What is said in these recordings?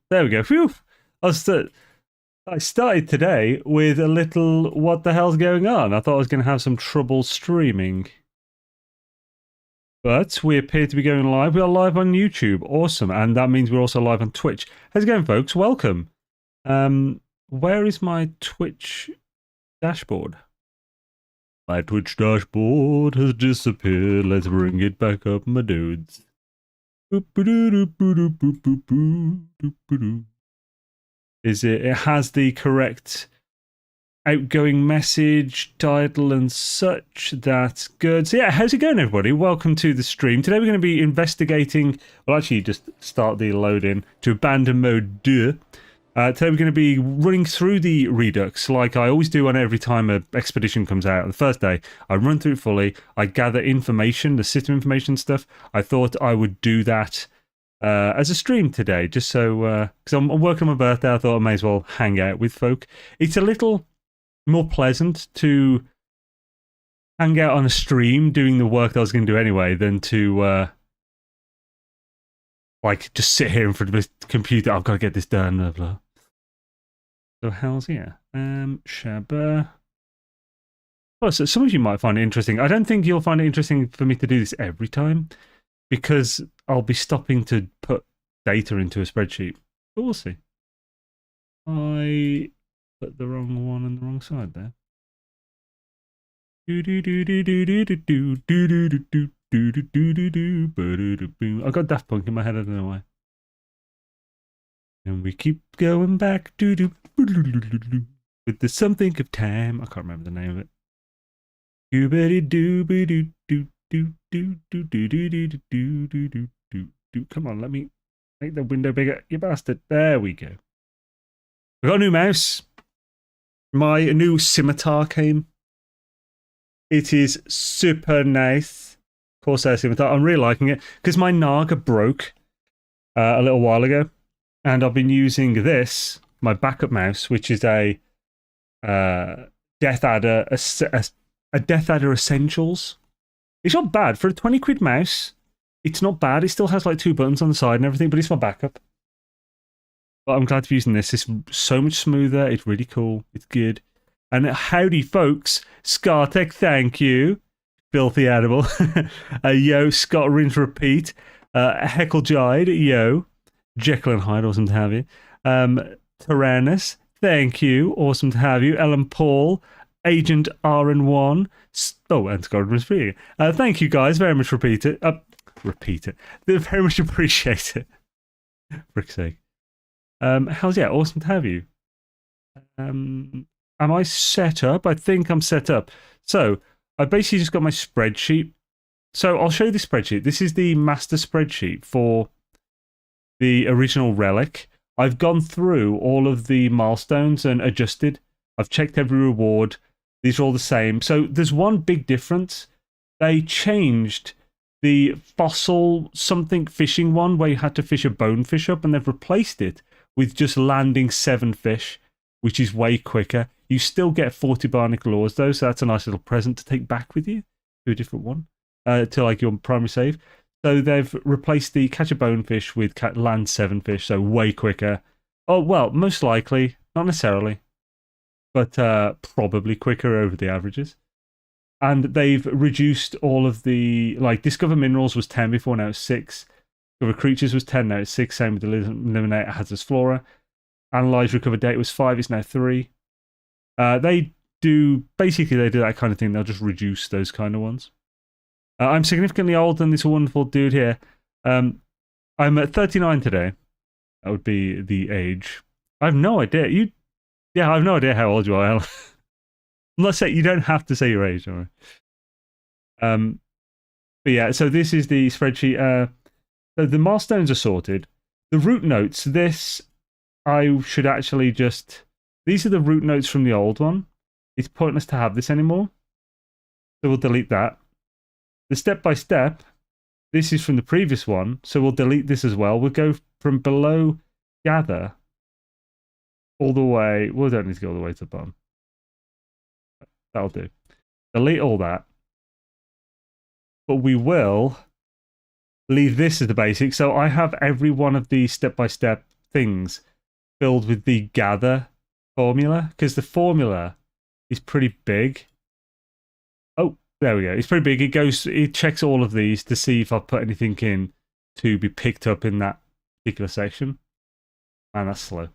There we go. Phew. I started today with a little what the hell's going on. I thought I was going to have some trouble streaming. But we appear to be going live. We are live on YouTube. Awesome. And that means we're also live on Twitch. How's it going, folks? Welcome. Where is my Twitch dashboard? My Twitch dashboard has disappeared. Let's bring it back up, my dudes. It has the correct outgoing message, title, and such. That's good. So yeah, how's it going, everybody? Welcome to the stream. Today we're going to be investigating, well, actually just start the load in to abandon mode 2. Today we're going to be running through the Redux like I always do on every time an expedition comes out. The first day, I run through it fully, I gather information, the system information stuff. I thought I would do that as a stream today, just so, because I'm working on my birthday, I thought I may as well hang out with folk. It's a little more pleasant to hang out on a stream doing the work that I was going to do anyway than to, like, just sit here in front of the computer. I've got to get this done, blah, blah. So how's here? Shabba. Oh, so some of you might find it interesting. I don't think you'll find it interesting for me to do this every time, because I'll be stopping to put data into a spreadsheet. But we'll see. I put the wrong one on the wrong side there. I got Daft Punk in my head, I don't know why. And we keep going back with the something of time. I can't remember the name of it. Come on, let me make the window bigger, you bastard. There we go. We got a new mouse. My new scimitar came. It is super nice. Corsair scimitar. I'm really liking it because my Naga broke a little while ago, and I've been using this, my backup mouse, which is a Death Adder, a Death Adder Essentials. It's not bad for a 20 quid mouse. It's not bad. It still has like 2 buttons on the side and everything, but it's my backup. But I'm glad to be using this. It's so much smoother. It's really cool. It's good. And howdy, folks. Scartech, thank you. Filthy animal. Yo, Scott Rinse Repeat. Heckle Jide, yo. Jekyll and Hyde, awesome to have you. Tyrannus, thank you. Awesome to have you. Ellen Paul. Agent RN1. Oh, and Scott Rinse Repeat. Thank you, guys. Very much repeat it. Repeat it. Very much appreciate it. Frick's sake. How's yeah, awesome to have you. Am I set up? I think I'm set up. So I basically just got my spreadsheet. So I'll show you the spreadsheet. This is the master spreadsheet for the original Relic. I've gone through all of the milestones and adjusted. I've checked every reward. These are all the same. So there's one big difference. They changed the fossil something fishing one where you had to fish a bonefish up, and they've replaced it with just landing 7 fish, which is way quicker. You still get 40 barnacle ores though, so that's a nice little present to take back with you to a different one, to like your primary save. So they've replaced the catch a bonefish with land 7 fish, so way quicker. Oh, well, most likely, not necessarily, but probably quicker over the averages. And they've reduced all of the, like, Discover Minerals was 10 before, now it's 6. Discover Creatures was 10, now it's 6. Same with Eliminate Hazardous Flora. Analyze Recover Data was 5, it's now 3. They do that kind of thing. They'll just reduce those kind of ones. I'm significantly older than this wonderful dude here. I'm at 39 today. That would be the age. I have no idea. Yeah, I have no idea how old you are. Unless you don't have to say your age, don't worry. But yeah, so this is the spreadsheet. So the milestones are sorted. The route notes, this, I should actually just... These are the route notes from the old one. It's pointless to have this anymore. So we'll delete that. The step-by-step, this is from the previous one, so we'll delete this as well. We'll go from below gather all the way... We don't need to go all the way to the bottom. That'll do. Delete all that. But we will leave this as the basic. So I have every one of these step-by-step things filled with the gather formula, because the formula is pretty big. Oh, there we go. It's pretty big. It checks all of these to see if I've put anything in to be picked up in that particular section. Man, that's slow.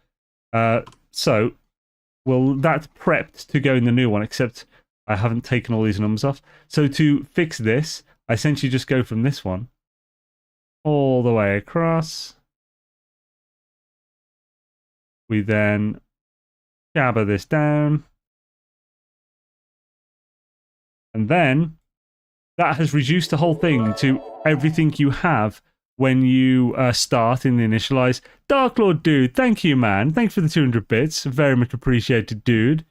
So, well, that's prepped to go in the new one, except I haven't taken all these numbers off. So to fix this, I essentially just go from this one all the way across. We then jabber this down. And then that has reduced the whole thing to everything you have when you start in the initialize. Dark Lord dude, thank you, man. Thanks for the 200 bits. Very much appreciated, dude.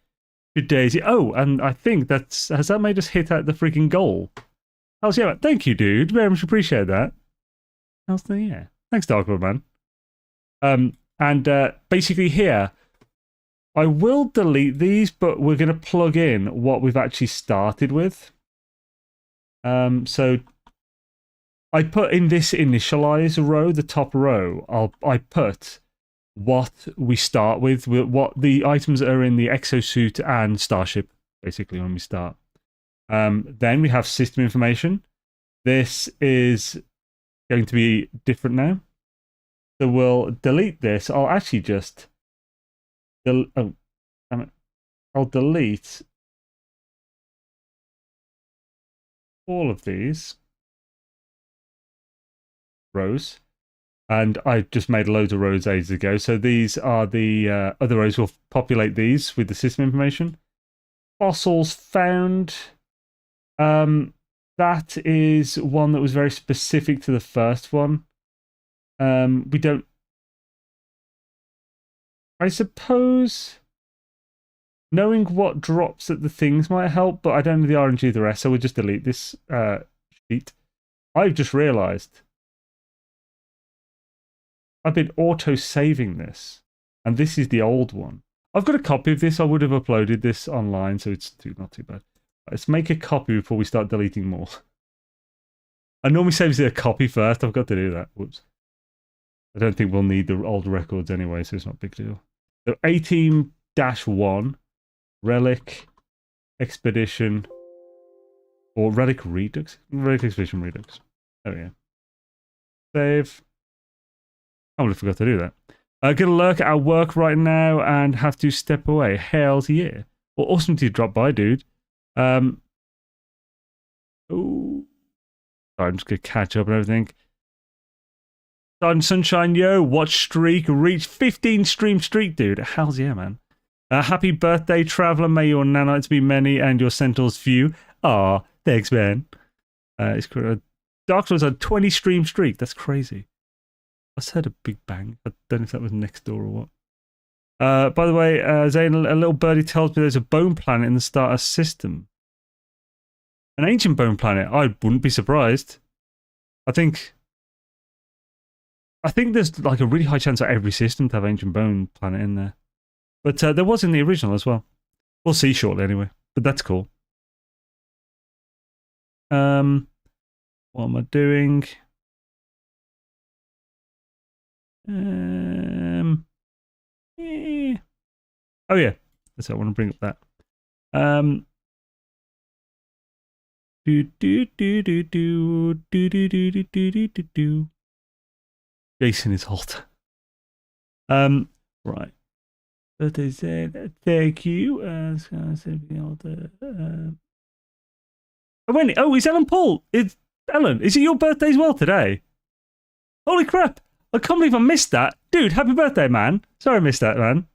Good Daisy. Oh, and I think has that made us hit at the freaking goal? How's yeah, thank you, dude. Very much appreciate that. How's the yeah? Thanks, Dark Lord, man. And basically here, I will delete these, but we're going to plug in what we've actually started with. So I put in this initialize row, the top row, I put what we start with, what the items are in the exosuit and starship, basically, when we start. Then we have system information. This is going to be different now. So we'll delete this. I'll actually just... I'll delete all of these rows, and I just made loads of rows ages ago. So these are the other rows. We'll populate these with the system information. Fossils found. That is one that was very specific to the first one. We don't. I suppose knowing what drops at the things might help, but I don't know the RNG of the rest, so we'll just delete this sheet. I've just realised I've been auto-saving this, and this is the old one. I've got a copy of this. I would have uploaded this online, so it's not too bad. Let's make a copy before we start deleting more. I normally save a copy first. I've got to do that. Whoops. I don't think we'll need the old records anyway, so it's not a big deal. So 18-1, Relic Expedition, or Relic Redux? Relic Expedition Redux. There we go. Save. I would have forgot to do that. Gonna lurk at our work right now and have to step away. Hells yeah. Well, awesome to drop by, dude. Ooh. Sorry, I'm just gonna catch up and everything. Sunshine, yo, watch streak, reach 15 stream streak, dude. Hells yeah, man. Happy birthday, traveler. May your nanites be many and your centaurs few. Ah, thanks, man. It's Dark Souls had 20 stream streak. That's crazy. I just heard a big bang. I don't know if that was next door or what. By the way, Zane, a little birdie tells me there's a bone planet in the starter system. An ancient bone planet. I wouldn't be surprised. I think there's like a really high chance at every system to have ancient bone planet in there. But there was in the original as well. We'll see shortly anyway. But that's cool. What am I doing? Yeah. Oh yeah. That's I want to bring up that. Jason is hot. Right. But they said thank you. Oh, it's Ellen Paul. It's Ellen. Is it your birthday as well today? Holy crap. I can't believe I missed that. Dude, happy birthday, man. Sorry I missed that, man.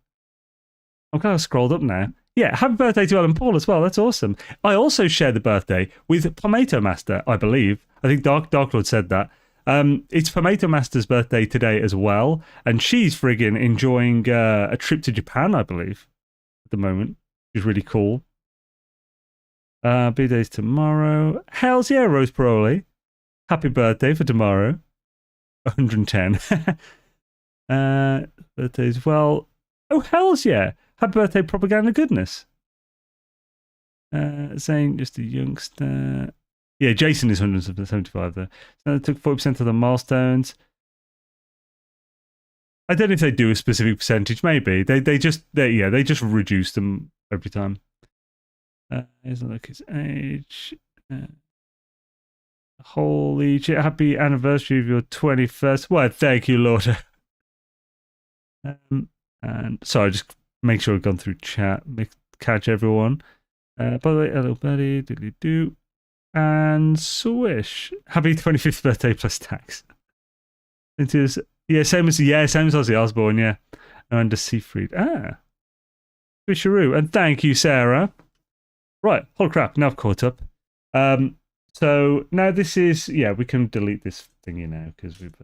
I'm kind of scrolled up now. Yeah, happy birthday to Ellen Paul as well. That's awesome. I also share the birthday with Tomato Master, I believe. I think Dark Lord said that. It's Tomato Master's birthday today as well. And she's friggin' enjoying a trip to Japan, I believe, at the moment. Which is really cool. B-day's tomorrow. Hells yeah, Rose Paroli. Happy birthday for tomorrow. 110. Birthday as well. Oh, hells yeah. Happy birthday, Propaganda Goodness. Saying just a youngster. Yeah, Jason is 175 there. So it took 40% of the milestones. I don't know if they do a specific percentage. Maybe they just reduce them every time. Here's a look. His age. Holy shit! Happy anniversary of your 21st. Well, thank you, Lord. And sorry, just make sure I've gone through chat. Catch everyone. By the way, hello, buddy. Diddly do. And swish. Happy 25th birthday plus tax. It is same as Ozzy Osbourne. Yeah, and Seafried. Fisheroo, and thank you, Sarah. Right, holy crap! Now I've caught up. So now this is we can delete this thingy now because we've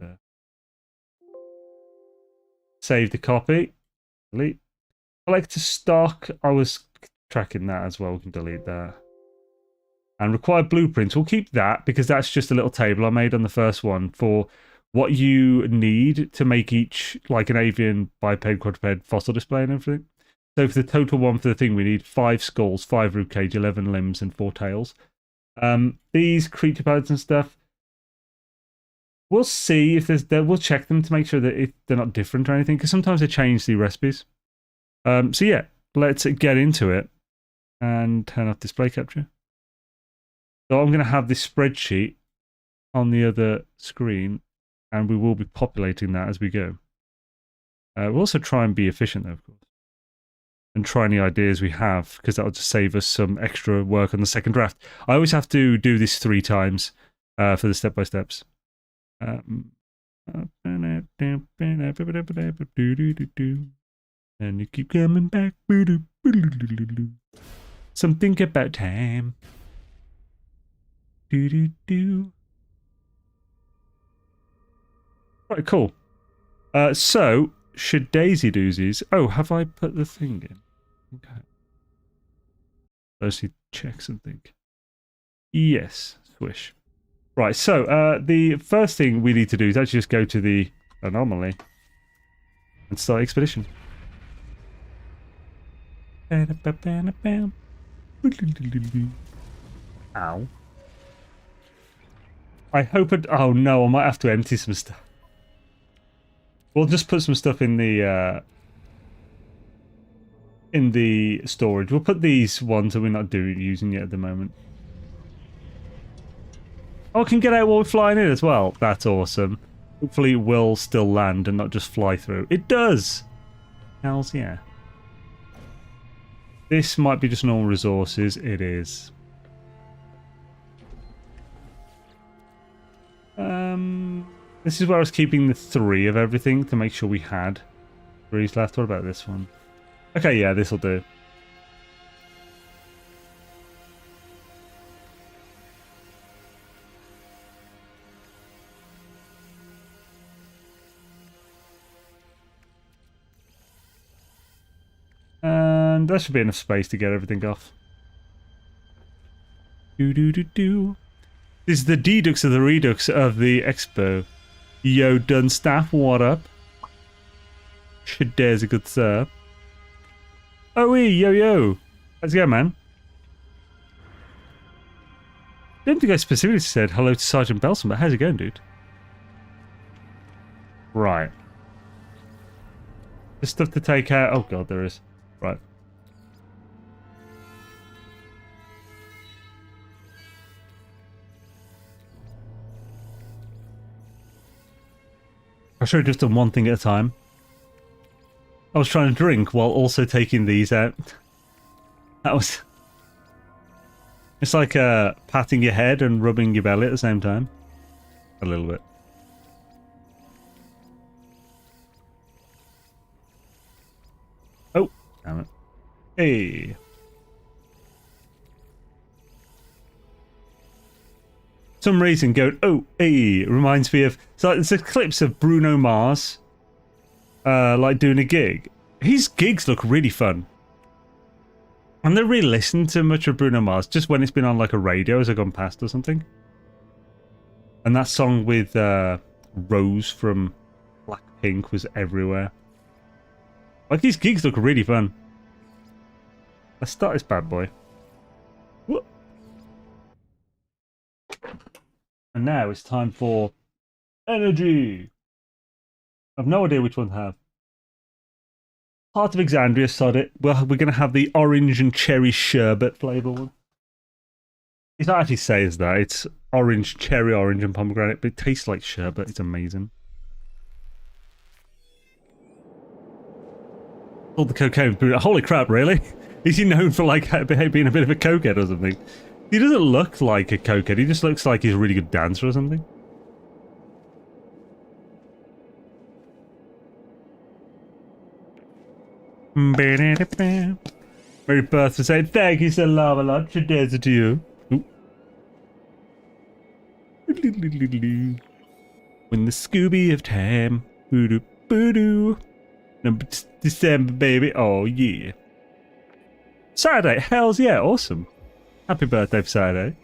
saved the copy. Delete. I like to stock. I was tracking that as well. We can delete that. And required blueprints. We'll keep that because that's just a little table I made on the first one for what you need to make each, like an avian, biped, quadruped fossil display and everything. So for the total one for the thing, we need 5 skulls, 5 ribcage, 11 limbs, and 4 tails. These creature pads and stuff, we'll see if we'll check them to make sure that they're not different or anything, because sometimes they change the recipes. So yeah, let's get into it and turn off display capture. So I'm going to have this spreadsheet on the other screen, and we will be populating that as we go. We'll also try and be efficient, though, of course, and try any ideas we have, because that will just save us some extra work on the second draft. I always have to do this 3 times for the step-by-steps. And you keep coming back. Something about time. Right, cool. So, should Daisy Doozies... Oh, have I put the thing in? Okay. Let's check something. Yes, swish. Right, so the first thing we need to do is actually just go to the anomaly and start expedition. Ow. I hope it... Oh no, I might have to empty some stuff. We'll just put some stuff in the storage. We'll put these ones that we're not using yet at the moment. Oh, I can get out while we're flying in as well. That's awesome. Hopefully it will still land and not just fly through. It does! Hells yeah. This might be just normal resources. It is. This is where I was keeping the 3 of everything to make sure we had 3s left. What about this one? Okay, yeah, this'll do. And there should be enough space to get everything off. This is the dedux of the redux of the expo. Yo, Dunstaff, what up? There's a good sir. Oh, yo. How's it going, man? I don't think I specifically said hello to Sergeant Belson, but how's it going, dude? Right. There's stuff to take out. Oh, God, there is. Right. I should have just done one thing at a time. I was trying to drink while also taking these out. That was... It's like patting your head and rubbing your belly at the same time. A little bit. Oh, damn it. Hey. Some reason going, oh, hey, reminds me of... So there's clips of Bruno Mars, like doing a gig. His gigs look really fun. And they really listen to much of Bruno Mars, just when it's been on like a radio as I've gone past or something. And that song with Rose from Blackpink was everywhere. Like, these gigs look really fun. Let's start this bad boy. Whoop. And now it's time for energy. I've no idea which one to have. Heart of Exandria, sod it. Well, we're going to have the orange and cherry sherbet flavour one. It's not actually says that. It's orange, cherry orange, and pomegranate, but it tastes like sherbet. It's amazing. All the cocaine. Holy crap, really? Is he known for like being a bit of a cokehead or something? He doesn't look like a cokehead. He just looks like he's a really good dancer or something. Merry birthday. Thank you so lava lot. Your days to you. When the Scooby of time. Boo-doo, boo-doo. December, baby. Oh, yeah. Saturday. Hells yeah. Awesome. Happy birthday for Saturday.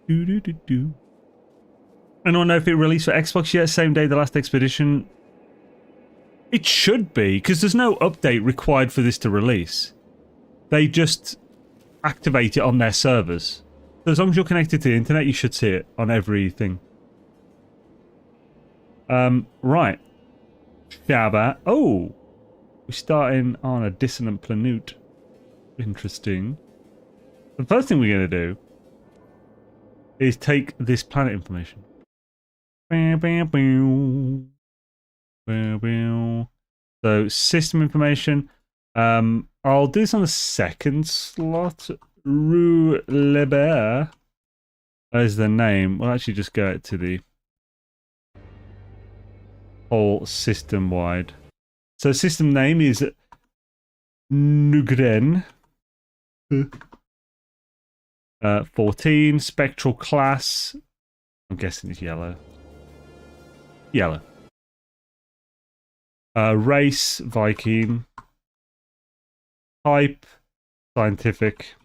Do-do-do-do. Anyone know if it released for Xbox yet? Same day the last Expedition? It should be, because there's no update required for this to release. They just activate it on their servers. So as long as you're connected to the internet, you should see it on everything. Right. Shabba. Oh! We're starting on a dissonant planute. Interesting. The first thing we're going to do is take this planet information. So system information. I'll do this on the second slot. Rue Lebert is the name. We'll actually just go to the whole system wide. So system name is Nugren. 14 spectral class. I'm guessing it's yellow. Yellow. Race, Viking. Type, scientific.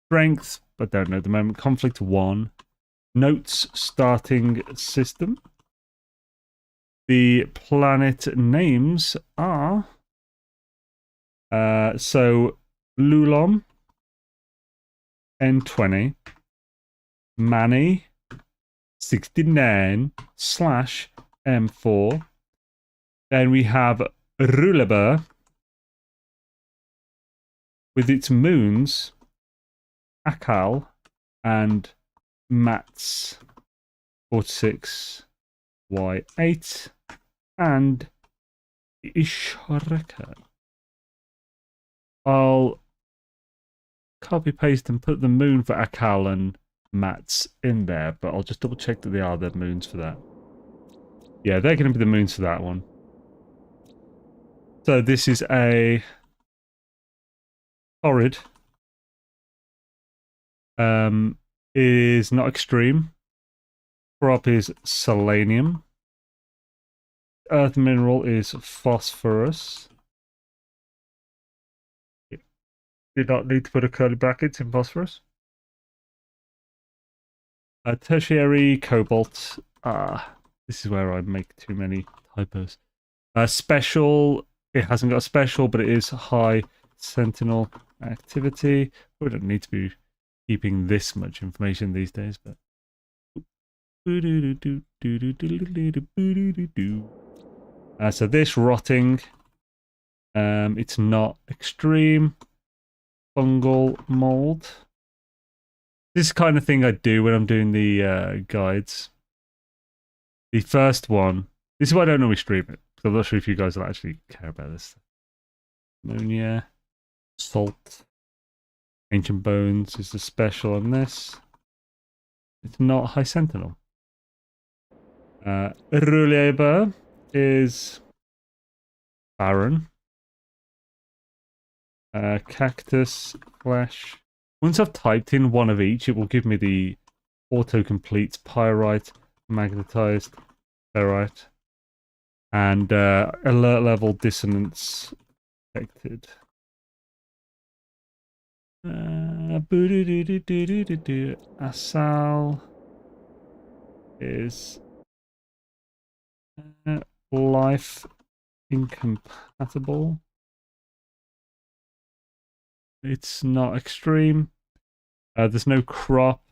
Strength, I don't know at the moment. Conflict 1. Notes, starting system. The planet names are... so, Lulom. N20. Manny. 69/M4. Then we have Ruleba with its moons, Akal and Mats 46Y8 and Ishreka. I'll copy paste and put the moon for Akal and Mats in there, but I'll just double check that they are the moons for that. Yeah, they're going to be the moons for that one. So this is a horrid. Is not extreme. Crop is selenium. Earth mineral is phosphorus. Did not need to put a curly brackets in phosphorus. Tertiary cobalt. This is where I make too many typos. Special. It hasn't got a special, but it is high sentinel activity. We don't need to be keeping this much information these days, but. So this rotting. It's not extreme. Fungal mold. This kind of thing I do when I'm doing the guides. The first one. This is why I don't normally stream it. Because I'm not sure if you guys will actually care about this. Ammonia. Salt. Ancient Bones is the special on this. It's not high sentinel. Ruleba is barren. Cactus, flesh. Once I've typed in one of each, it will give me the autocomplete pyrite, magnetized ferrite, and alert level dissonance detected. Asal is life incompatible. It's not extreme. There's no crop.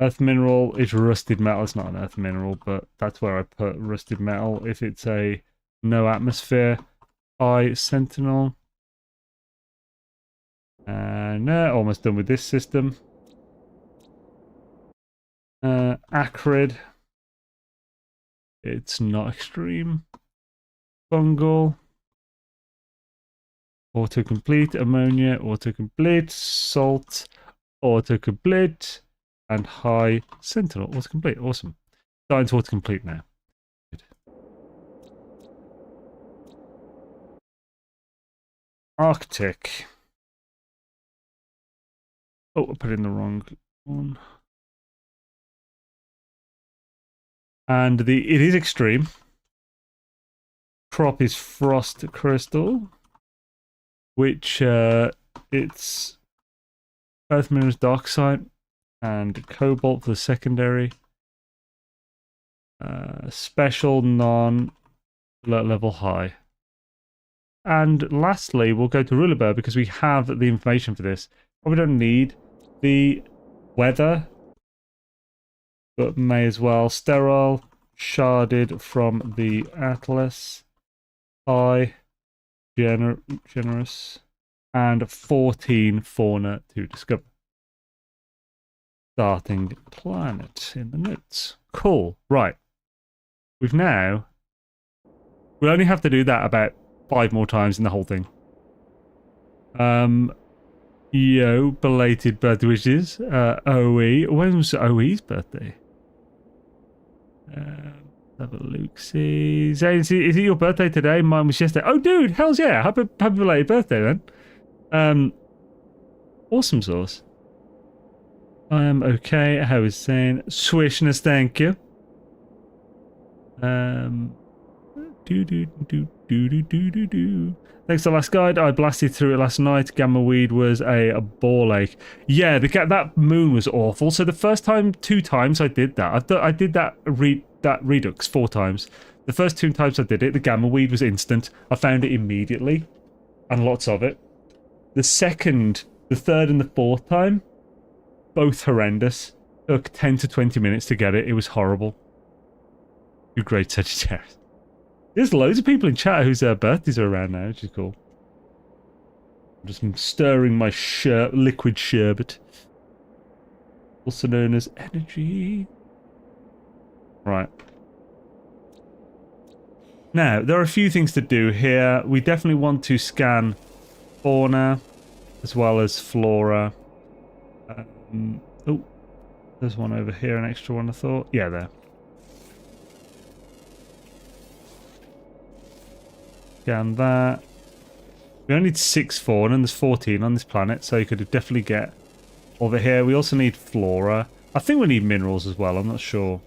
Earth mineral is rusted metal. It's not an earth mineral, but that's where I put rusted metal. If it's a no atmosphere, high sentinel. And almost done with this system. Acrid. It's not extreme. Fungal. Autocomplete. Ammonia. Autocomplete. Salt. Autocomplete. And high sentinel. Autocomplete. Awesome. Starting to autocomplete now. Good. Arctic. Oh, I put in the wrong one. And it is extreme. Crop is frost crystal, which it's earth minerals dark side and cobalt for the secondary. Special non alert level high. And lastly, we'll go to Ruler because we have the information for this. Probably don't need the weather, but may as well. Sterile, sharded from the Atlas, high, generous, and 14 fauna to discover. Starting planet in the notes. Cool. Right. We only have to do that about 5 more times in the whole thing. Yo, belated birthday wishes. OE. When was OE's birthday? Have a look. See. Zane, is it your birthday today? Mine was yesterday. Oh, dude. Hells yeah. Happy belated birthday, then. Awesome sauce. I am okay. How is Zane? Swishness, thank you. Thanks to the last guide. I blasted through it last night. Gamma weed was a ball ache. Yeah, that moon was awful. So the first time, 2 times I did that. I did that redux 4 times. The first 2 times I did it, the gamma weed was instant. I found it immediately, and lots of it. The second, the third, and the 4th time, both horrendous. Took 10 to 20 minutes to get it. It was horrible. You great Sagittarius. There's loads of people in chat whose birthdays are around now, which is cool. I'm just stirring my liquid sherbet. Also known as energy. Right. Now, there are a few things to do here. We definitely want to scan fauna as well as flora. Oh, there's one over here, an extra one I thought. Yeah, there. Scan that. We only need 6 fauna, and there's 14 on this planet, so you could definitely get over here. We also need flora. I think we need minerals as well, I'm not sure.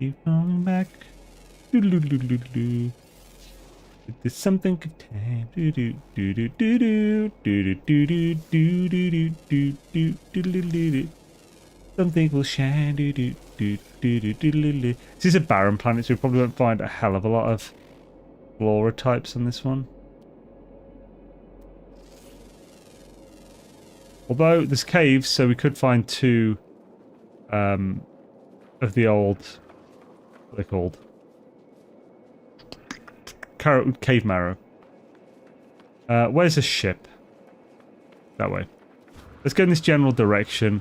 Keep coming back. There's something of time. Something will shine. This is a barren planet, so we probably won't find a hell of a lot of flora types on this one. Although there's caves, so we could find 2 of the old, what are they called? Cave marrow. Where's the ship? That way. Let's go in this general direction.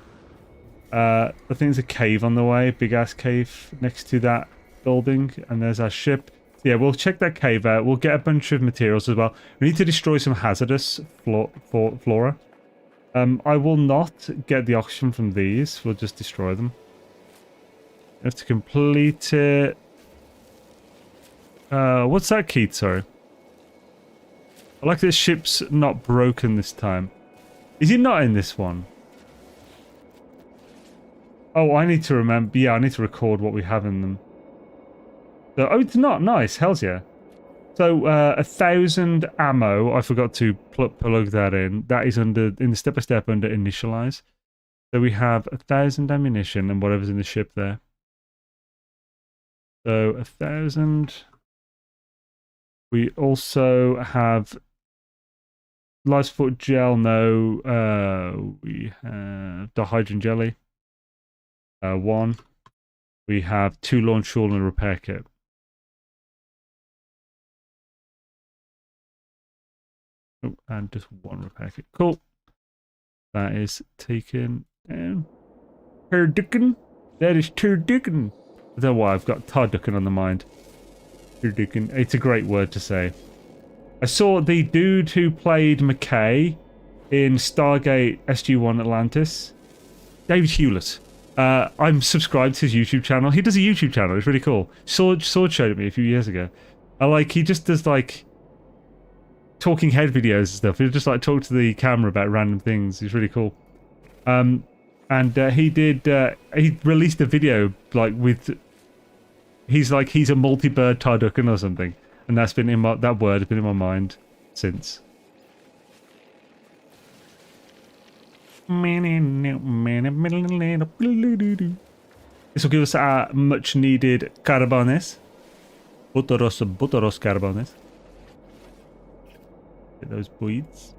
I think there's a cave on the way, big ass cave next to that building, and there's our ship. So yeah, we'll check that cave out. We'll get a bunch of materials as well. We need to destroy some hazardous flora. I will not get the oxygen from these. We'll just destroy them. We have to complete it. What's that, Keith? Sorry. I like this ship's not broken this time. Is it not in this one? Oh, I need to remember. Yeah, I need to record what we have in them. So, oh, it's not. Nice. Hells yeah. So, 1,000 ammo. I forgot to plug that in. That is in the step-by-step under initialize. So we have 1,000 ammunition and whatever's in the ship there. So 1,000. We also have life support gel, no. We have dihydrogen jelly. 1. We have 2 launch tool and a repair kit. Oh, and just 1 repair kit. Cool. That is taken down. Turducken. That is turducken. I don't know why I've got tarducken on the mind. Turducken. It's a great word to say. I saw the dude who played McKay in Stargate SG-1 Atlantis. David Hewlett. I'm subscribed to his YouTube channel. He does a YouTube channel. It's really cool. Sword showed it me a few years ago. He just does like talking head videos and stuff. He'll just like talk to the camera about random things. It's really cool. And he released a video like with, he's a multi-bird tarducken or something. And that's been that word has been in my mind since. This will give us our much needed carbones. Buteros carbones. Get those boys.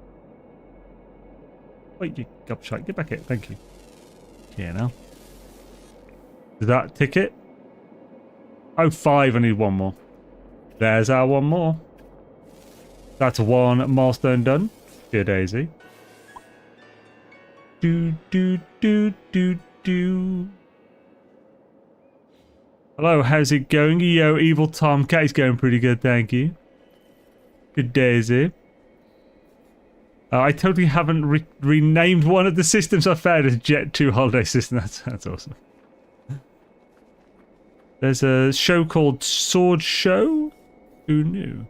Wait, you gobshite. Get back here. Thank you. Yeah, now. Is that ticket? Oh, 5. I need 1 more. There's our 1 more. That's 1 milestone done. Dear Daisy. Do. Hello, how's it going? Yo, Evil Tomcat is going pretty good, thank you. Good Daisy. I totally haven't renamed one of the systems I found as Jet 2 Holiday System. That's awesome. There's a show called Sword Show. Who knew?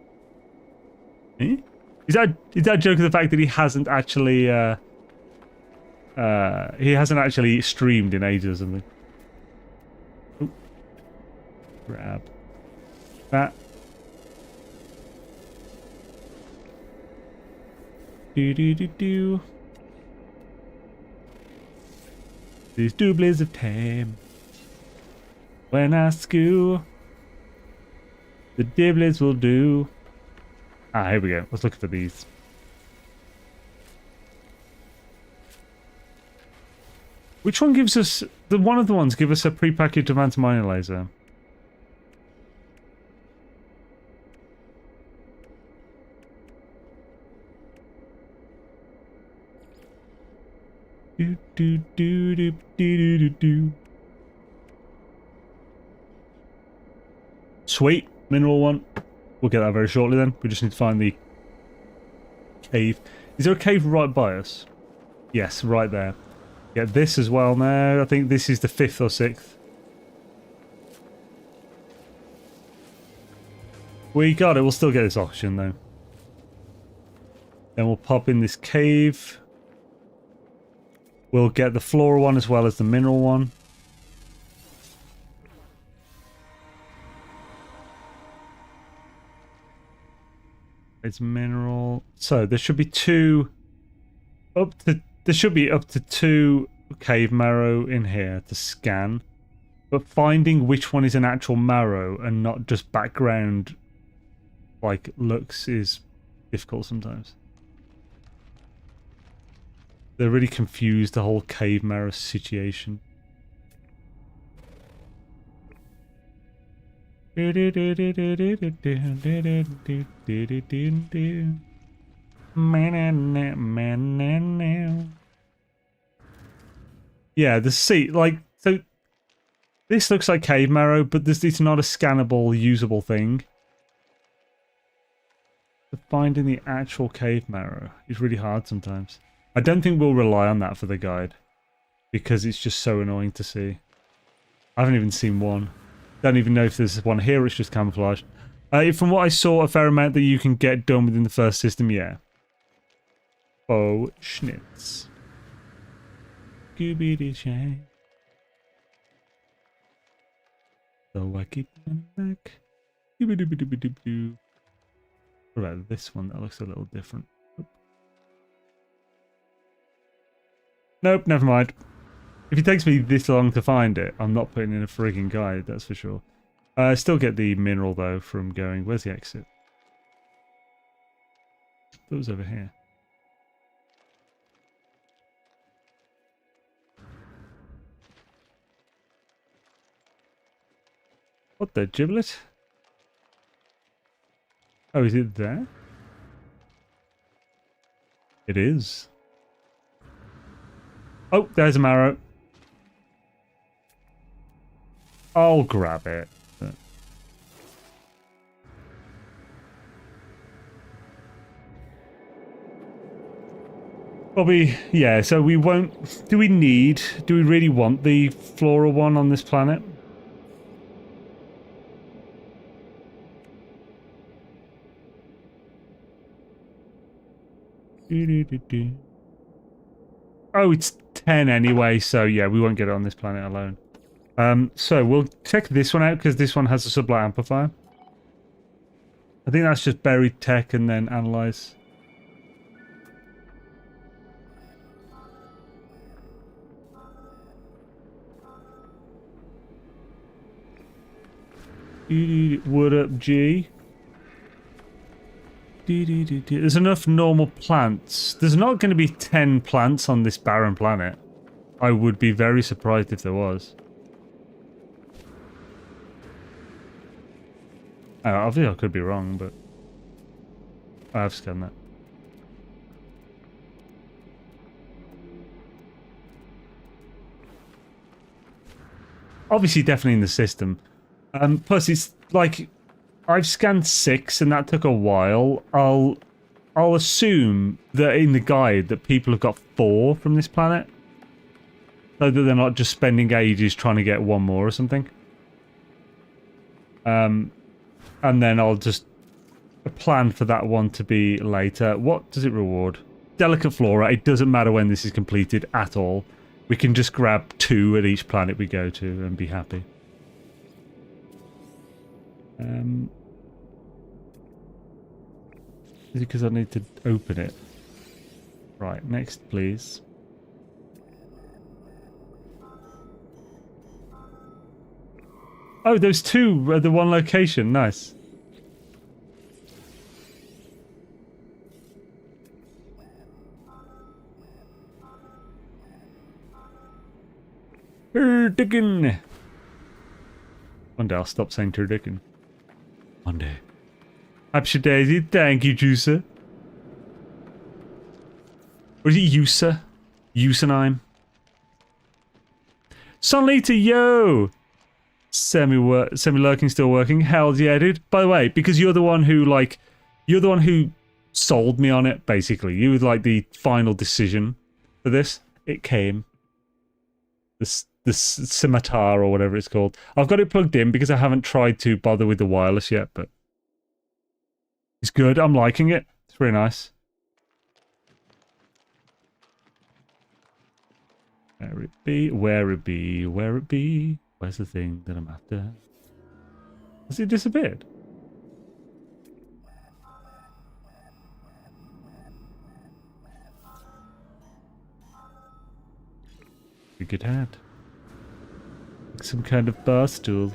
Eh? Is that a joke of the fact that he hasn't actually streamed in ages or something? Ooh. Grab that. Do. These doubles of time. When I school, the dibbles will do. Ah, here we go. Let's look for these. Which one gives us... one of the ones give us a prepackaged advanced mining laser. Do. Sweet. Mineral one. We'll get that very shortly then. We just need to find the cave. Is there a cave right by us? Yes, right there. Get this as well now. I think this is the 5th or 6th. We got it. We'll still get this oxygen though. Then we'll pop in this cave. We'll get the flora one as well as the mineral one. It's mineral. So there should be 2 there should be up to 2 cave marrow in here to scan. But finding which one is an actual marrow and not just background like looks is difficult sometimes. They're really confused, the whole cave marrow situation. Yeah, the seat, like, so this looks like cave marrow, but it's not a scannable, usable thing. But finding the actual cave marrow is really hard sometimes. I don't think we'll rely on that for the guide, because it's just so annoying to see. I haven't even seen one. Don't even know if there's one here, it's just camouflage. From what I saw, a fair amount that you can get done within the first system, yeah. Oh, schnitz. Scooby-Doo shine. So I keep going back. Scooby-Doo-Doo-Doo-Doo. What about this one? That looks a little different. Nope, never mind. If it takes me this long to find it, I'm not putting in a frigging guide, that's for sure. I still get the mineral, though, from going... Where's the exit? That was over here. What the giblet? Oh, is it there? It is. Oh, there's a marrow. I'll grab it. Probably, yeah, so we won't... Do we really want the floral one on this planet? Oh, it's 10 anyway, so yeah, we won't get it on this planet alone. So we'll check this one out because this one has a sublight amplifier. I think that's just buried tech and then analyze. What up, G? There's enough normal plants. There's not going to be 10 plants on this barren planet. I would be very surprised if there was. Obviously I could be wrong, but I have scanned that. Obviously, definitely in the system. Plus, it's like I've scanned 6, and that took a while. I'll assume that in the guide that people have got 4 from this planet, so that they're not just spending ages trying to get 1 more or something. And then I'll just plan for that one to be later. What does it reward? Delicate flora. It doesn't matter when this is completed at all. We can just grab 2 at each planet we go to and be happy. Is it because I need to open it? Right, next please. Oh, those 2 at the one location. Nice. Turdicken. One day I'll stop saying turdicken. One day. Happy Daisy, thank you, Juicer. Or is it User? Username? Sunlita, yo! Semi-lurking still working. Hell yeah, dude. By the way, because you're the one who, you're the one who sold me on it, basically. You were, the final decision for this. It came. The scimitar or whatever it's called. I've got it plugged in because I haven't tried to bother with the wireless yet, but it's good. I'm liking it. It's very nice. Where it be? Where it be? Where it be? Where's the thing that I'm after? Has it disappeared? A good hat. Like some kind of bar stool.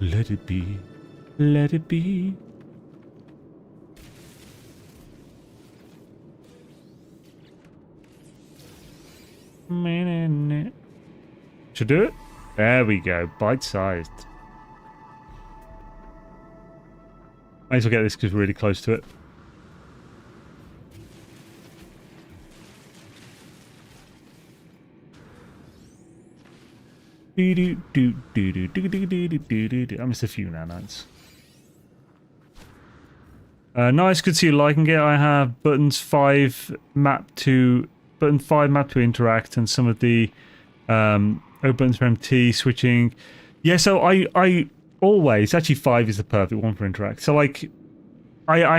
Let it be. Let it be. Should do it? There we go. Bite-sized. Might as well get this because we're really close to it. I missed a few nanites. Nice, good to see you liking it. I have buttons 5 mapped to interact, and some of the buttons for MT switching. Yeah, so I always, actually 5 is the perfect one for interact. So I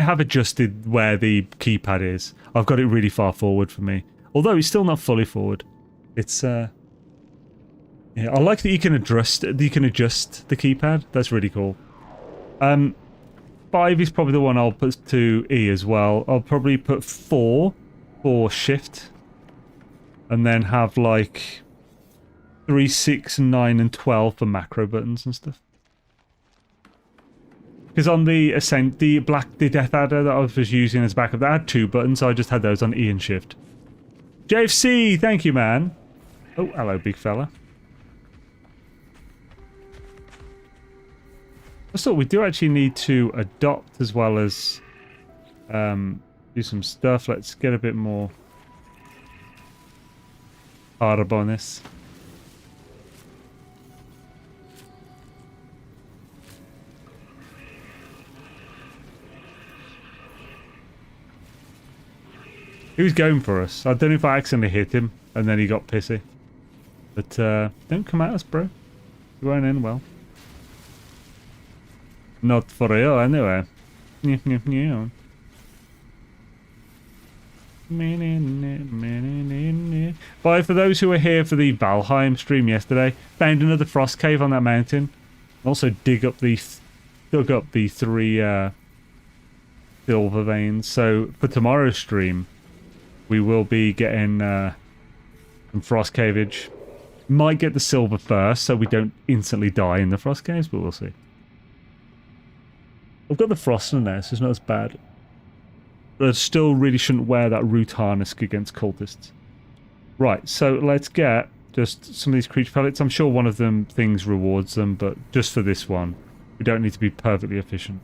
have adjusted where the keypad is. I've got it really far forward for me, although it's still not fully forward. It's yeah, I like that you can adjust the keypad. That's really cool. 5 is probably the one I'll put to E as well. I'll probably put 4 for shift, and then have 3, 6, 9, and 12 for macro buttons and stuff. Because on the the Death Adder that I was using as backup, that had 2 buttons, so I just had those on E and shift. JFC, thank you, man. Oh, hello, big fella. I thought we do actually need to adopt as well as do some stuff. Let's get a bit more hard on this. He was going for us. I don't know if I accidentally hit him and then he got pissy. But don't come at us, bro. You won't end well. Not for real, anyway. Bye for those who were here for the Valheim stream yesterday. Found another frost cave on that mountain. Also dug up the 3 silver veins. So for tomorrow's stream, we will be getting some frost caveage. Might get the silver first, so we don't instantly die in the frost caves, but we'll see. I've got the frost in there, so it's not as bad. But I still really shouldn't wear that root harness against cultists. Right, so let's get just some of these creature pellets. I'm sure one of them things rewards them, but just for this one, we don't need to be perfectly efficient.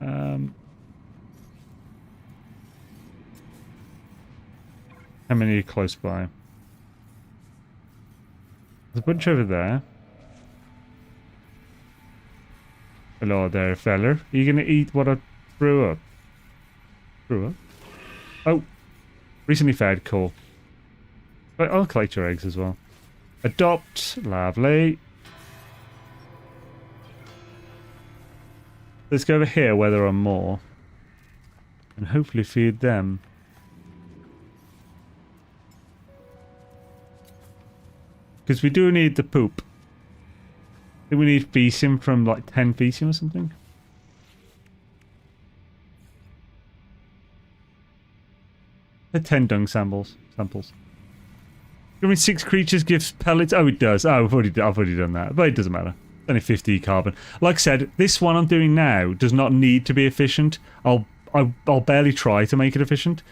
How many are close by? There's a bunch over there. Hello there, feller. Are you gonna eat what I threw up? Threw up? Oh, recently fed, cool. But I'll collect your eggs as well. Adopt, lovely. Let's go over here where there are more. And hopefully feed them. Because we do need the poop. I think we need feces from like 10 feces or something. The 10 dung samples. Give me 6 creatures gives pellets. Oh, it does. Oh, I've already done that. But it doesn't matter. It's only 50 carbon. Like I said, this one I'm doing now does not need to be efficient. I'll barely try to make it efficient.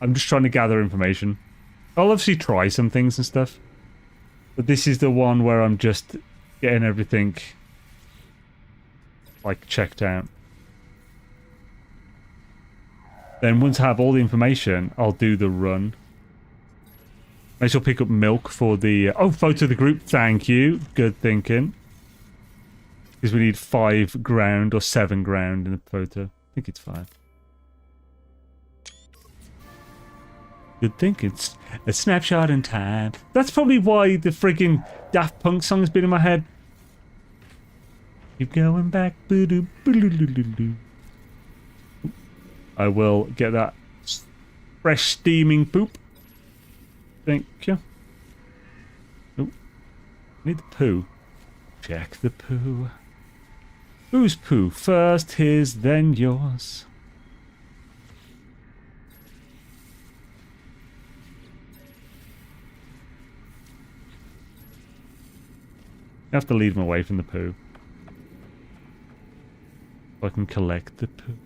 I'm just trying to gather information. I'll obviously try some things and stuff. But this is the one where I'm just getting everything like checked out. Then once I have all the information, I'll do the run. May as well pick up milk for the... oh, photo of the group. Thank you. Good thinking. Because we need 5 ground or 7 ground in the photo. I think it's 5. Good thinking. It's a snapshot in time. That's probably why the friggin' Daft Punk song's been in my head. Keep going back. I will get that fresh steaming poop. Thank you. Oh, need the poo. Check the poo. Whose poo? First his, then yours. I have to lead them away from the poo. So I can collect the poo.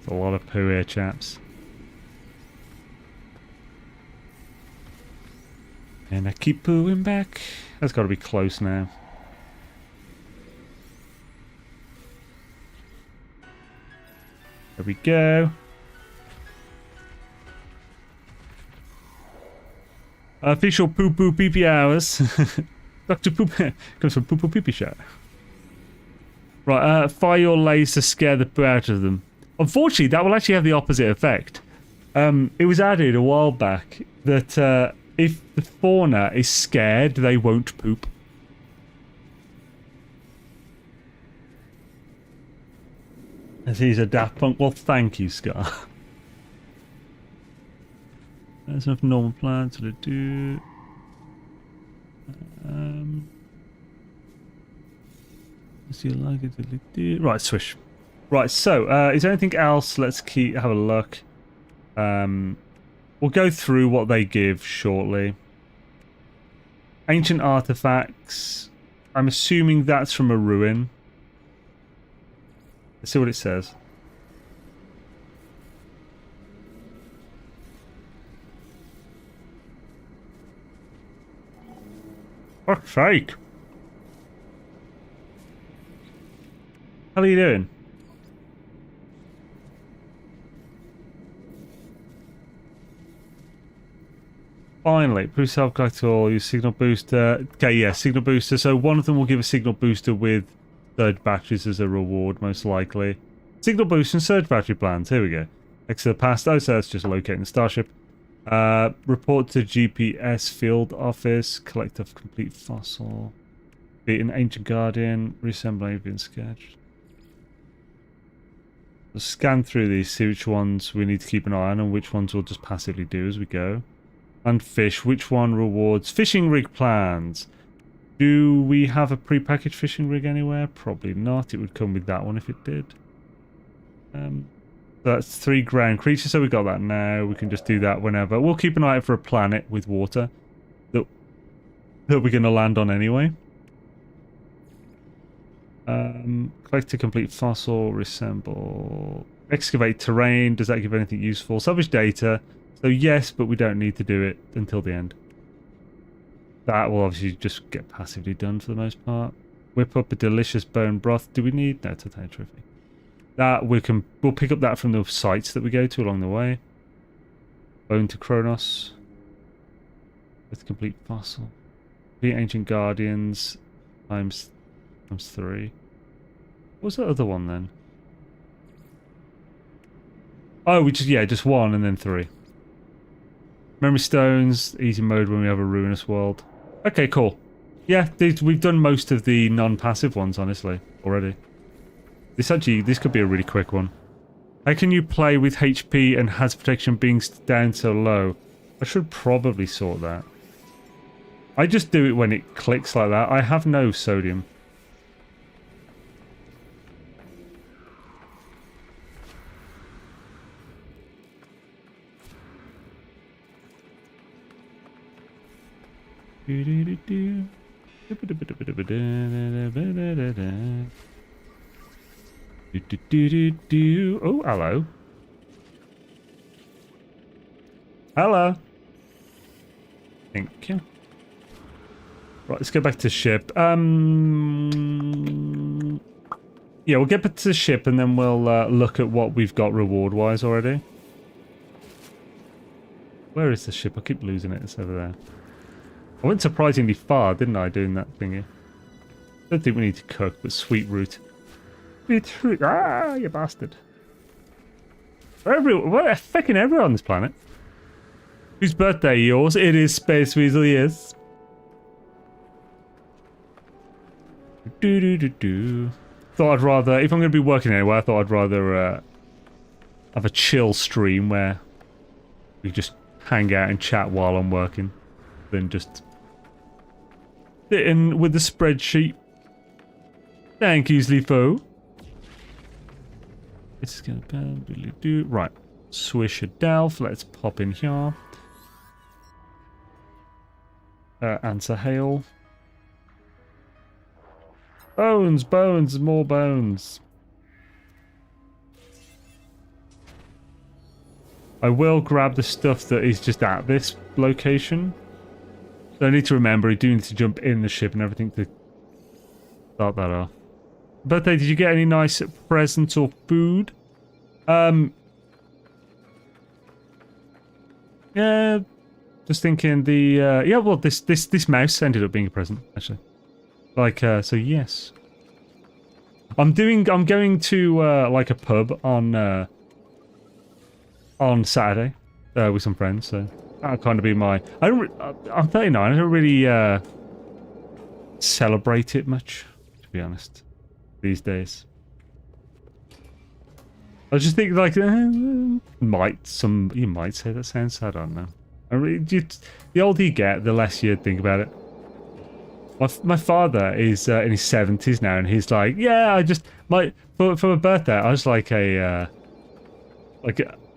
A lot of poo here, chaps. And I keep pooing back. That's got to be close now. There we go. Official poo poo pee pee hours. Dr. Poop comes from poo poo pee pee shot. Right, fire your lays to scare the poo out of them. Unfortunately, that will actually have the opposite effect. It was added a while back that if the fauna is scared, they won't poop. As he's a Daft Punk. Well, thank you, Scar. There's enough normal plants to do. Does he like it to do? Right, swish. Right, so is there anything else? Let's have a look. We'll go through what they give shortly. Ancient artifacts. I'm assuming that's from a ruin. Let's see what it says. Fuck's sake. How are you doing? Finally, boost self-collect tool, use signal booster. Okay, yeah, signal booster. So one of them will give a signal booster with surge batteries as a reward, most likely. Signal boost and surge battery plans. Here we go. Exit the past. Oh, so that's just locating the starship. Report to GPS field office. Collect a complete fossil. Beat an ancient guardian. Reassemble avian sketch. We'll scan through these, see which ones we need to keep an eye on and which ones we'll just passively do as we go. And fish. Which one rewards fishing rig plans? Do we have a pre-packaged fishing rig anywhere? Probably not. It would come with that one if it did. That's 3 ground creatures, so we got that now. We can just do that whenever. We'll keep an eye out for a planet with water that we're going to land on anyway. Collect a complete fossil, reassemble, excavate terrain. Does that give anything useful? Salvage data. So yes, but we don't need to do it until the end. That will obviously just get passively done for the most part. Whip up a delicious bone broth. Do we need? No, titanium trophy. That we'll pick up that from the sites that we go to along the way. Bone to Kronos. With complete fossil. The ancient guardians times 3. What was that other one then? Oh, just 1 and then 3. Memory stones, easy mode when we have a ruinous world. Okay, cool. Yeah, we've done most of the non-passive ones, honestly, already. This could be a really quick one. How can you play with HP and hazard protection being down so low? I should probably sort that. I just do it when it clicks like that. I have no sodium. Oh, hello. Hello. Thank you. Right, let's go back to the ship. Yeah, we'll get back to the ship and then we'll look at what we've got reward-wise already. Where is the ship? I keep losing it. It's over there. I went surprisingly far, didn't I, doing that thingy? Don't think we need to cook, but sweet root. Sweet root. Ah, you bastard. Fucking everyone on this planet. Whose birthday? Yours? It is, Space Weasel, yes. Thought I'd rather, if I'm going to be working anywhere, I thought I'd rather have a chill stream where we just hang out and chat while I'm working than just sit in with the spreadsheet. Thank you, Sleefo. This is going to do right. Swish a delf. Let's pop in here. Answer hail. Bones, bones, more bones. I will grab the stuff that is just at this location. So I need to remember, I do need to jump in the ship and everything to start that off. Birthday, did you get any nice presents or food? Yeah, just thinking the, yeah, well, this mouse ended up being a present, actually. Like, so yes. I'm going to, like a pub on Saturday, with some friends, so that'll kind of be my, I'm 39, I don't really, celebrate it much, to be honest, these days. I just think, like, you might say that sounds sad, I don't know. The older you get, the less you think about it. My father is in his 70s now, and he's like, yeah, for my birthday, I was like a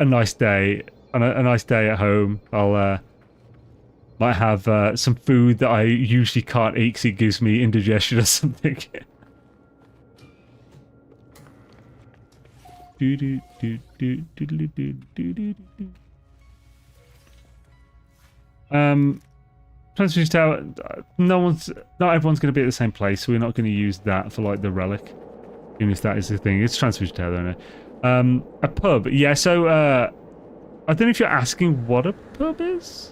nice day, a nice day at home. My Might have some food that I usually can't eat because it gives me indigestion or something. Transfusion tower. Not everyone's going to be at the same place, so we're not going to use that for like the relic, even if that is the thing. It's transfusion tower, though. A pub. Yeah. So I don't know if you're asking what a pub is.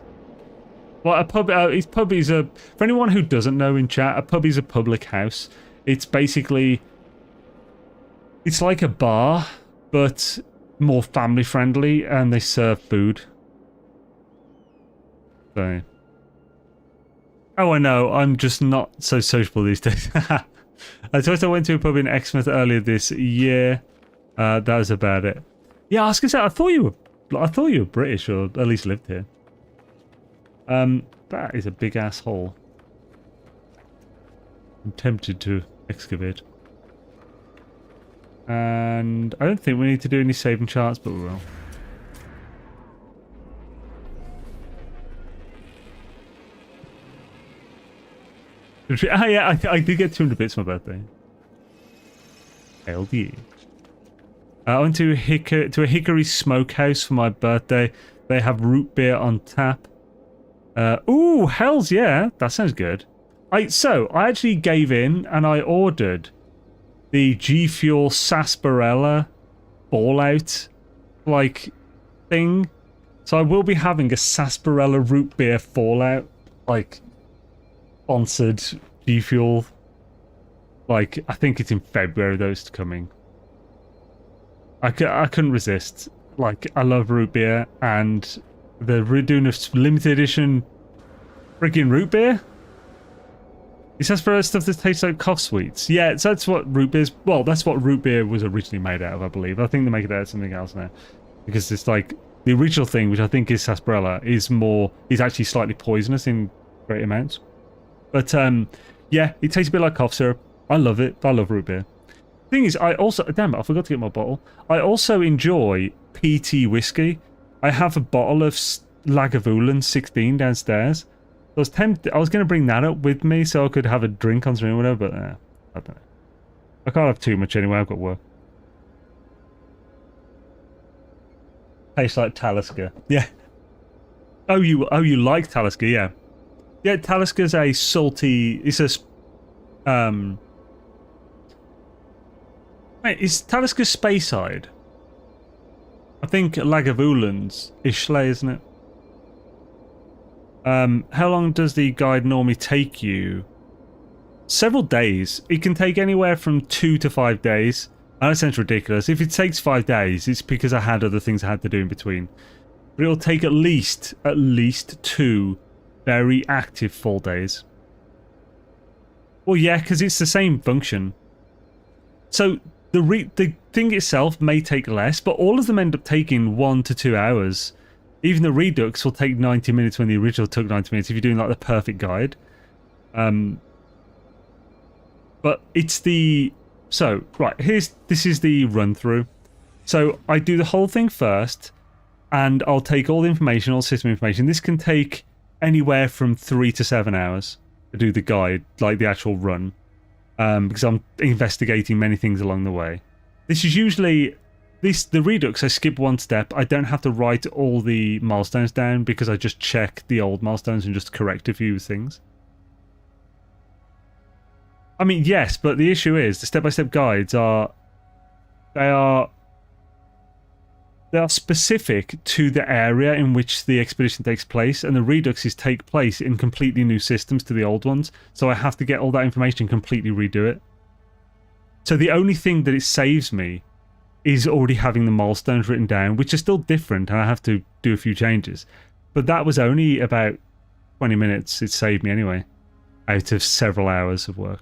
Well, a pub. Pub is a. For anyone who doesn't know in chat, a pub is a public house. It's basically. It's like a bar, but more family friendly, and they serve food. So. Oh, I know. I'm just not so sociable these days. I went to a pub in Exmouth earlier this year. That was about it. Yeah, I was gonna say. I thought you were British, or at least lived here. That is a big ass hole. I'm tempted to excavate. And I don't think we need to do any saving charts, but we will. Oh yeah, I did get 200 bits for my birthday. LD. I went to a Hickory Smokehouse for my birthday. They have root beer on tap. Ooh, hells yeah, that sounds good. I actually gave in and I ordered the G Fuel Sarsaparilla Fallout like thing. So I will be having a sarsaparilla root beer Fallout like sponsored G Fuel. Like I think it's in February those coming. I couldn't resist. Like I love root beer, and we're doing a limited edition freaking root beer. It says for stuff that tastes like cough sweets. Yeah, so that's what root beer's. Well, that's what root beer was originally made out of, I believe. I think they make it out of something else now, because it's like the original thing, which I think is sarsaparilla, is actually slightly poisonous in great amounts. But yeah, it tastes a bit like cough syrup. I love it. I love root beer. Thing is, I also damn it, I forgot to get my bottle. I also enjoy PT whiskey. I have a bottle of Lagavulin 16 downstairs. I was tempted. I was going to bring that up with me so I could have a drink on stream or whatever, but I don't know. I can't have too much anyway. I've got work. Tastes like Talisker. Yeah. Oh, you like Talisker? Yeah. Yeah, Talisker's a salty. It's a Wait, is Talisker Speyside? I think Lagavulin's Ishlay, isn't it? How long does the guide normally take you? Several days. It can take anywhere from 2 to 5 days. I know it sounds ridiculous. If it takes 5 days, it's because I had other things I had to do in between. But it'll take at least 2 very active full days. Well, yeah, because it's the same function. So the thing itself may take less, but all of them end up taking 1 to 2 hours. Even the Redux will take 90 minutes when the original took 90 minutes if you're doing like the perfect guide. But it's the... So, right, this is the run through. So I do the whole thing first, and I'll take all the information, all system information. This can take anywhere from 3 to 7 hours to do the guide, like the actual run. Because I'm investigating many things along the way. This is usually... The Redux, I skip one step. I don't have to write all the milestones down because I just check the old milestones and just correct a few things. I mean, yes, but the issue is the step-by-step guides are specific to the area in which the expedition takes place, and the Reduxes take place in completely new systems to the old ones, so I have to get all that information and completely redo it. So the only thing that it saves me is already having the milestones written down, which are still different, and I have to do a few changes. But that was only about 20 minutes it saved me anyway, out of several hours of work.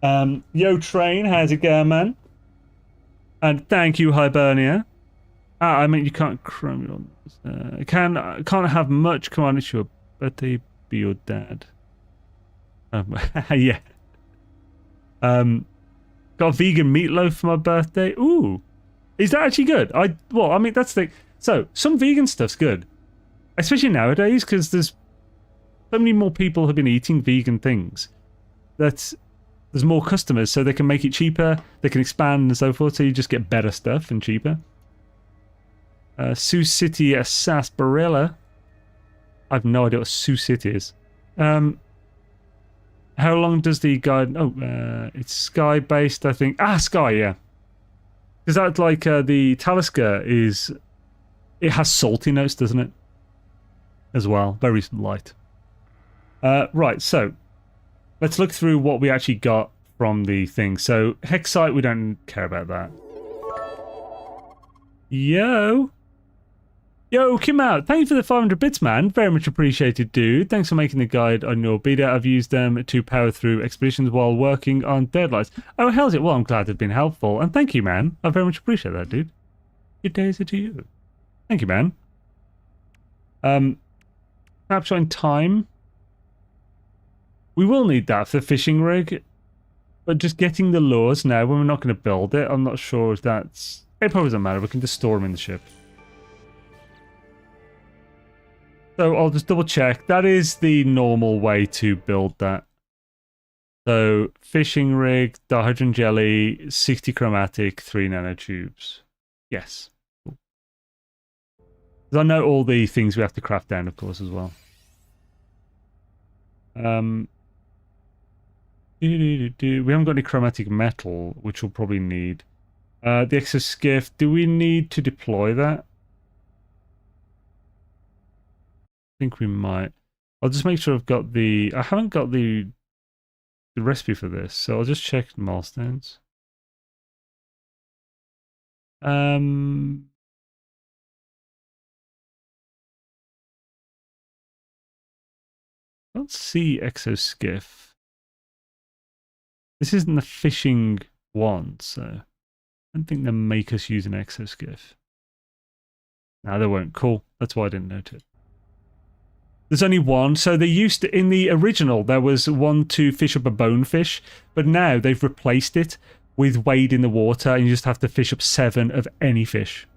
Yo Train, how's it going, man? And thank you, Hibernia. I mean, you can't chrome on. Can't have much. Come on, it's your birthday. Be your dad. Yeah. Got vegan meatloaf for my birthday. Ooh, is that actually good? I mean, that's the... So some vegan stuff's good. especially nowadays, because there's so many more people have been eating vegan things that there's more customers, so they can make it cheaper, they can expand and so forth, so you just get better stuff and cheaper. Sioux City Sarsaparilla. I have no idea what Sioux City is. How long does the guide... Oh, it's Sky based, I think. Ah, Sky, yeah. Because that's like the Talisker is... It has salty notes, doesn't it? As well. Very light. Right, so... Let's look through what we actually got from the thing. So, Hexite, we don't care about that. Yo! Yo, Kim out. Thank you for the 500 bits, man. Very much appreciated, dude. Thanks for making the guide on your beta. I've used them to power through expeditions while working on deadlines. Oh, hell's it? Well, I'm glad they've been helpful. And thank you, man. I very much appreciate that, dude. Good days to you. Thank you, man. Snapshot in time. We will need that for the fishing rig. But just getting the lures now, when we're not going to build it, I'm not sure if that's... It probably doesn't matter. We can just store them in the ship. So I'll just double check. That is the normal way to build that. So fishing rig, dihydrogen jelly, 60 chromatic, 3 nanotubes. Yes. Cool. I know all the things we have to craft down, of course, as well. We haven't got any chromatic metal, which we'll probably need. The exoskiff, do we need to deploy that? I think we might. I'll just make sure I've got the... I haven't got the recipe for this, so I'll just check milestones. Let's see exoskiff. This isn't the fishing one, so I don't think they'll make us use an exoskiff. No, they won't. Cool. That's why I didn't note it. There's only one. So they used to, in the original, there was one to fish up a bonefish, but now they've replaced it with wade in the water, and you just have to fish up 7 of any fish.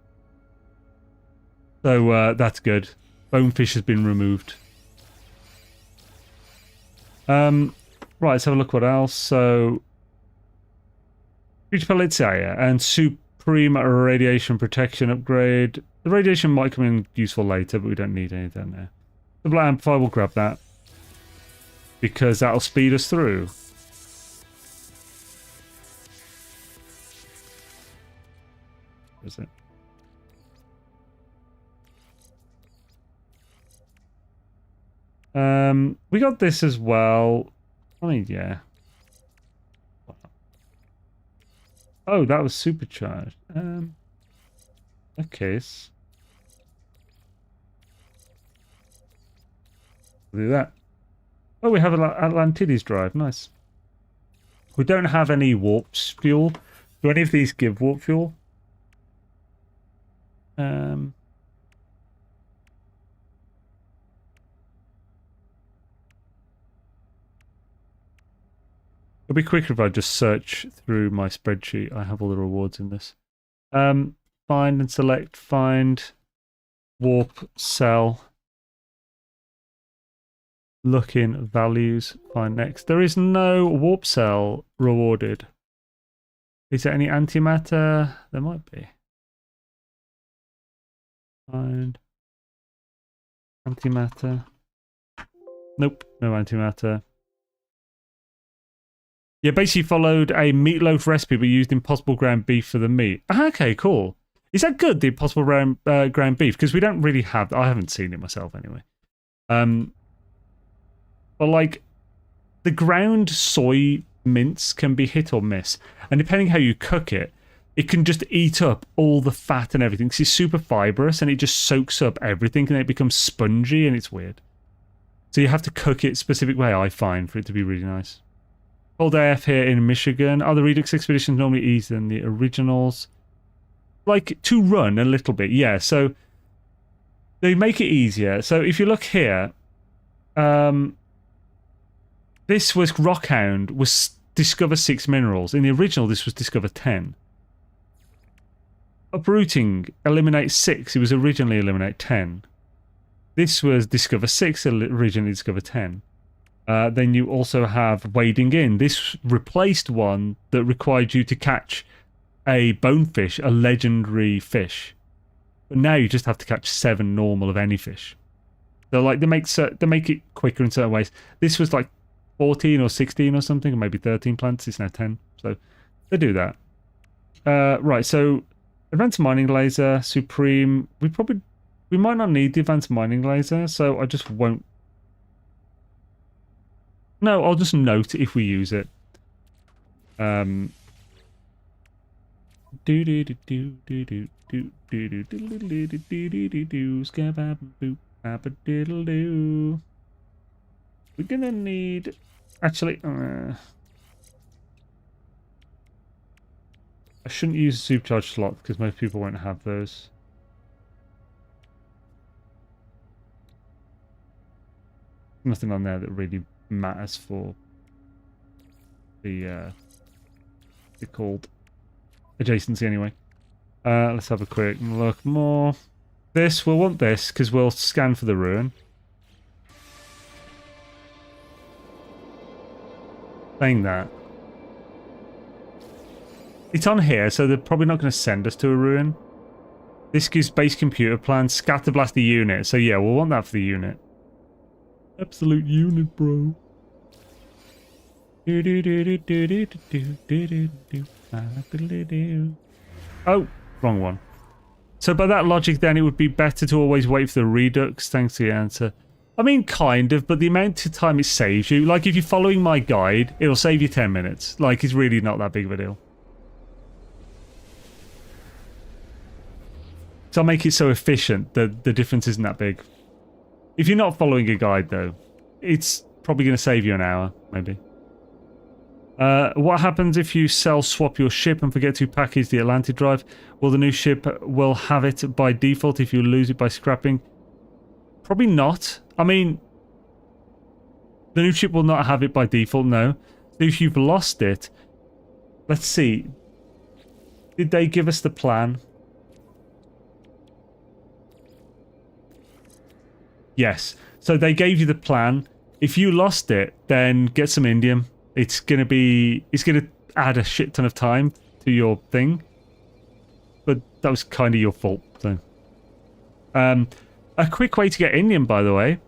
So that's good. Bonefish has been removed. Right, let's have a look what else. So, Future Polizia and Supreme Radiation Protection upgrade. The radiation might come in useful later, but we don't need any down there. The Black Amplifier, we'll grab that. Because that'll speed us through. Where is it? We got this as well. I mean, yeah. Oh, that was supercharged. Okay. We'll do that. Oh, we have an Atlantides drive. Nice. We don't have any warp fuel. Do any of these give warp fuel? It'd be quicker if I just search through my spreadsheet. I have all the rewards in this. Find and select, find, warp, sell. Look in values, find next. There is no warp cell rewarded. Is there any antimatter? There might be. Find antimatter. Nope, no antimatter. Yeah, basically followed a meatloaf recipe but used impossible ground beef for the meat. Okay, cool. Is that good, the impossible ground beef? Because we don't really have... I haven't seen it myself anyway. But like, the ground soy mince can be hit or miss. And depending how you cook it, it can just eat up all the fat and everything. Because it's super fibrous and it just soaks up everything and it becomes spongy and it's weird. So you have to cook it a specific way, I find, for it to be really nice. Cold AF here in Michigan. Are the Relix Expeditions normally easier than the originals? Like, to run a little bit, yeah. So, they make it easier. So, if you look here, this was Rockhound, was discover 6 minerals. In the original, this was discover 10. Uprooting, eliminate 6. It was originally eliminate 10. This was Discover 6, originally Discover 10. Then you also have Wading In. This replaced one that required you to catch a bonefish, a legendary fish. But now you just have to catch 7 normal of any fish. So like they make it quicker in certain ways. This was like 14 or 16 or something, or maybe 13 plants. It's now 10. So they do that. Right, so advanced mining laser, supreme. We might not need the advanced mining laser, so I just won't. No, I'll just note if we use it. We're gonna need. Actually, I shouldn't use a supercharged slot because most people won't have those. Nothing on there that really matters for the called adjacency anyway. Let's have a quick look more. We'll want this because we'll scan for the ruin. Saying that, it's on here, so they're probably not going to send us to a ruin. This gives base computer plan, scatter blast the unit. So yeah, we'll want that for the unit. Absolute unit, bro. Oh, wrong one. So by that logic, then it would be better to always wait for the Redux. Thanks for the answer. I mean, kind of, but the amount of time it saves you, like if you're following my guide, it'll save you 10 minutes. Like, it's really not that big of a deal. So I'll make it so efficient that the difference isn't that big. If you're not following a guide, though, it's probably going to save you an hour, maybe. What happens if you swap your ship and forget to package the Atlantic drive? Well, the new ship will have it by default if you lose it by scrapping. Probably not. I mean, the new ship will not have it by default, no. So if you've lost it, let's see. Did they give us the plan? Yes. So they gave you the plan. If you lost it, then get some indium. It's gonna add a shit ton of time to your thing. But that was kind of your fault. So, a quick way to get indium, by the way,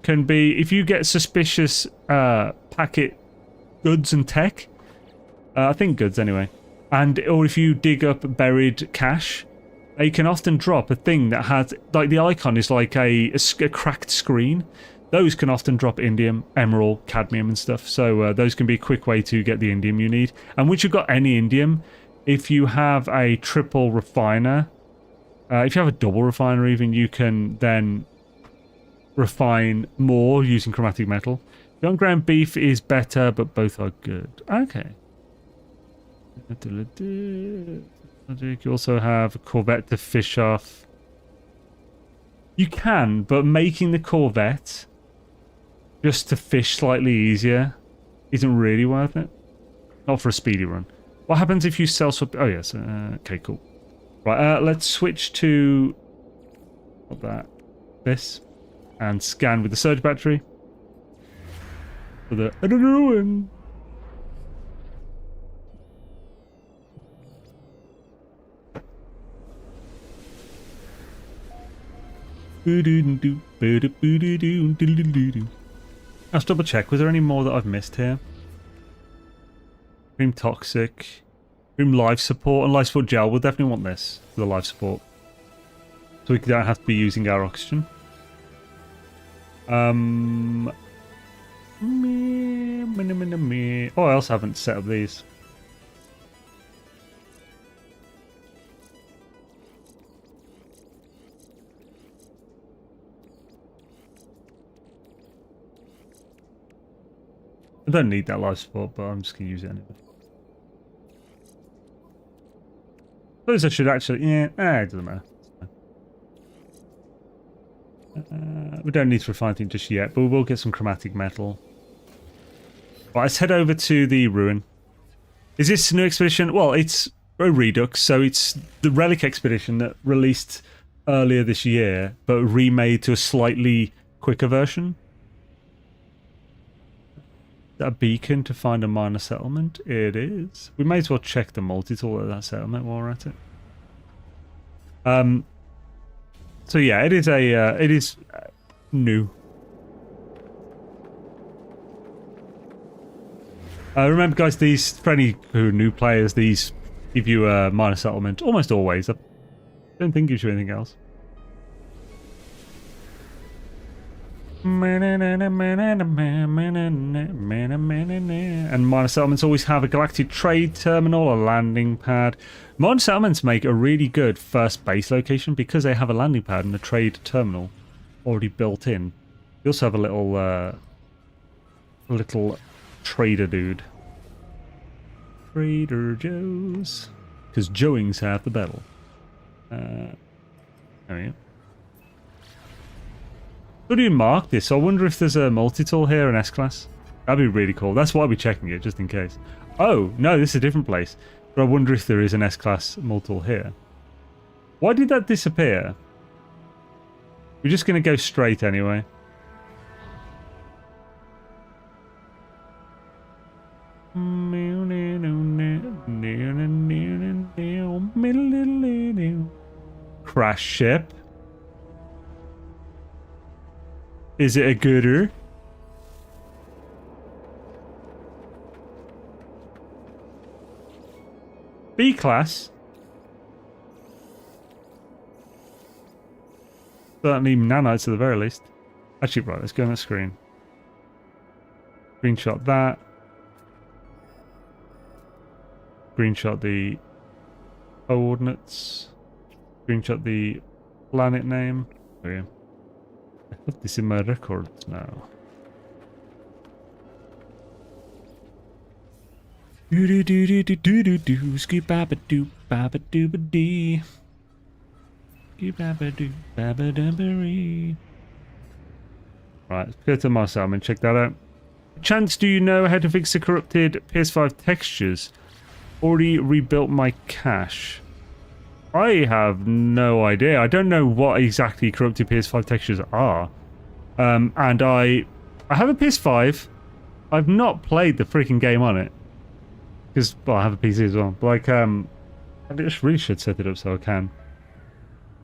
can be if you get suspicious packet goods and tech. I think goods anyway. Or if you dig up buried cache, they can often drop a thing that has, like the icon is like a cracked screen. Those can often drop indium, emerald, cadmium and stuff. So those can be a quick way to get the indium you need. And once you've got any indium, if you have a triple refiner, if you have a double refiner even, you can then refine more using chromatic metal. The on-ground beef is better, but both are good. Okay. You also have a Corvette to fish off. You can, but making the Corvette just to fish slightly easier isn't really worth it. Not for a speedy run. What happens if you sell swap? Oh yes. Okay, cool. Right, let's switch to this, and scan with the surge battery for the ruin. Let's double check. Was there any more that I've missed here? Cream toxic, cream life support, and life support gel. We'll definitely want this for the life support, so we don't have to be using our oxygen. Oh, I also haven't set up these. I don't need that life support, but I'm just going to use it anyway. I suppose I should actually... Yeah, it doesn't matter. We don't need to refine things just yet, but we will get some chromatic metal. Right, let's head over to the ruin. Is this a new expedition? Well, it's a Redux, so it's the Relic Expedition that released earlier this year, but remade to a slightly quicker version. A beacon to find a minor settlement? It is. We may as well check the multi-tool at that settlement while we're at it. So yeah, it is new. Remember, guys, these, for any who are new players, these give you a minor settlement almost always. I don't think it gives you anything else. And minor settlements always have a galactic trade terminal, a landing pad. Minor settlements make a really good first base location because they have a landing pad and a trade terminal already built in. You also have a little trader dude. Trader Joe's. Because Joeings have the battle. There we go. How do you mark this? I wonder if there's a multi-tool here in S-Class. That'd be really cool. That's why we're checking it, just in case. Oh, no, this is a different place. But I wonder if there is an S-Class multi-tool here. Why did that disappear? We're just going to go straight anyway. Crash ship. Is it a gooder? B-class? Certainly nanites at the very least. Actually, right, let's go on the screen. Screenshot that. Screenshot the coordinates. Screenshot the planet name. Oh yeah. I put this in my records now. Do do do do do do do do scoop baba doo baba doo ba dee. Scoop baba doo baba doo. Right, let's go to my salmon, check that out. Chance, do you know how to fix the corrupted PS5 textures? Already rebuilt my cache. I have no idea. I don't know what exactly corrupted PS5 textures are. And I have a PS5. I've not played the freaking game on it. Because, well, I have a PC as well. But, like, I just really should set it up so I can.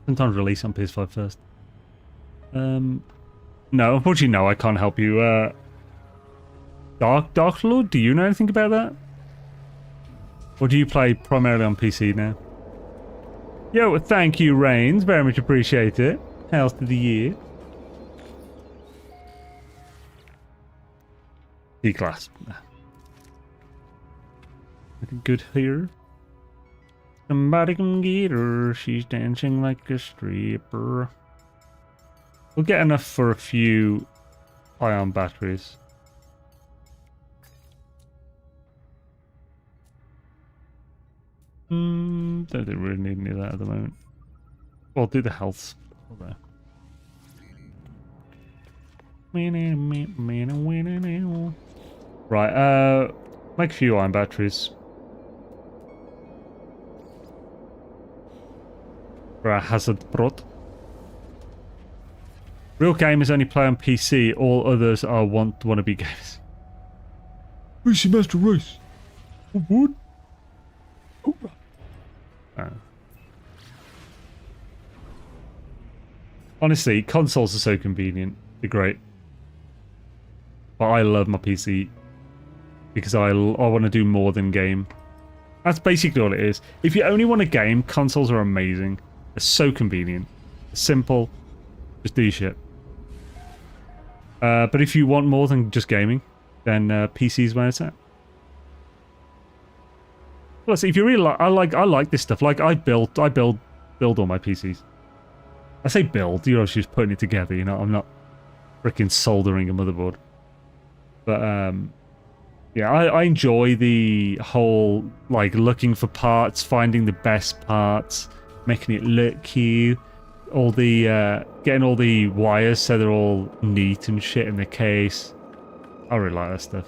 Sometimes release on PS5 first. No, unfortunately, no, I can't help you. Dark Lord, do you know anything about that? Or do you play primarily on PC now? Yo, thank you, Reigns. Very much appreciate it. House of the year. D-class. Looking good here. Somebody come get her. She's dancing like a stripper. We'll get enough for a few ion batteries. Don't think we really need any of that at the moment. Well, I'll do the health. Right, make a few iron batteries. For our hazard prot. Real gamers only play on PC, all others are wannabe games. PC Master Race. What? Honestly, consoles are so convenient. They're great. But I love my PC because I want to do more than game. That's basically all it is. If you only want a game, consoles are amazing. They're so convenient. They're simple. Just do your shit. But if you want more than just gaming, then PC's where it's at. Plus, if you really like, I like this stuff. Like I build all my PCs. I say build, you know, she's putting it together. You know, I'm not freaking soldering a motherboard. But yeah, I enjoy the whole like looking for parts, finding the best parts, making it look cute. All the getting all the wires so they're all neat and shit in the case. I really like that stuff.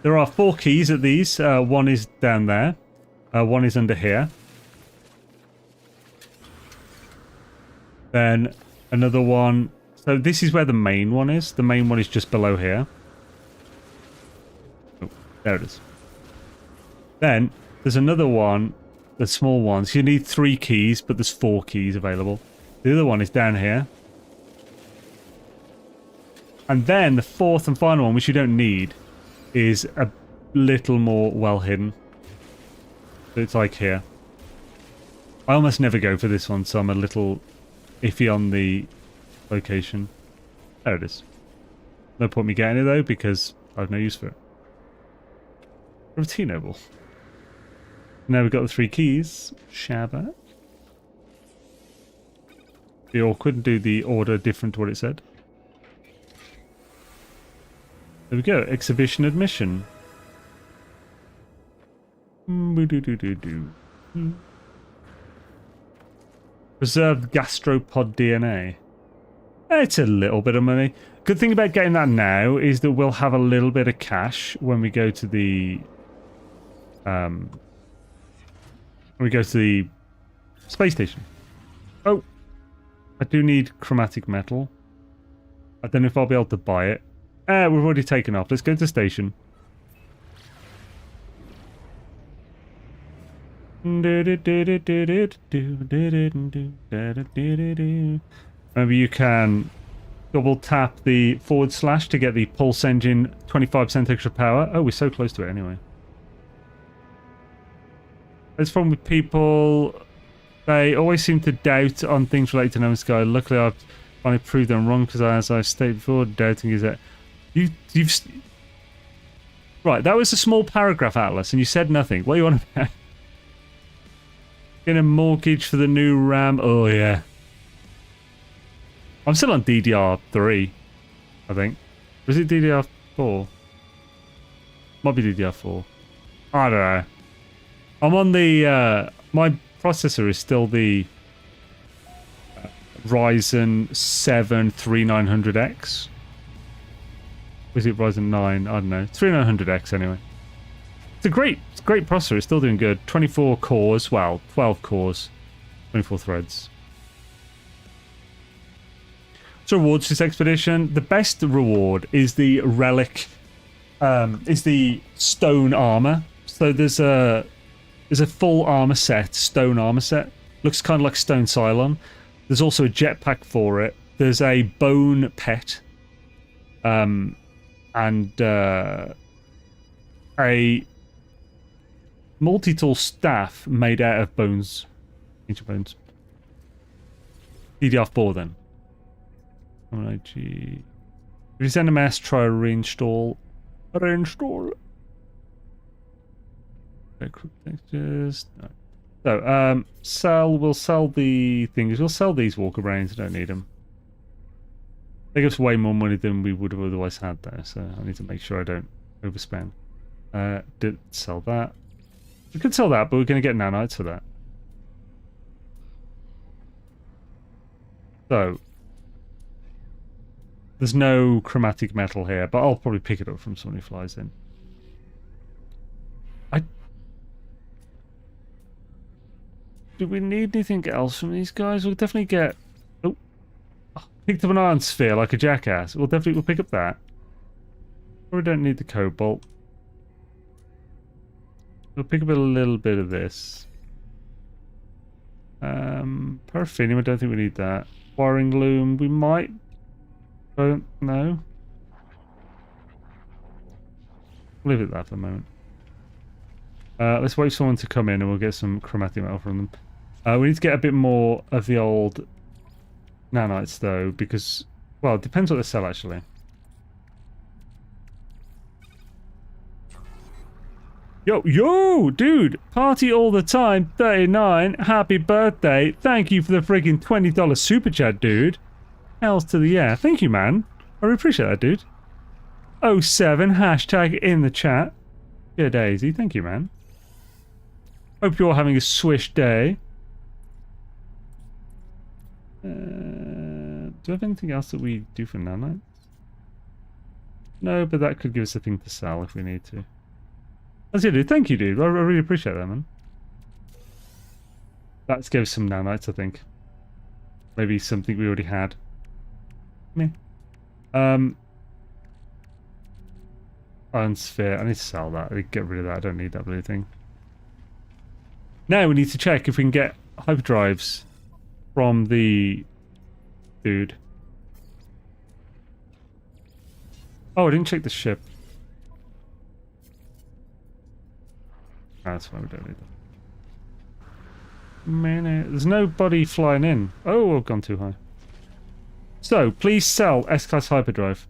There are 4 keys at these. One is down there. One is under here. Then another one. So this is where the main one is. The main one is just below here. Oh, there it is. Then there's another one. The small ones. You need 3 keys, but there's 4 keys available. The other one is down here. And then the 4th and final one, which you don't need, is a little more well hidden. So it's like here. I almost never go for this one, so I'm a little iffy on the location. There it is. No point me getting it though, because I have no use for it. Gravity Noble. Now we've got the 3 keys. Shabbat. Be awkward and do the order different to what it said. There we go. Exhibition admission. Preserved gastropod DNA. It's a little bit of money. Good thing about getting that now is that we'll have a little bit of cash when we go to the space station. Oh, I do need chromatic metal. I don't know if I'll be able to buy it. We've already taken off. Let's go to the station. Maybe you can double tap the / to get the pulse engine 25% extra power. Oh, we're so close to it anyway. There's problem with people. They always seem to doubt on things related to No Man's Sky. Luckily, I've finally proved them wrong because, as I've stated before, doubting is that you've right. That was a small paragraph, Atlas, and you said nothing. What do you want about? Getting a mortgage for the new RAM. Oh yeah. I'm still on DDR3, I think. Was it DDR4? Might be DDR4. I don't know. I'm on the my processor is still the Ryzen 7 3900X. Was it Ryzen 9? I don't know. 3900X anyway. It's a great processor. It's still doing good. 24 cores. Well, 12 cores. 24 threads. So rewards this expedition. The best reward is the Relic. Is the stone armor. So there's a full armor set. Stone armor set. Looks kind of like stone Cylon. There's also a jetpack for it. There's a bone pet. And a multi-tool staff made out of bones. Ancient bones. DDR4 then. IG. If it's NMS, try a reinstall. Reinstall. Textures. No. So, we'll sell the things. We'll sell these walker brains. I don't need them. They give us way more money than we would have otherwise had there, so I need to make sure I don't overspend. Did sell that. We could sell that, but we're going to get nanites for that. So, there's no chromatic metal here, but I'll probably pick it up from someone who flies in. Do we need anything else from these guys? We'll definitely get... Oh, picked up an iron sphere like a jackass. We'll pick up that. We don't need the cobalt. We'll pick up a little bit of this. Paraffinium, I don't think we need that. Wiring loom, we might. Don't know. Leave it at that for the moment. Let's wait for someone to come in and we'll get some chromatic metal from them. We need to get a bit more of the old nanites though, because, well, it depends what they sell actually. Yo, dude, party all the time, 39, happy birthday, thank you for the freaking $20 super chat, dude. Hells to the yeah, thank you, man. I really appreciate that, dude. 07, hashtag in the chat. Yeah, Daisy, thank you, man. Hope you're having a swish day. Do I have anything else that we do for nanites? No, but that could give us a thing to sell if we need to. That's it, dude. Thank you, dude. I really appreciate that, man. Let's give us some nanites, I think. Maybe something we already had. Meh. Iron sphere. I need to sell that. I need to get rid of that. I don't need that blue thing. Now we need to check if we can get hyperdrives from the dude. Oh, I didn't check the ship. That's why we don't need that. Man, there's nobody flying in. Oh, I've gone too high. So, please sell S-Class hyperdrive.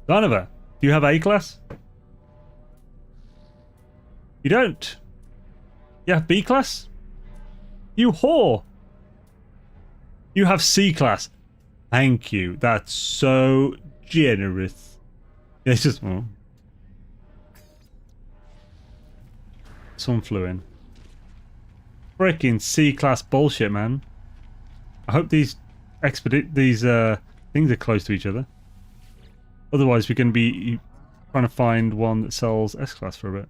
Donovan, do you have A-Class? You don't. You have B-Class? You whore! You have C-Class. Thank you. That's so generous. It's just... Oh. Someone flew in. Freaking C-Class bullshit, man. I hope these things are close to each other. Otherwise, we're going to be trying to find one that sells S-Class for a bit.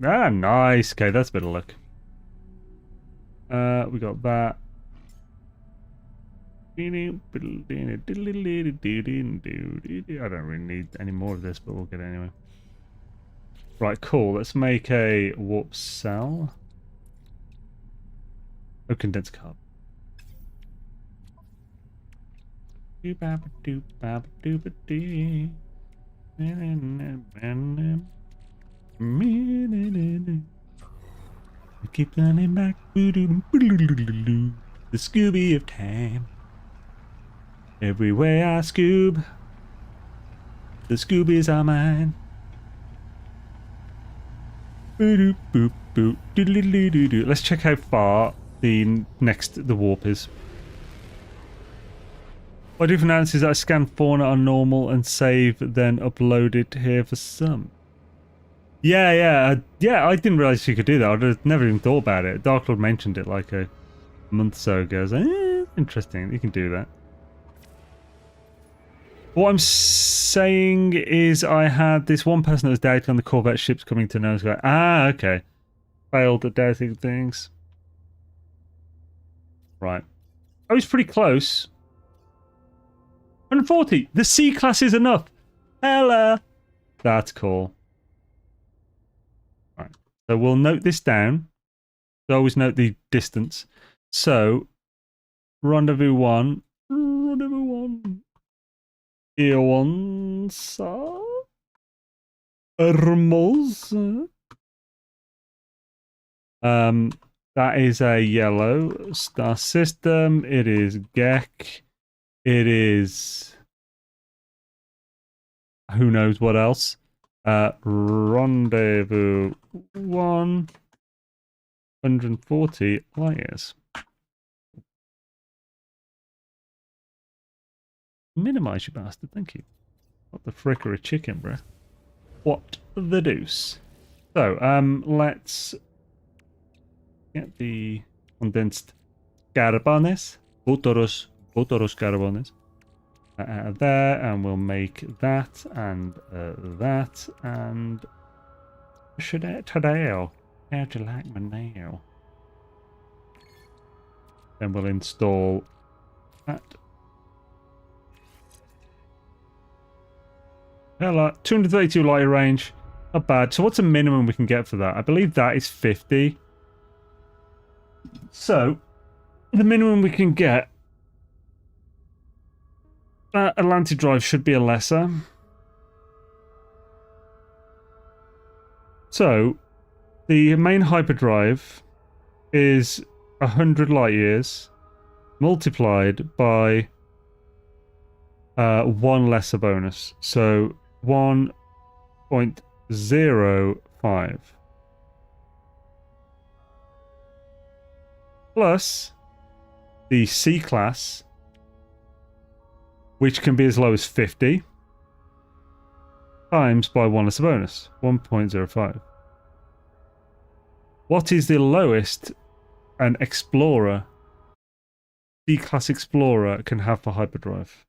Ah, nice. Okay, that's a bit of luck. We got that. I don't really need any more of this, but we'll get it anyway. Right, cool. Let's make a warp cell. Oh, condensed carbon. I keep running back. The Scooby of time. Everywhere I scoob, the Scoobies are mine. Let's check how far the warp is. What I do for now is that I scan fauna on normal and save, then upload it here for some. Yeah, I didn't realize you could do that. I'd never even thought about it. Dark Lord mentioned it like a month or so ago. I was like, interesting, you can do that. What I'm saying is I had this one person that was doubting on the Corvette ships coming to know. Like, okay. Failed at doubting things. Right. I was pretty close. 140. The C-Class is enough. Hella. That's cool. Right. So we'll note this down. So always note the distance. So, rendezvous 1. Rendezvous 1. Eonsa. Hermosa. That is a yellow star system. It is Gek. It is... who knows what else. Rendezvous 1. 140 light years. Minimize, you bastard. Thank you. What the frick are a chicken, bruh? What the deuce? So, let's get the condensed carbones. Botoros carbones. Out of there, and we'll make that and that and today. How'd you like my nail? Then we'll install that. Hella, 232 lighter range. Not bad. So what's the minimum we can get for that? I believe that is 50. So, the minimum we can get... Atlantic drive should be a lesser. So, the main hyperdrive is 100 light years multiplied by 1 lesser bonus. So 1.05 plus the C class, which can be as low as 50, times by 1 lesser bonus, 1.05. What is the lowest an Explorer, C-class Explorer, can have for hyperdrive?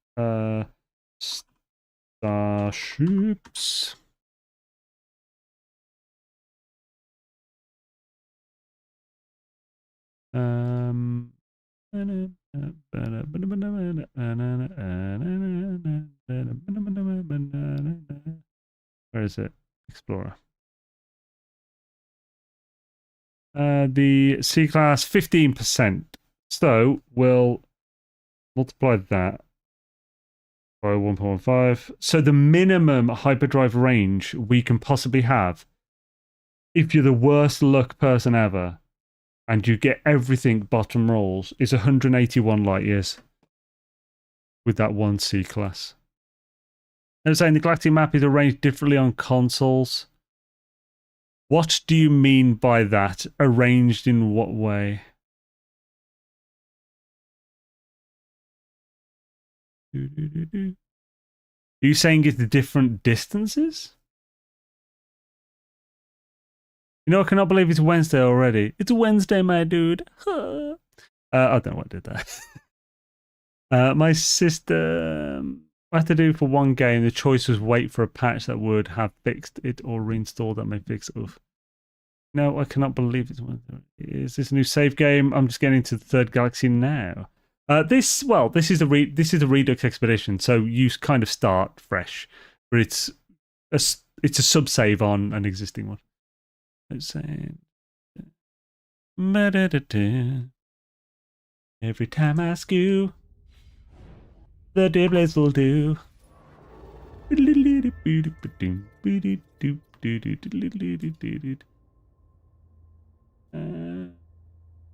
Starships. Where is it? Explorer. The C-class 15%. So we'll multiply that by 1.15. So the minimum hyperdrive range we can possibly have, if you're the worst luck person ever, and you get everything bottom rolls, is 181 light years with that one C-class. They're saying the galactic map is arranged differently on consoles. What do you mean by that? Arranged in what way? Are you saying it's different distances? You know, I cannot believe it's Wednesday already. It's Wednesday, my dude. I don't know what I did there. My sister... I had to do for one game. The choice was wait for a patch that would have fixed it or reinstall that may fix it. Oof. No, I cannot believe it's Wednesday. Is this a new save game? I'm just getting to the third galaxy now. This is the Redux Expedition, so you kind of start fresh, but it's a sub-save on an existing one. Let's say, every time I skew, the Dibbles will do.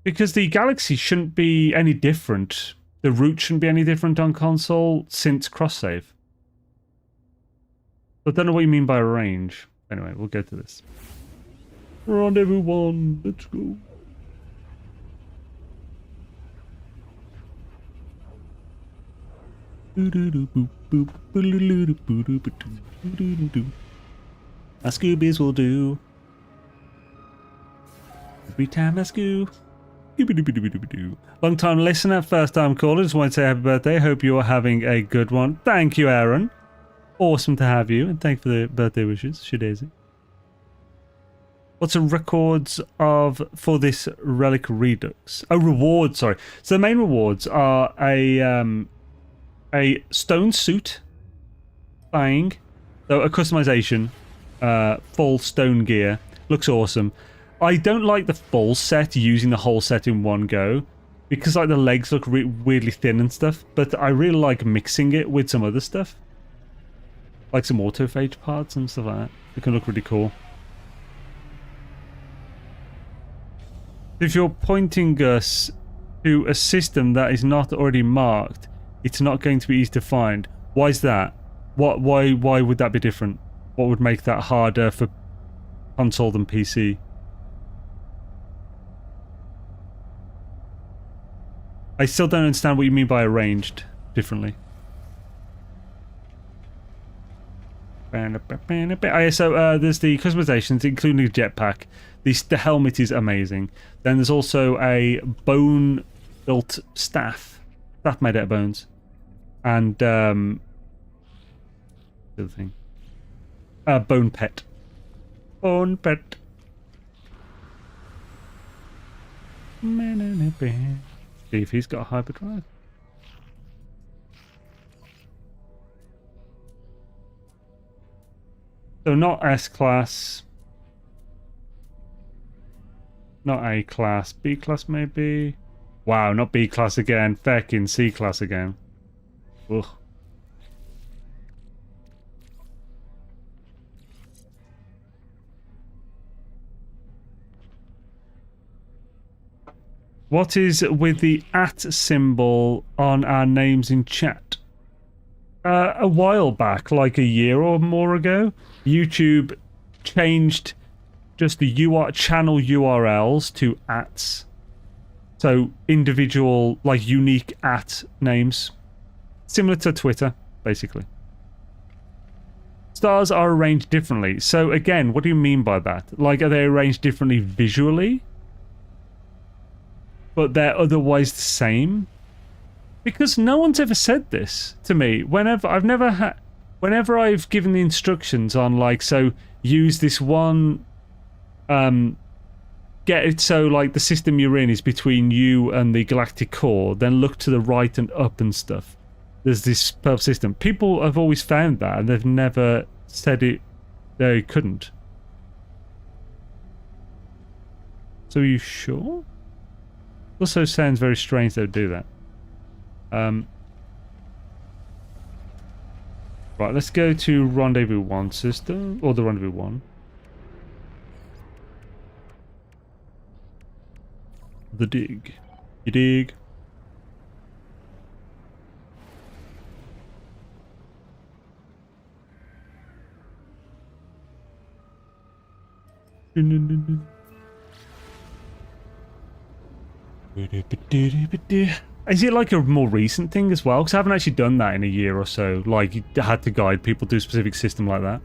Because the galaxy shouldn't be any different. The route shouldn't be any different on console since cross-save. I don't know what you mean by range. Anyway, we'll get to this. Rendezvous 1, let's go. My Scoobies will do. Every time I scoo. Long time listener, first time caller. Just want to say happy birthday. Hope you are having a good one. Thank you, Aaron. Awesome to have you, and thank you for the birthday wishes. Shidaisy. What's the records for this Relic Redux? Oh, rewards, sorry. So the main rewards are a stone suit, thing, so a customization, full stone gear. Looks awesome. I don't like the full set, using the whole set in one go, because like the legs look weirdly thin and stuff, but I really like mixing it with some other stuff. Like some autophage parts and stuff like that. It can look really cool. If you're pointing us to a system that is not already marked, it's not going to be easy to find. Why is that? Why would that be different? What would make that harder for console than PC? I still don't understand what you mean by arranged differently. So there's the customizations, including a jetpack. The helmet is amazing. Then there's also a bone-built staff made out of bones, and the other thing, bone pet. See if he's got a hyperdrive. So not S-class. Not A-class. B-class maybe? Wow, not B-class again. Feckin' C-class again. Ugh. What is with the @ symbol on our names in chat? A while back, like a year or more ago, YouTube changed just the channel URLs to @s. So individual, like unique @ names. Similar to Twitter, basically. stars are arranged differently. So again, what do you mean by that? Like, are they arranged differently visually? But they're otherwise the same? Because no one's ever said this to me. Whenever I've given the instructions on, like, so use this one, get it so like the system you're in is between you and the galactic core, then look to the right and up and stuff. There's this purple system. People have always found that, and they've never said it. They couldn't. So are you sure? Also sounds very strange they would do that. Right, let's go to Rendezvous 1 system, or the Rendezvous 1. The dig. You dig? Is it like a more recent thing as well? Because I haven't actually done that in a year or so. Like, you had to guide people to a specific system like that.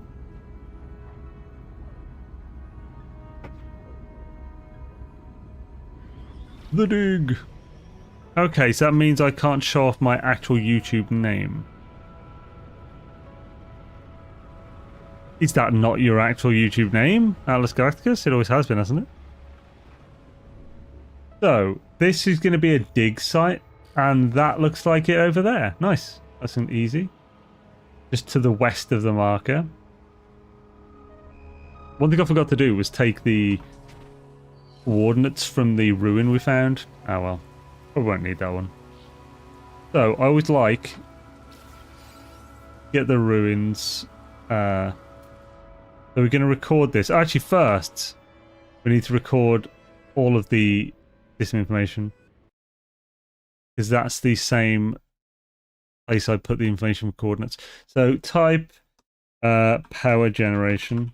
The dig. Okay, so that means I can't show off my actual YouTube name. Is that not your actual YouTube name, Atlas Galacticus? It always has been, hasn't it? So, this is going to be a dig site, and that looks like it over there. Nice. That's an easy. Just to the west of the marker. One thing I forgot to do was take the coordinates from the ruin we found. Oh well. I won't need that one. So, I always like get the ruins. So we're going to record this. Actually, first, we need to record all of the system information, because that's the same place I put the information coordinates. So type power generation.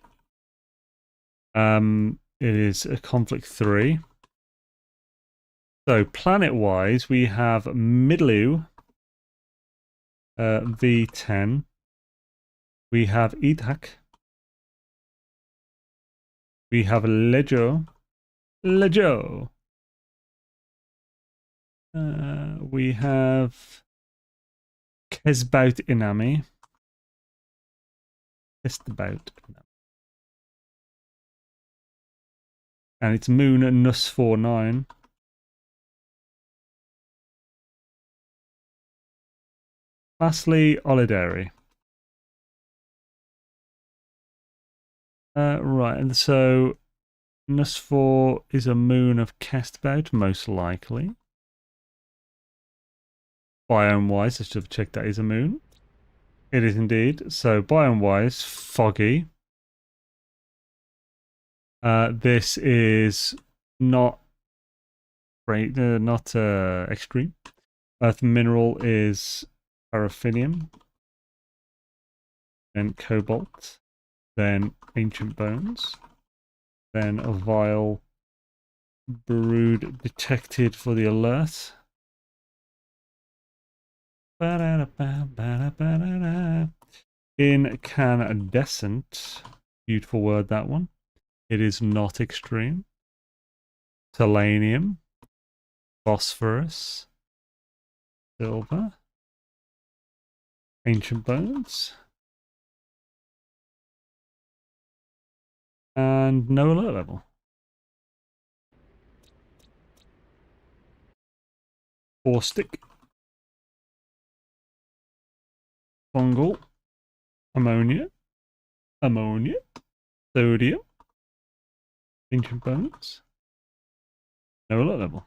It is a conflict 3. So planet-wise, we have Midlu, V10. We have Itak. We have Lejo. We have Kesbout Inami. And it's Moon Nus49. Lastly, Olideri. Right, and so Nus4 is a moon of Castbout, most likely. Biome-wise, let's just check that is a moon. It is indeed. So biome-wise, foggy. This is not great, not extreme. Earth mineral is paraffinium, then cobalt, then ancient bones, then a vile brood detected for the alert. Incandescent, beautiful word that one. It is not extreme. Selenium, phosphorus, silver, ancient bones, and no alert level. Caustic, fungal, ammonia, sodium, ancient bones, no alert level.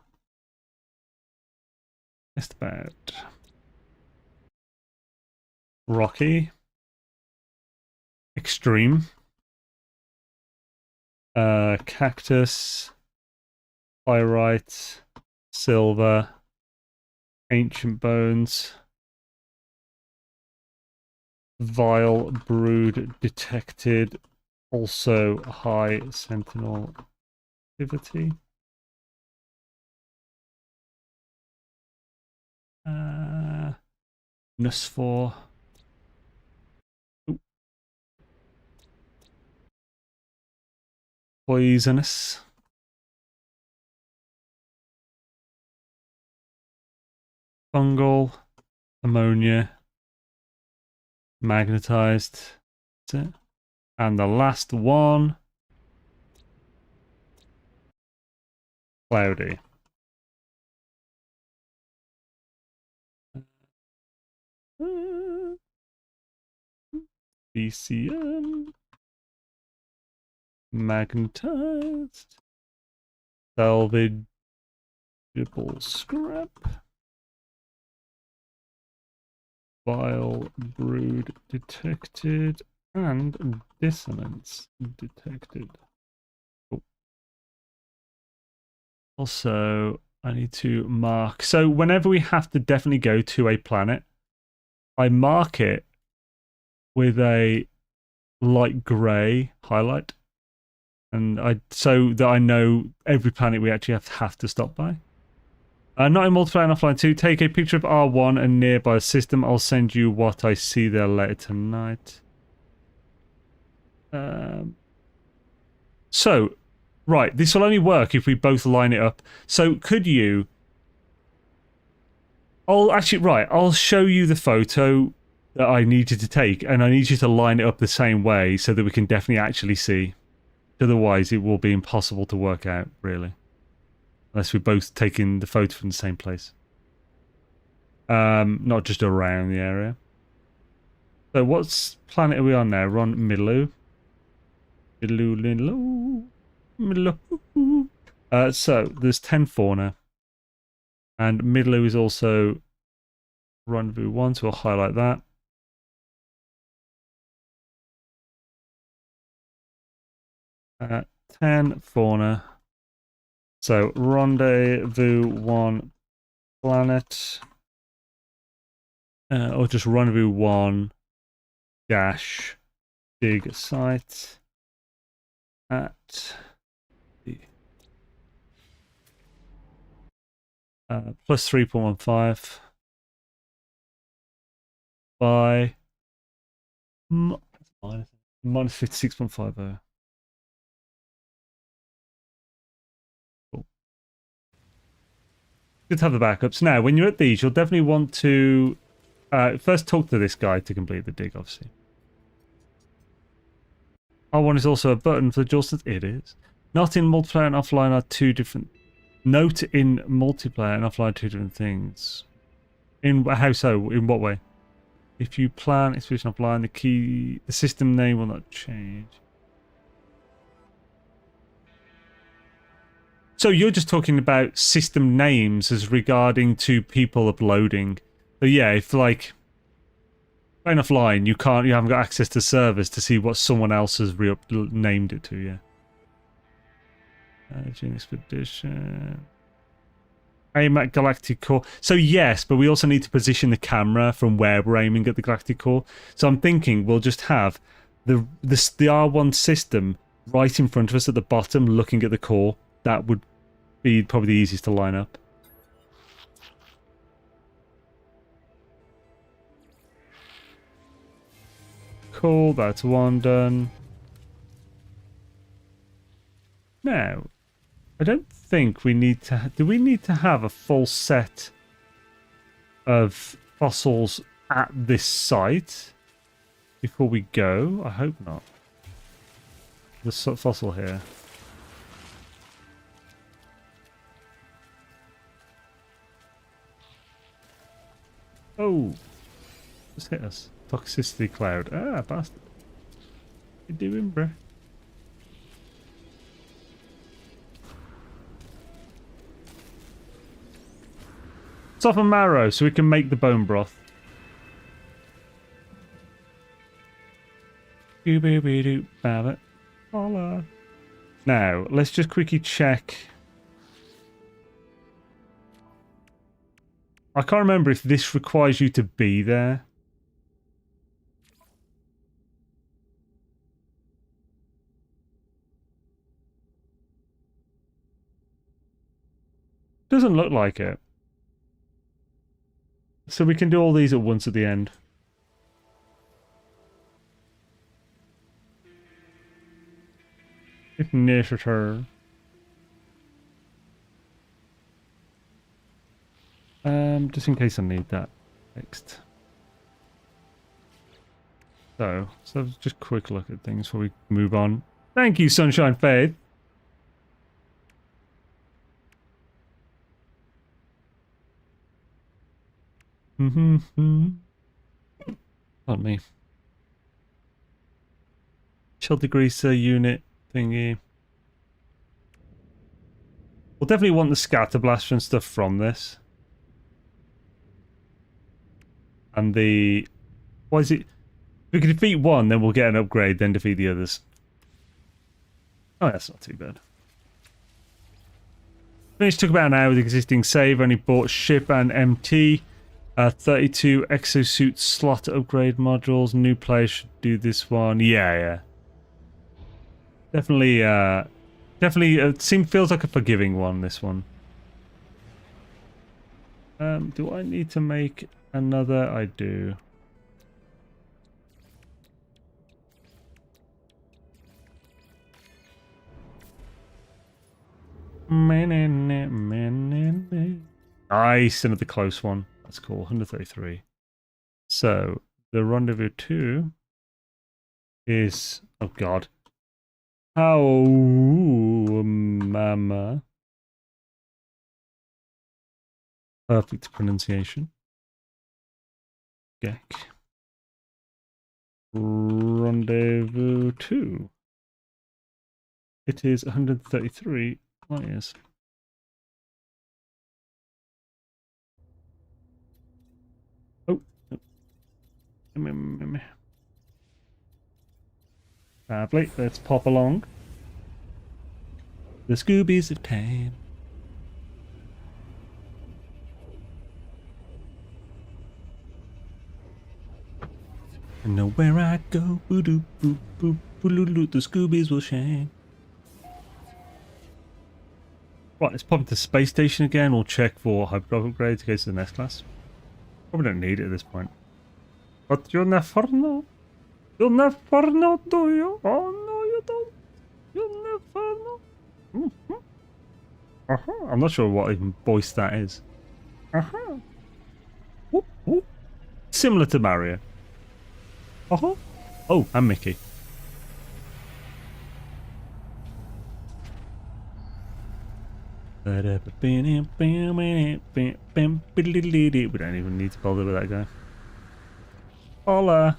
Just bad. Rocky, extreme, cactus, pyrite, silver, ancient bones, vile brood detected, also high sentinel activity. Nus4. poisonous. Fungal, ammonia, magnetized. That's it. And the last one, cloudy. BCM, magnetized, salvageable scrap, vile brood detected, and dissonance detected. Cool. Also, I need to mark. So whenever we have to definitely go to a planet, I mark it with a light grey highlight, and so that I know every planet we actually have to stop by. Not in multiplayer and offline 2. Take a picture of R1 and nearby system. I'll send you what I see there later tonight. So, right, this will only work if we both line it up. So, could you... I'll show you the photo that I need you to take, and I need you to line it up the same way so that we can definitely actually see. Otherwise, it will be impossible to work out, really. Unless we're both taking the photo from the same place. Not just around the area. So what planet are we on now? We're on Middloo. Middloo. So there's 10 fauna. And Middloo is also rendezvous 1, so I'll highlight that. Uh, 10 fauna. So rendezvous 1 planet. Or just rendezvous 1 dash dig site at the plus 3.15 by minus 56.50. Cool. Good to have the backups. Now, when you're at these, you'll definitely want to first talk to this guy to complete the dig, obviously. R1 is also a button for the joysticks. It is. Not in multiplayer and offline are two different... Note in multiplayer and offline are two different things. In how so? In what way? If you plan Expedition offline, the system name will not change. So you're just talking about system names as regarding to people uploading. So yeah, if like playing offline, you haven't got access to servers to see what someone else has named it to. Yeah. Expedition. Aim at galactic core. So yes, but we also need to position the camera from where we're aiming at the galactic core. So I'm thinking we'll just have the R1 system right in front of us at the bottom, looking at the core. That would be probably the easiest to line up. Cool, that's one done. Now, I don't think we need to... Do we need to have a full set of fossils at this site before we go? I hope not. The fossil here. Oh, just hit us. Toxicity cloud. Ah, bastard. What you doing, bruh? Soften marrow so we can make the bone broth. Now, let's just quickly check. I can't remember if this requires you to be there. Doesn't look like it. So we can do all these at once at the end. if necessary. Just in case I need that fixed. So just a quick look at things before we move on. Thank you, Sunshine Faith. Pardon me. Chill degreaser unit thingy. We'll definitely want the scatter blaster and stuff from this. And the... What is it? If we can defeat one, then we'll get an upgrade, then defeat the others. Oh, that's not too bad. Finished, took about an hour with existing save, only bought ship and MT. 32 exosuit slot upgrade modules. New players should do this one. Yeah. Definitely, feels like a forgiving one, this one. Do I need to make another? I do. Nice, another close one. That's cool, 133. So, the rendezvous 2 is... Oh, God. Oh, mama. Perfect pronunciation. Gek. Rendezvous 2. It is 133 players. Oh. Lovely, let's pop along. The Scoobies of time. I know where I go, boo doo boo boo boo loo loo, the Scoobies will shine. Right, let's pop into the space station again. We'll check for hyperdrive upgrades in case of the next class. Probably don't need it at this point. But you never know. You'll never know, do you? Oh no, you don't. You'll never know. I'm not sure what even voice that is. Whoop, whoop. Similar to Mario. Oh, and Mickey. We don't even need to bother with that guy. Holla.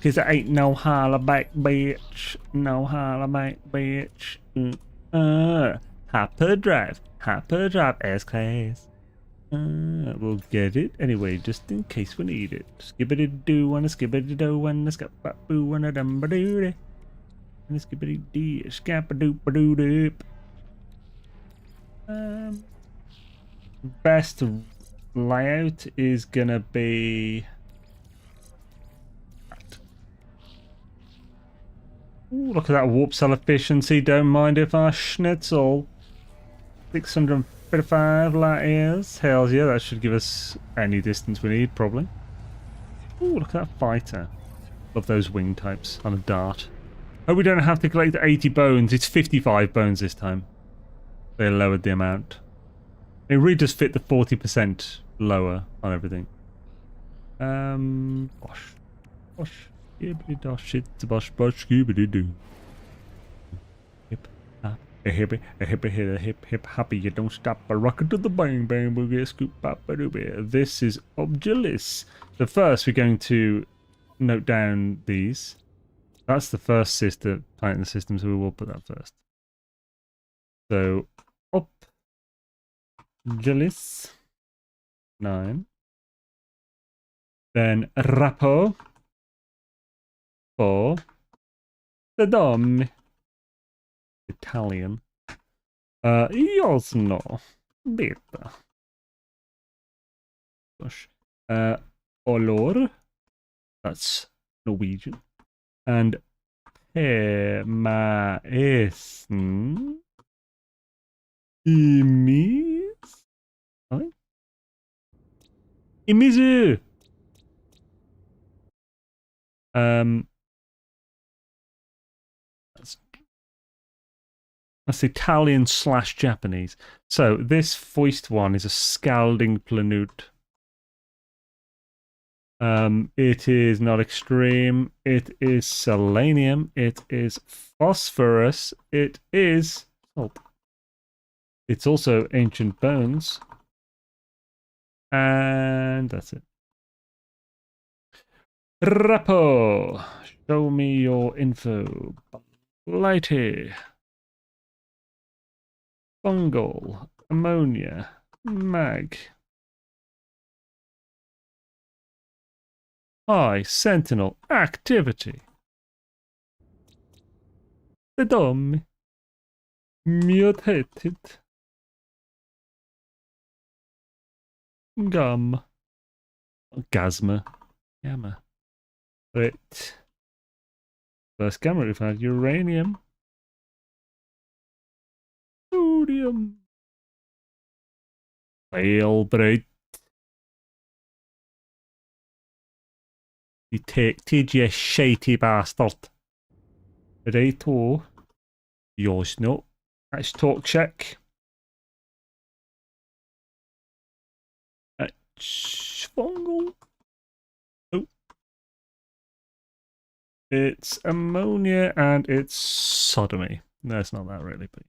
Cause it ain't no holla back, bitch. No holla back, bitch. Hyperdrive S-Class. We'll get it anyway, just in case we need it. Skibbity-doo, wanna skibbity-doo, wanna skap-boo, wanna dum-ba-doo-dee. Wanna skibbity-dee, skap-a-doo-ba-doo-doop. Best layout is gonna be... Ooh, look at that warp cell efficiency, don't mind if I schnitzel. 635 light years. Hells yeah, that should give us any distance we need, probably. Ooh, look at that fighter. Love those wing types on a dart. Oh, we don't have to collect 80 bones. It's 55 bones this time. They lowered the amount. It really does fit the 40% lower on everything. Bosh. Skibbity dosh shit bosh bosh skibbity doo. Hip hop a hip hit a hip happy, you don't stop a rocket to the bang bang boogie scoop up a doobie. This is Objulis. So first we're going to note down these. That's the first sister Titan system, so we will put that first. So Objulis 9. Then Rapo for the Dom. Italian. Josno. Beta. Gosh. Olor. That's Norwegian. And Pemaesen. Imis. Imizu. That's That's Italian / Japanese. So this foist one is a scalding planute. It is not extreme. It is selenium. It is phosphorus. It is salt. It's also ancient bones. And that's it. Repo. Show me your info. Blighty. Fungal. Ammonia. Mag. High sentinel activity. The dummy. Mutated. Gamma. Gasma. Gamma. Right. First gamma we've had uranium. Sodium. Well, bright. Detected, you shitey bastard. Righto. Yours no. Let's talk check. It's fungal. Oh. It's ammonia and it's sodomy. No, it's not that really, but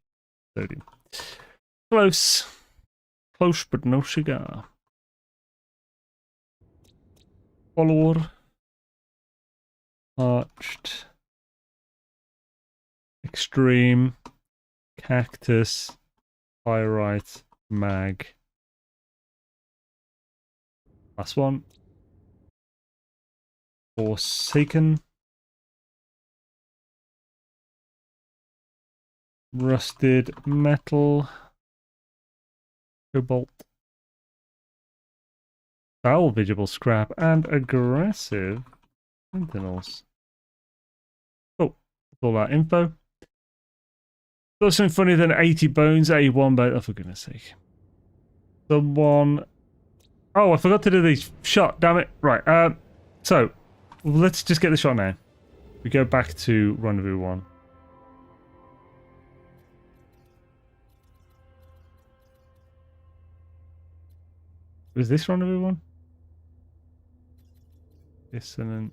sodium. Close. Close, but no cigar. Follower. Arched. Extreme. Cactus. Pyrite. Mag. Last one. Forsaken. Rusted metal. Cobalt. Salvageable scrap and aggressive sentinels. Oh, all that info. Got something funnier than 80 bones, 81 bones. Oh, for goodness sake. Someone. Oh, I forgot to do these. Shot, damn it. Right, so, let's just get the shot now. We go back to Rendezvous 1. Was this Rendezvous 1? Dissonant.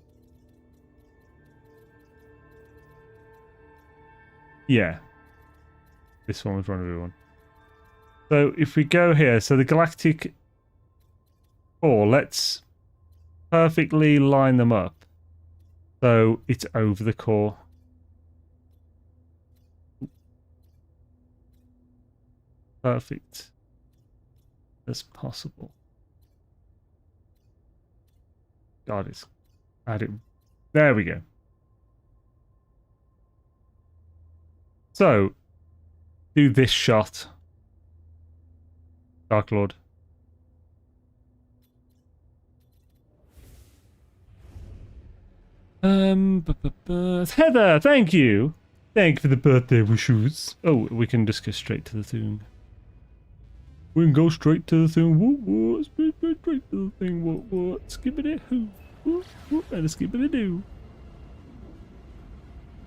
Yeah. This one was Rendezvous 1. So if we go here, so the galactic core, let's perfectly line them up. So it's over the core. Perfect as possible. God, it's add it. There we go. So do this shot. Dark Lord. Heather, thank you. Thank you for the birthday wishes. Oh, we can just go straight to the thing. We can go straight to the thing. Whoa, straight to the thing. Whoa, skippity hoo. Whoa, and a skippity doo.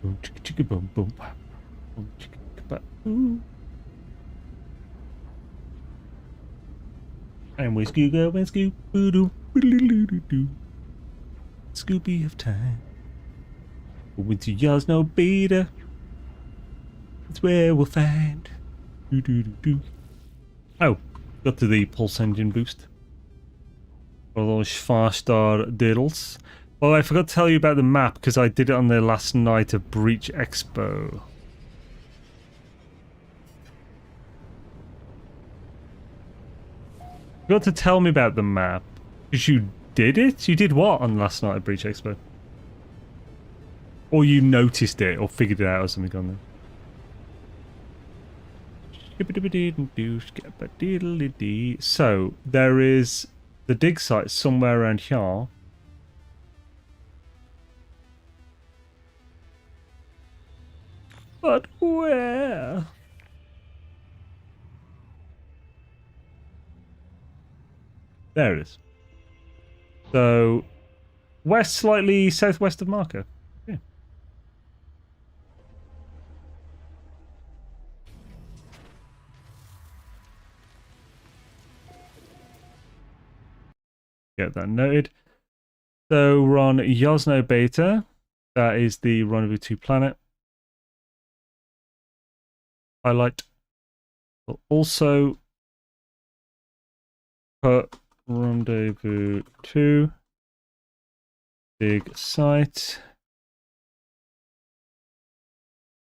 Boom, chicka chicka boom boom. Boom, chicka ba ooh. And we scoop go and scoop doo doo. Scoopy of time. Winter yards no beta. That's where we'll find. Doo doo doo doo. Oh, got to the pulse engine boost. For those 5-star diddles. Oh, I forgot to tell you about the map because I did it on the last night of Breach Expo. Forgot to tell me about the map. Because you did it? You did what on last night at Breach Expo? Or you noticed it or figured it out or something on there. So, there is the dig site somewhere around here. But where? There it is. So, west, slightly southwest of marker. Yeah. Get that noted. So we're on Yosno Beta. That is the Rendezvous 2 planet. Highlight. We'll also put Rendezvous 2. Big site.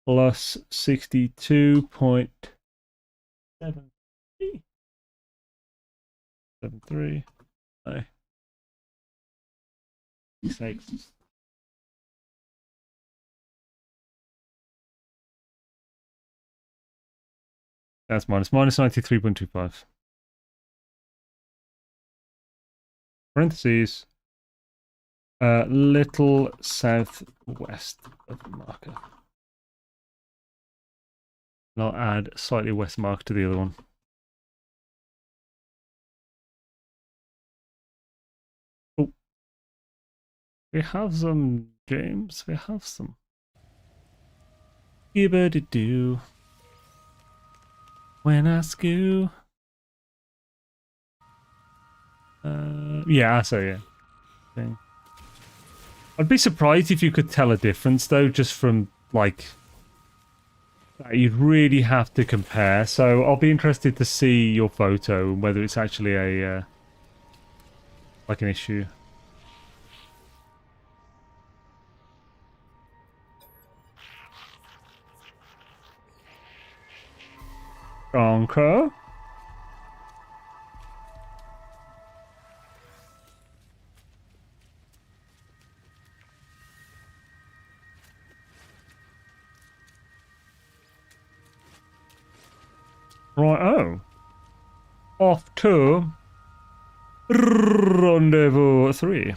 Plus 62.73. 73. No. 6. That's minus 93.25. Parentheses. Little southwest of the marker. And I'll add slightly west mark to the other one. Oh. We have some, James. We have some. Skibba-doo. When I skew. Yeah, so yeah. Thing. I'd be surprised if you could tell a difference, though, just from, like... You'd really have to compare, so I'll be interested to see your photo and whether it's actually a... like an issue. Okay. Right, oh. Off to Rendezvous 3.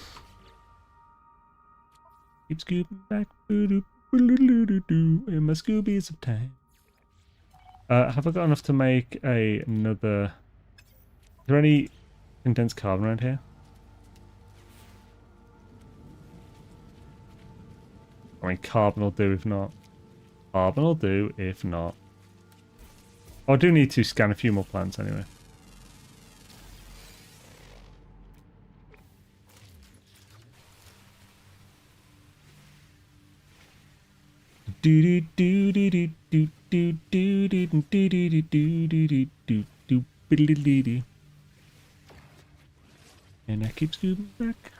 Keep scooping back in my scoobies of time. Have I got enough to make another... Is there any condensed carbon around here? I mean, carbon will do if not. Carbon will do if not. I do need to scan a few more plants anyway. And I keep scooping back.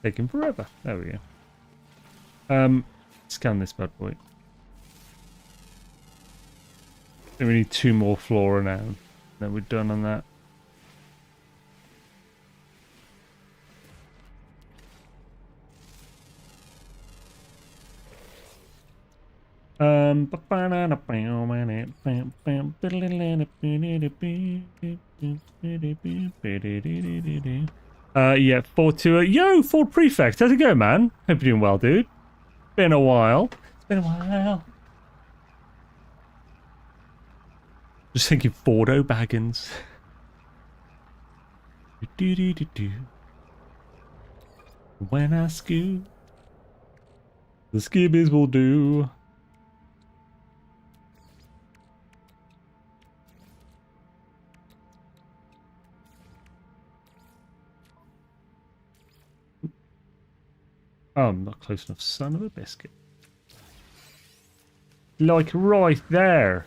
Taking forever. There we go. Scan this bad boy. We need 2 more flora now. Then we're done on that. Yeah, Ford to yo, Ford Prefect, how's it going, man? Hope you're doing well, dude. Been a while. It's been a while. Just thinking Fordo Baggins. When I skew, the skibbies will do. Oh, I'm not close enough, son of a biscuit. Like right there.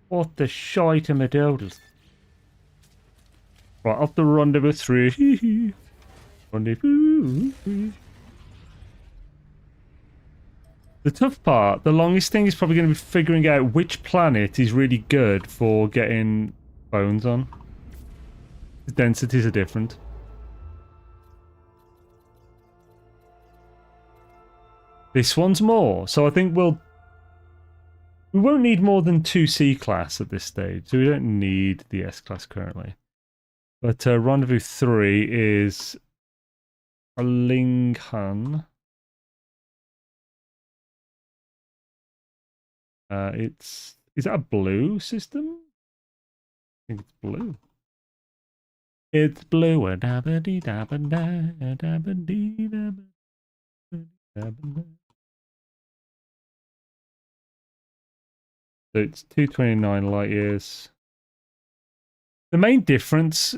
What the shite am I doing? Right, off the Rendezvous 3. Rendezvous 3. The tough part, the longest thing is probably going to be figuring out which planet is really good for getting bones on. The densities are different. This one's more, so I think we won't need more than 2 C-class at this stage, so we don't need the S-class currently. But Rendezvous 3 is a Linghan. Is that a blue system? I think it's blue. It's blue. So it's 229 light years. The main difference,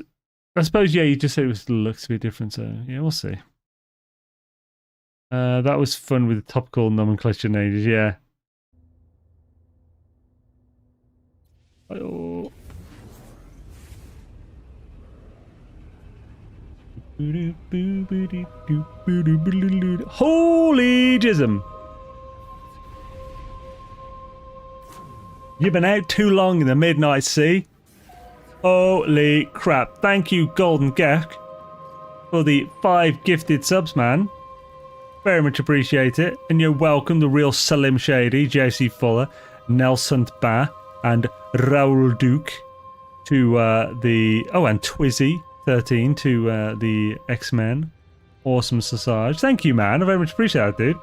I suppose, yeah, you just said it was looks to be different, so yeah, we'll see. That was fun with the topical nomenclature names, yeah. Oh. Holy jism! You've been out too long in the midnight sea. Holy crap. Thank you, Golden Gek, for the 5 gifted subs, man. Very much appreciate it. And you're welcome, the real Salim Shady, JC Fuller, Nelson Ba, and Raoul Duke to the... Oh, and Twizzy13 to the X-Men. Awesome Sausage. Thank you, man. I very much appreciate it, dude.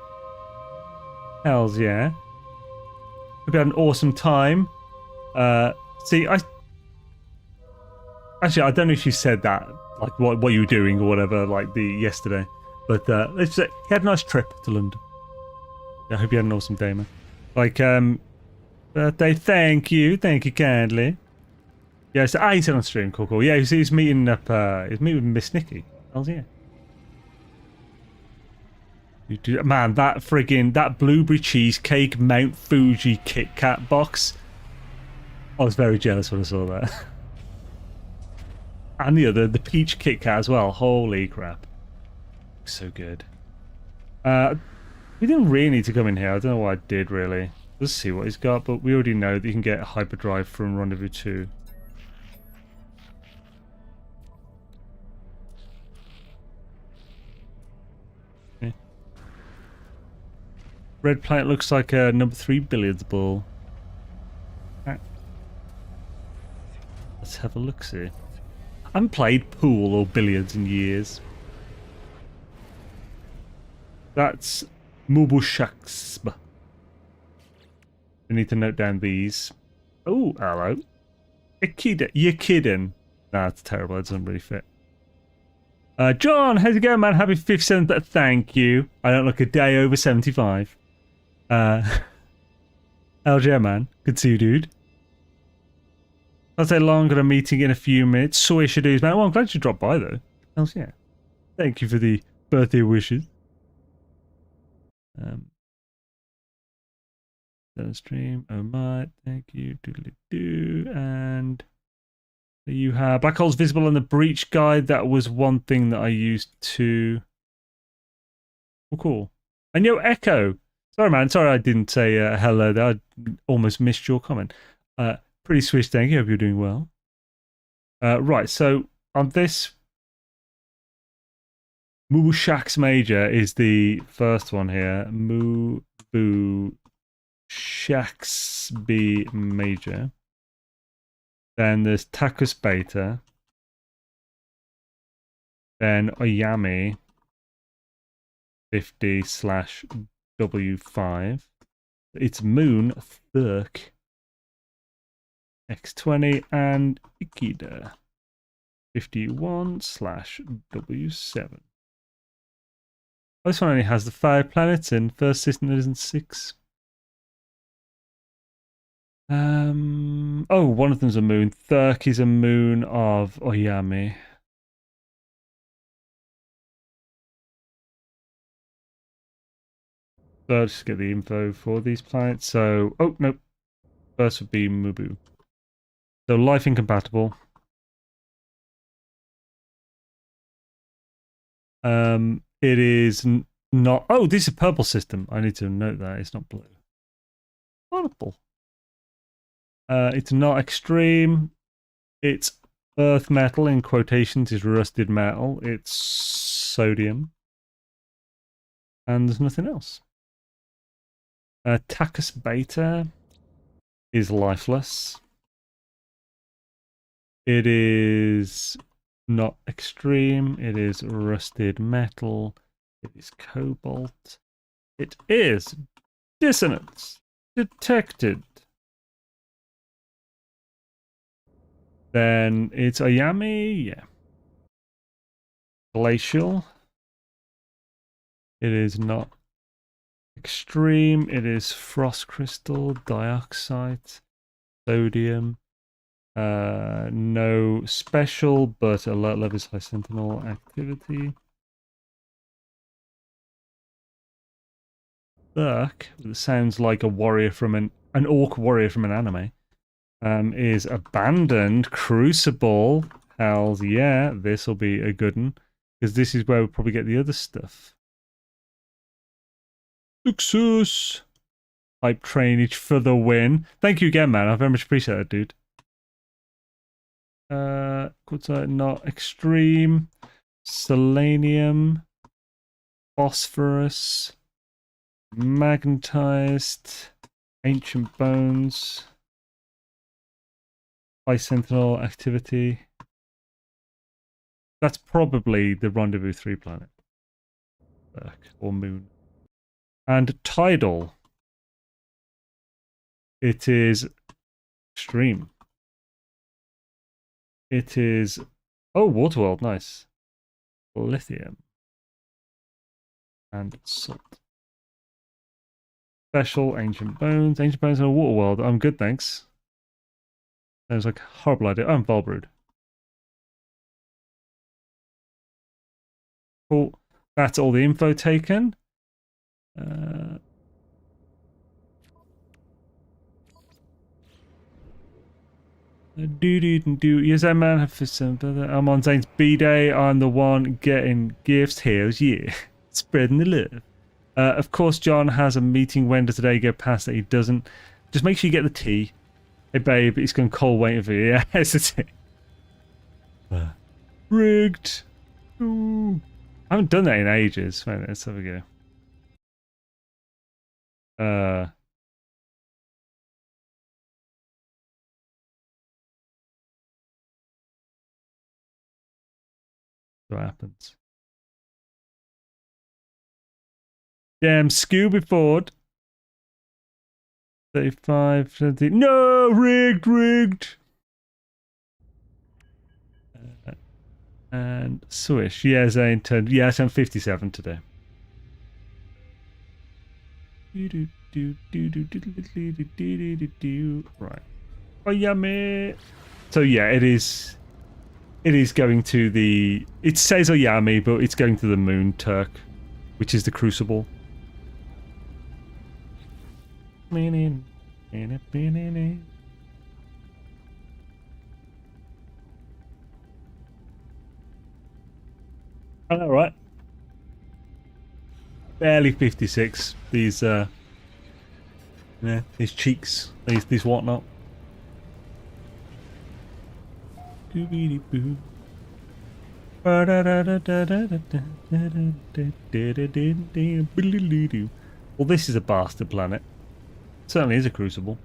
Hells yeah. Hope you had an awesome time. See, Actually, I don't know if you said that, like what you were doing or whatever, like yesterday. But let's say you had a nice trip to London. I hope you had an awesome day, man. Like, birthday, thank you kindly. Yeah, so he said on stream, cool. Yeah, he's meeting up, he's meeting with Miss Nikki. How's he? Man, that blueberry cheesecake Mount Fuji Kit Kat box. I was very jealous when I saw that. And the peach Kit Kat as well. Holy crap. So good. We didn't really need to come in here. I don't know what I did, really. Let's see what he's got, but we already know that you can get hyperdrive from Rendezvous 2. Okay. Red planet looks like a number 3 billiards ball. Let's have a look-see. I haven't played pool or billiards in years. That's Mubushaks. I need to note down these. Oh, hello. You're kidding. Nah, that's terrible. That doesn't really fit. John, how's it going, man? Happy 57th. Thank you. I don't look a day over 75. LJ, man. Good to see you, dude. I'll say long, got a meeting in a few minutes. Soy shadows, man. Well, I'm glad you dropped by, though. Hells yeah. Thank you for the birthday wishes. Stream. Oh my, thank you. Doodly-doo. And you have black holes visible on the breach guide. That was one thing that I used to... Oh, cool. And yo, Echo. Sorry, man. Sorry I didn't say hello there. I almost missed your comment. Pretty swish, thank you. Hope you're doing well. Right, so on this, Mubushaks Major is the first one here. Mubushaks B Major. Then there's Takus Beta. Then Oyami 50/W5. It's Moon Thurk X20 and Ikeda 51/W7. This one only has the 5 planets in first system. There isn't 6. Oh, one of them's a moon. Thurk is a moon of Oyami. So I'll just get the info for these planets. So, oh, nope. First would be Mubu. So life incompatible. It is not... Oh, this is a purple system. I need to note that. It's not blue. Purple. It's not extreme. It's earth metal, in quotations, is rusted metal. It's sodium. And there's nothing else. Takus Beta is lifeless. It is not extreme. It is rusted metal. It is cobalt. It is dissonance detected. Then it's Oyami, yeah. Glacial. It is not Extreme, it is frost crystal, dioxide, sodium. No special, but alert levels high sentinel activity. Burke, it sounds like a warrior from an orc warrior from an anime. Is abandoned crucible. Hells yeah, this will be a good one because this is where we'll probably get the other stuff. Success. Hype trainage for the win. Thank you again, man. I very much appreciate that, dude. What's that? Not extreme. Selenium. Phosphorus. Magnetized. Ancient bones. High sentinel activity. That's probably the Rendezvous 3 planet. Or moon. And tidal. It is extreme. It is... Oh, Waterworld, nice. Lithium. And salt. Special, Ancient Bones. Ancient Bones and a Waterworld. I'm good, thanks. Sounds like a horrible idea. I'm Volbrood. Cool. That's all the info taken. Yes, I man have I'm on Zane's B-Day. I'm the one getting gifts. Hells yeah. Spreading the love. Of course, John has a meeting. When does the day go past that he doesn't? Just make sure you get the tea. Hey, babe, it's going cold waiting for you. Yeah, it's it. Rigged. Ooh. I haven't done that in ages. Wait, let's have a go. What happens? Damn, Scooby Ford. 35, 20. No, rigged. And swish. Yeah, Zane turned. Yes, I'm 57 today. Right. Oh, yummy. So yeah, it is. It is going to the. It says Oyami, but it's going to the Moon Turk, which is the Crucible. All right. Barely 56. These yeah, these cheeks, these whatnot. Well, this is a bastard planet. Certainly is a crucible.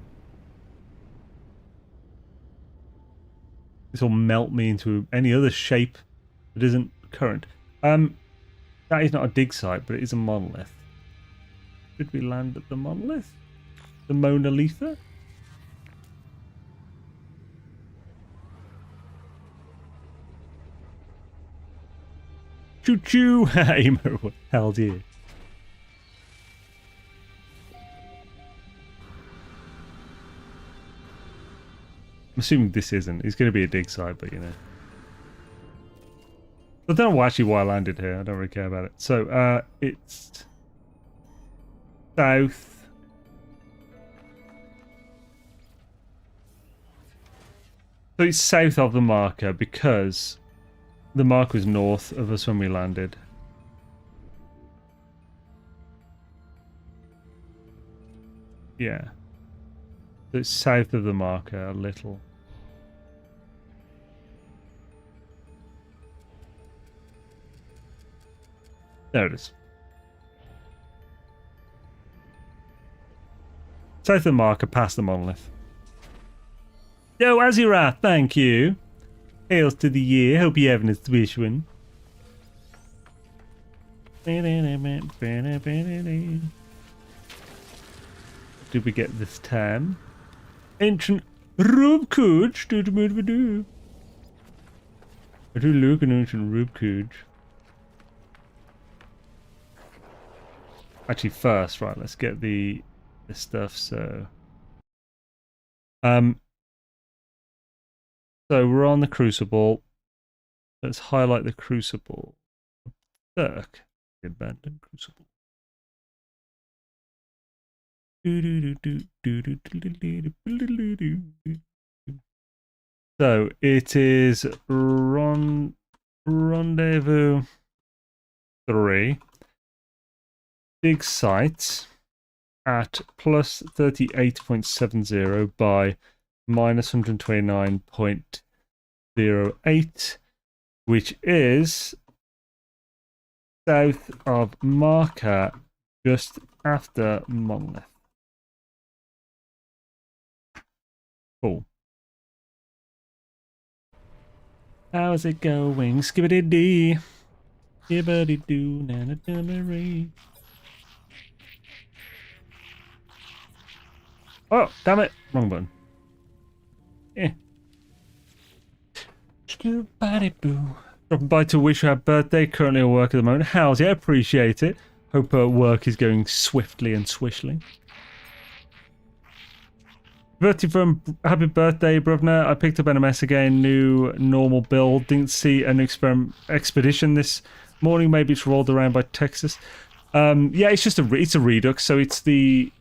This will melt me into any other shape that isn't current. That is not a dig site, but it is a monolith. Should we land at the monolith? The Mona Lisa? Choo choo! Emo, hell yeah. I'm assuming this isn't. It's going to be a dig site, but you know. I don't know actually why I landed here. I don't really care about it. So, it's south. So it's south of the marker because the marker was north of us when we landed. Yeah. So it's south of the marker a little. There it is. South of the marker, past the monolith. Yo, Azirath, thank you. Hails to the year. Hope you're having a swish one. Did we get this time? Ancient rube cooch. I do look an ancient rube cooch. actually first, right, let's get the stuff. So so we're on the crucible. Let's highlight the crucible. Circ. Abandoned crucible. So it is rendezvous 3. Dig site at plus 38.70 by minus 129.08, which is south of marker just after monolith. Cool. How's it going? Skibbity dee. Skibbity doo, nana dummery. Oh, damn it. Wrong button. Yeah. Skibbity boo. Dropping by to wish her happy birthday. Currently at work at the moment. How's it? Appreciate it. Hope her work is going swiftly and swishly. Happy birthday, Bruvna. I picked up NMS again, new normal build. Didn't see an expedition this morning. Maybe it's rolled around by Texas. Yeah, it's just it's a Redux, so it's the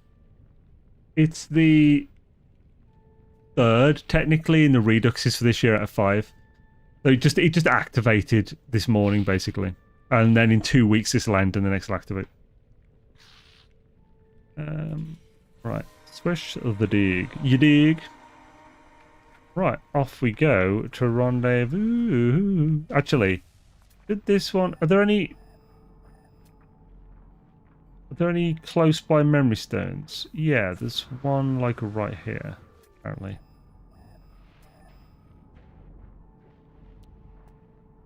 third technically in the Reduxes for this year out of 5. So it just activated this morning basically, and then in 2 weeks this will end and the next will activate. Right. Swish of the dig. You dig? Right, off we go to rendezvous. Actually, did this one... Are there any close by memory stones? Yeah, there's one like right here, apparently.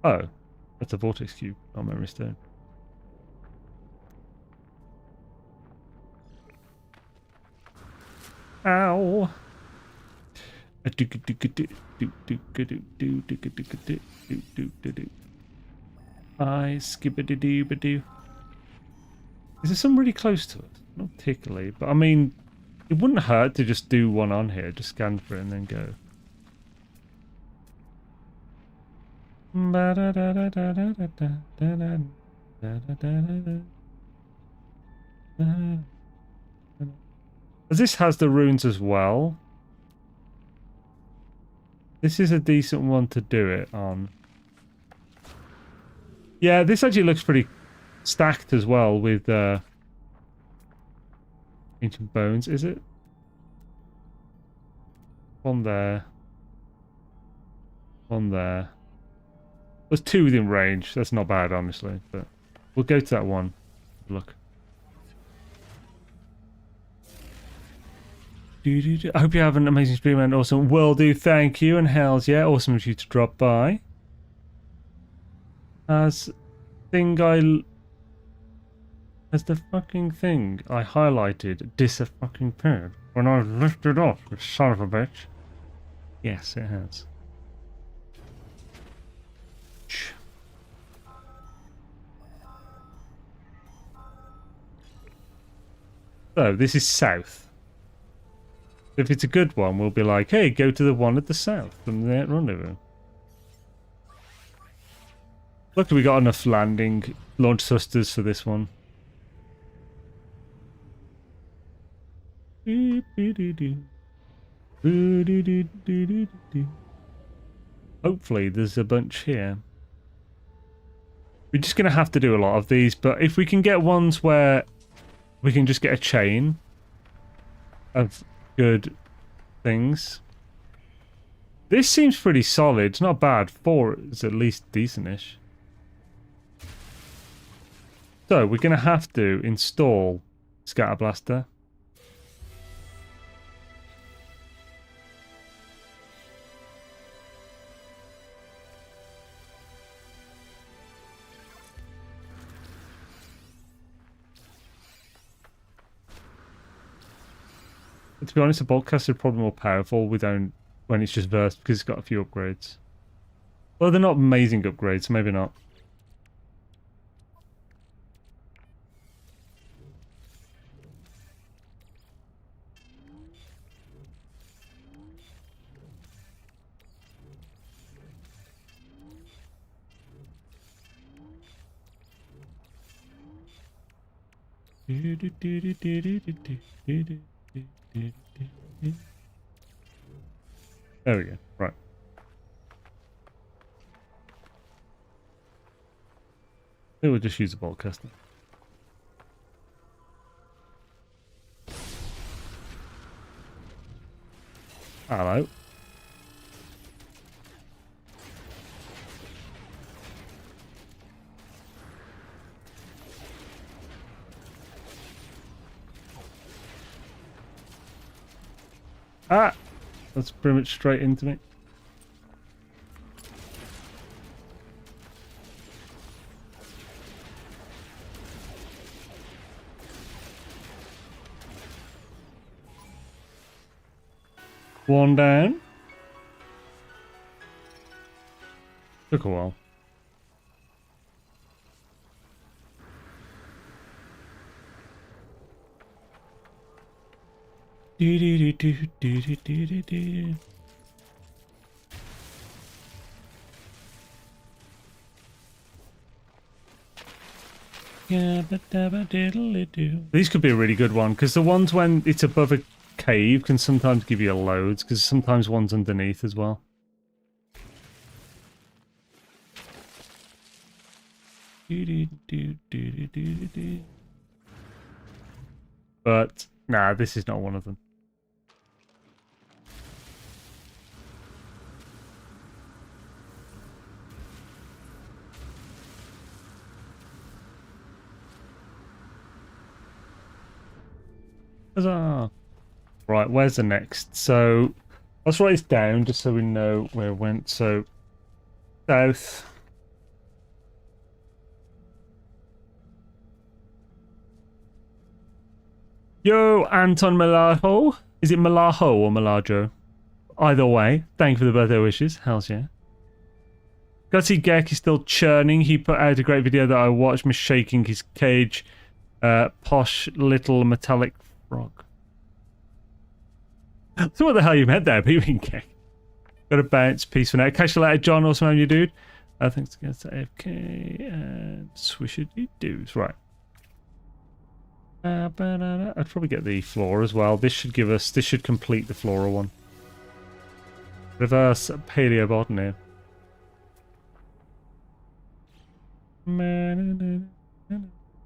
Oh, that's a vortex cube, not memory stone. Ow! I skibbity-doo-ba-doo. Is there some really close to it? Not particularly, but I mean, it wouldn't hurt to just do one on here, just scan for it and then go. This has the runes as well. This is a decent one to do it on. Yeah, this actually looks pretty stacked as well with ancient bones, is it? One there. One there. There's 2 within range. That's not bad, honestly, but we'll go to that one. Look. I hope you have an amazing stream and awesome. Will do, thank you, and hells yeah, awesome of you to drop by. Has the fucking thing I highlighted disappeared when I lifted off, you son of a bitch? Yes, it has. So this is south. If it's a good one, we'll be like, hey, go to the one at the south from the rendezvous. Luckily, we got enough landing launch thrusters for this one. Hopefully, there's a bunch here. We're just going to have to do a lot of these, but if we can get ones where we can just get a chain of good things. This seems pretty solid. It's not bad. 4 is at least decentish. So we're going to have to install Scatter Blaster. To be honest, the Boltcaster is probably more powerful when it's just versed because it's got a few upgrades. Well, they're not amazing upgrades, so maybe not. There we go. Right. Maybe we'll just use a bolt caster. Hello. Ah! That's pretty much straight into me. One down. Took a while. Do do do do do do do do. These could be a really good one because the ones when it's above a cave can sometimes give you loads because sometimes one's underneath as well. But nah, this is not one of them. Huzzah! Right, where's the next? So let's write this down just so we know where it went. So south. Yo, Anton Malajo. Is it Malajo or Malajo? Either way, thank you for the birthday wishes. Hells yeah. Gutty Gek is still churning. He put out a great video that I watched, shaking his cage. Posh little metallic frog. So what the hell you meant there, peeping Gek? Got a bounce. Peace for now. Catch you later, John. Awesome on you, dude. Thanks again to AFK and swishity doos. Right. I'd probably get the flora as well. This should give us. This should complete the flora one. Reverse paleobotany.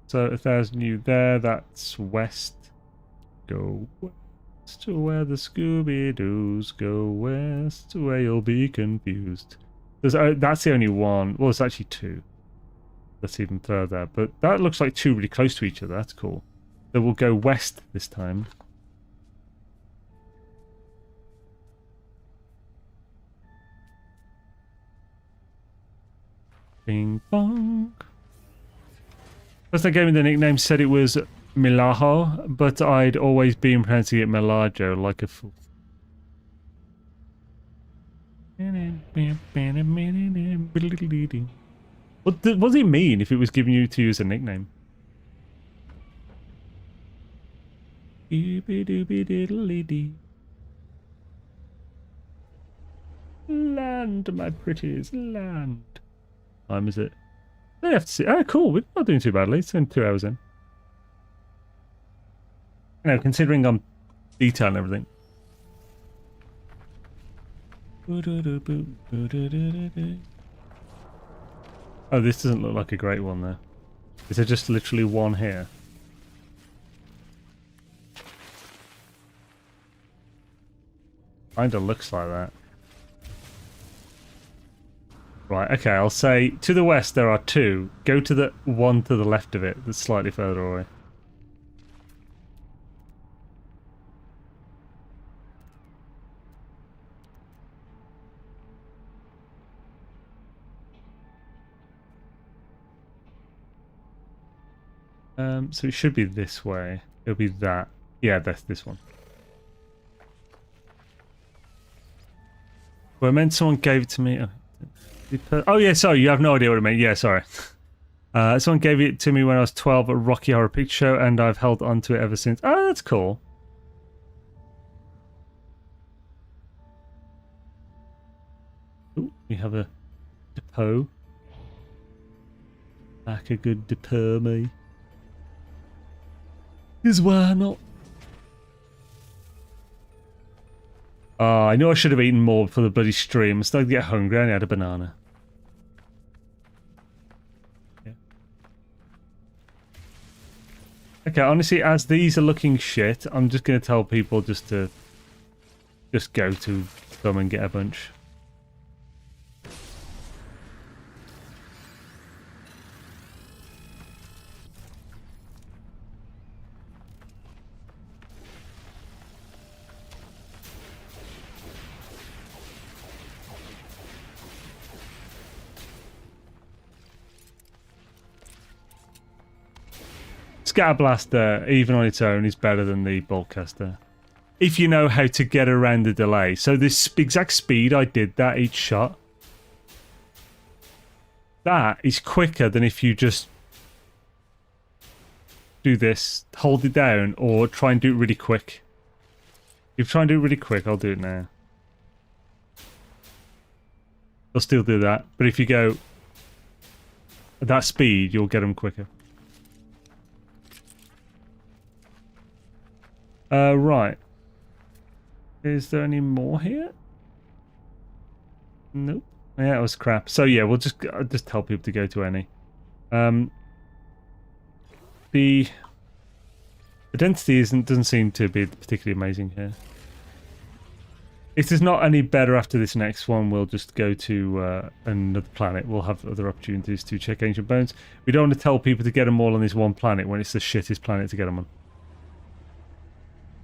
So 1,000 you there. That's west. Go west to where the Scooby-Doos go west to where you'll be confused. That's the only one. Well, it's actually two. That's even further. But that looks like two really close to each other. That's cool. So we'll go west this time. Bing bong. First I gave me the nickname, said it was Milajo, but I'd always been pronouncing it Milajo like a fool. What does it mean if it was giving you to use a nickname? Land, my pretties, land. Time is it? They have to see. Oh, cool. We're not doing too badly. It's in 2 hours in. You know, considering I'm detailing everything. Oh, this doesn't look like a great one there. Is there just literally one here? Kinda looks like that. Right, okay, I'll say to the west there are two. Go to the one to the left of it that's slightly further away. So it should be this way. It'll be that. Yeah, that's this one. Well, I meant someone gave it to me. Oh yeah, sorry, you have no idea what it meant. Yeah, sorry. Someone gave it to me when I was 12 at Rocky Horror Picture Show, and I've held on to it ever since. Oh, that's cool. Ooh, we have a depot. Like a good depot, me. Is why not? Oh, I know I should have eaten more for the bloody stream. I'm starting to get hungry. I only had a banana. Yeah. Okay, honestly, as these are looking shit, I'm just going to tell people just to go to them and get a bunch. Scatter Blaster, even on its own, is better than the Boltcaster. If you know how to get around the delay. So this exact speed I did that each shot, that is quicker than if you just do this, hold it down, or try and do it really quick. If you try and do it really quick, I'll do it now. I'll still do that, but if you go at that speed, you'll get them quicker. Right. Is there any more here? Nope. Yeah, it was crap. So yeah, we'll just tell people to go to any. The density doesn't seem to be particularly amazing here. If there's not any better after this next one, we'll just go to another planet. We'll have other opportunities to check ancient bones. We don't want to tell people to get them all on this one planet when it's the shittest planet to get them on.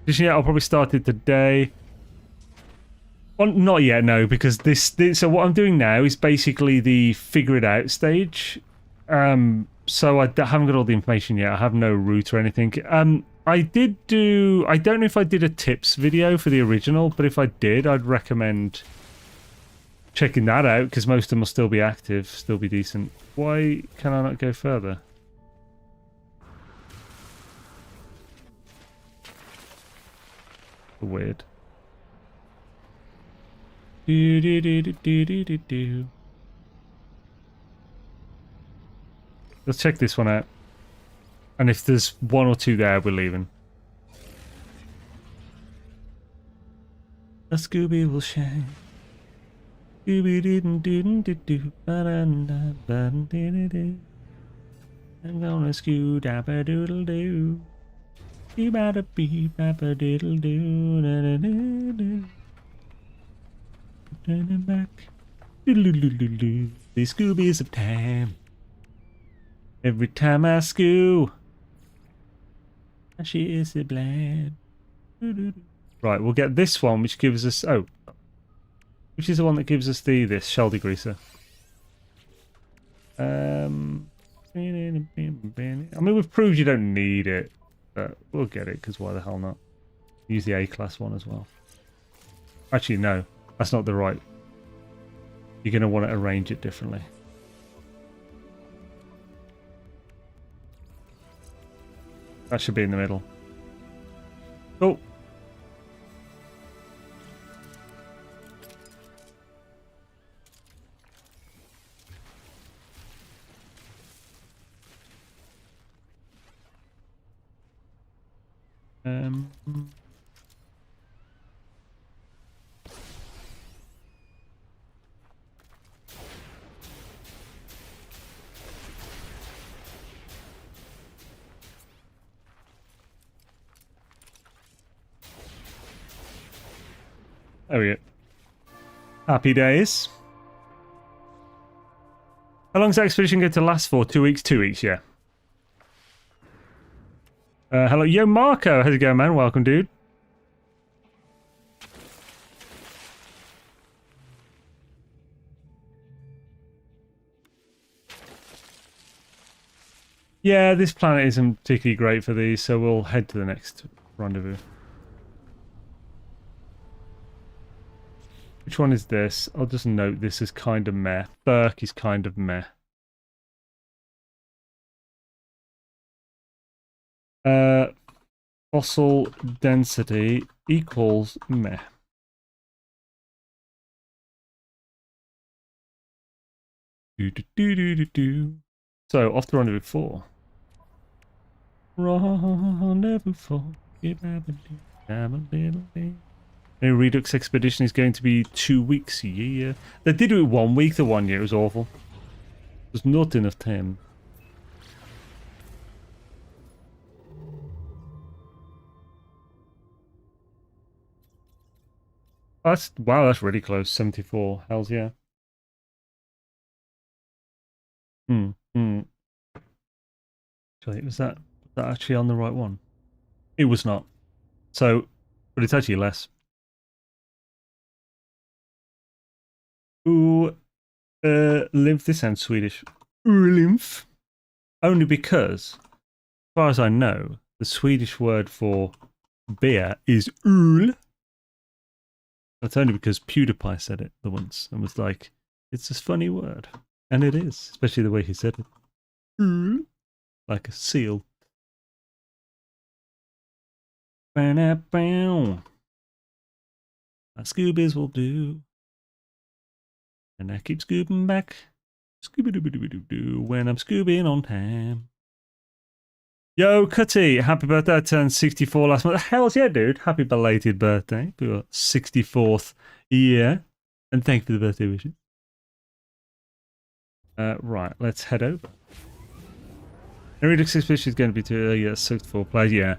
Yeah, I'll probably start it today. Well, not yet, no, because this so what I'm doing now is basically the figure it out stage. So I haven't got all the information yet. I have no route or anything. I don't know if I did a tips video for the original, but if I did, I'd recommend checking that out, because most of them will still be active, still be decent. Why can I not go further? Weird. Let's check this one out. And if there's one or two there, we're leaving. A Scooby will shine. Scooby doo doo doo doo. I'm gonna scoo dabba doodle doo. You better be dabba doodle doo. Turning back. The Scoobies of time. Every time I scoo, she is a blind. Right, we'll get this one, which gives us which is the one that gives us this shell degreaser. I mean, we've proved you don't need it, but we'll get it because why the hell not? Use the A-class one as well. Actually, no, that's not the right. You're going to want to arrange it differently. That should be in the middle. Oh. There we go. Happy days. How long's the expedition going to last for? 2 weeks? 2 weeks, yeah. Hello, yo Marco, how's it going, man? Welcome, dude. Yeah, this planet isn't particularly great for these, so we'll head to the next rendezvous. Which one is this? I'll just note this is kind of meh. Burke is kind of meh. Fossil density equals meh. So, off to rendezvous 4. Run, never fall. Give up a little bit. The Redux Expedition is going to be 2 weeks. Yeah. They did do it 1 week the one year. It was awful. There's not enough time. Wow, that's really close. 74. Hells yeah. Actually, was that actually on the right one? It was not. So, but it's actually less. Ooh, live this sounds Swedish. Lymph. Only because, as far as I know, the Swedish word for beer is öl. That's only because PewDiePie said it the once and was like, it's a funny word. And it is, especially the way he said it. Öl. Like a seal. Bow. My scoobies will do. And I keep scoobing back. Scooby-doo-doo-doo-doo when I'm scoobing on time. Yo, Cutty, happy birthday. I turned 64 last month. Hells yeah, dude. Happy belated birthday for your 64th year. And thank you for the birthday wishes. Right, let's head over. The Relix Expedition is going to be to 64 players, yeah.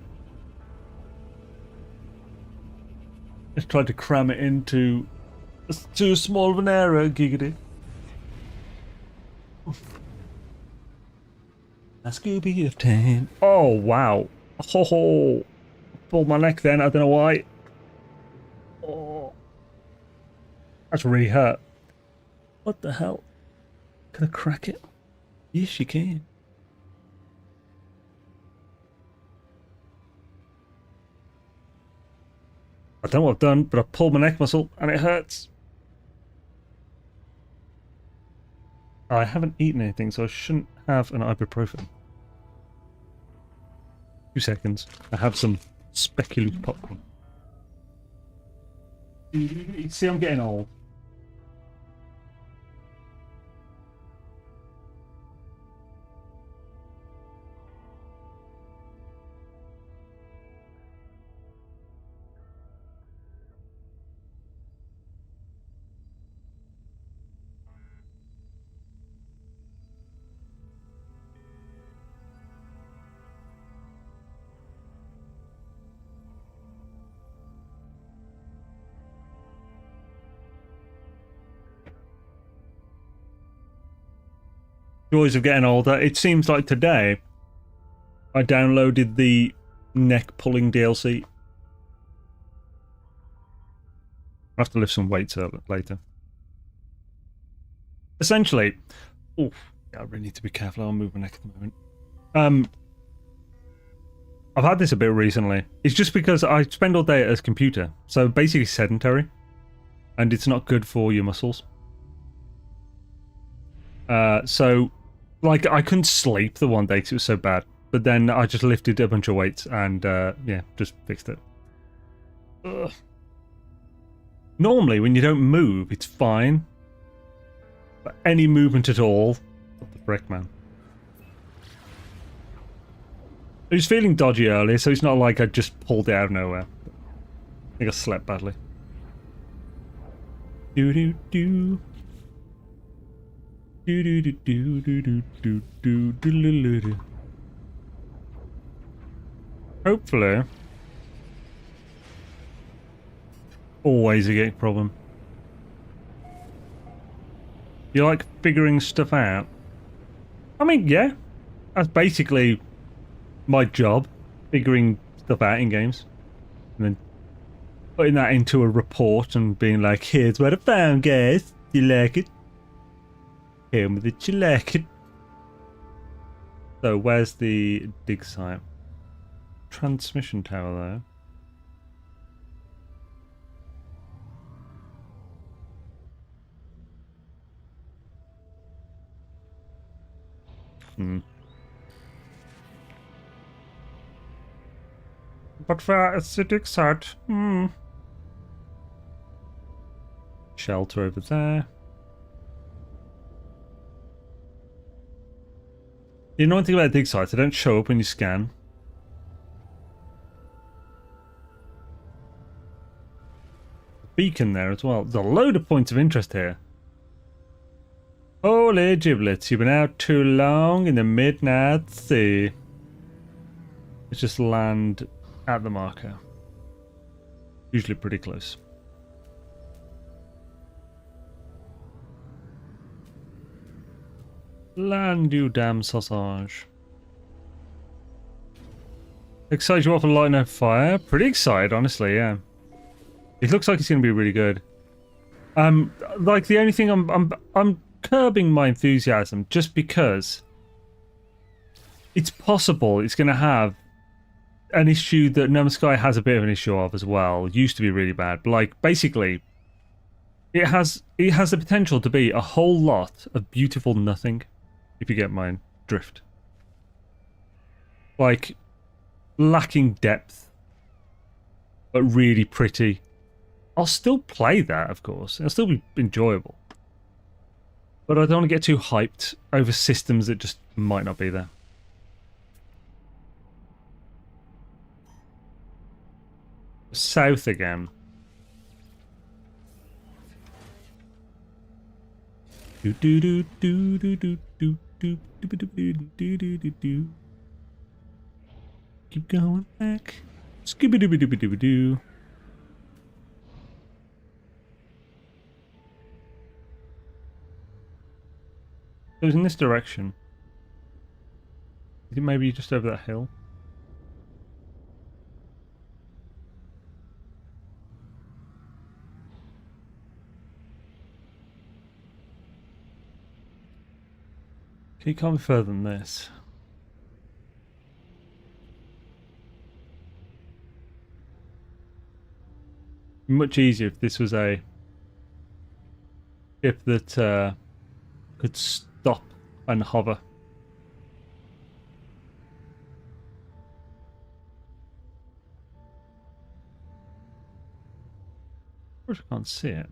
Just tried to cram it into too small of an area, giggity. A Scooby of time. Oh, wow. Oh, pulled my neck then, I don't know why. Oh, that's really hurt. What the hell? Can I crack it? Yes, you can. I don't know what I've done, but I pulled my neck muscle and it hurts. I haven't eaten anything, so I shouldn't have an ibuprofen. 2 seconds. I have some speculoos popcorn. You see, I'm getting old. Joys of getting older. It seems like today I downloaded the neck pulling DLC. I'll have to lift some weights up later. Essentially, I really need to be careful. I'll move my neck at the moment. I've had this a bit recently. It's just because I spend all day at a computer, so basically sedentary, and it's not good for your muscles. So, like, I couldn't sleep the one day because it was so bad. But then I just lifted a bunch of weights and, yeah, just fixed it. Ugh. Normally, when you don't move, it's fine. But any movement at all, what the frick, man. I was feeling dodgy earlier, so it's not like I just pulled it out of nowhere. I think I slept badly. Do-do-do. Do-do-do-do-do-do-do-do-do-do-do. Hopefully. Always a Gek problem. You like figuring stuff out? I mean, yeah. That's basically my job. Figuring stuff out in games. And then putting that into a report and being like, here's what I found, guys. Do you like it? Here with it, you like it. So, where's the dig site? Transmission tower, though. But where is the dig site? Shelter over there. The annoying thing about dig sites, they don't show up when you scan. beacon there as well. There's a load of points of interest here. Holy giblets, you've been out too long in the Midnight Sea. Let's just land at the marker. Usually pretty close. Land, you damn sausage. Excited you off a light no fire? Pretty excited, honestly, yeah. It looks like it's going to be really good. Like the only thing I'm curbing my enthusiasm just because it's possible it's going to have an issue that No Man's Sky has a bit of an issue of as well. It used to be really bad, but like basically it has the potential to be a whole lot of beautiful nothing, if you get my drift. Like lacking depth, but really pretty. I'll still play that, of course. It'll still be enjoyable. But I don't want to get too hyped over systems that just might not be there. South again. Do do do do do do do do do do do do do do. Keep going back. Scooby dooby dooby dooby doo. It was in this direction. Is it maybe just over that hill? Okay, you can't be further than this. Much easier if this was a ship that could stop and hover. Of course I can't see it.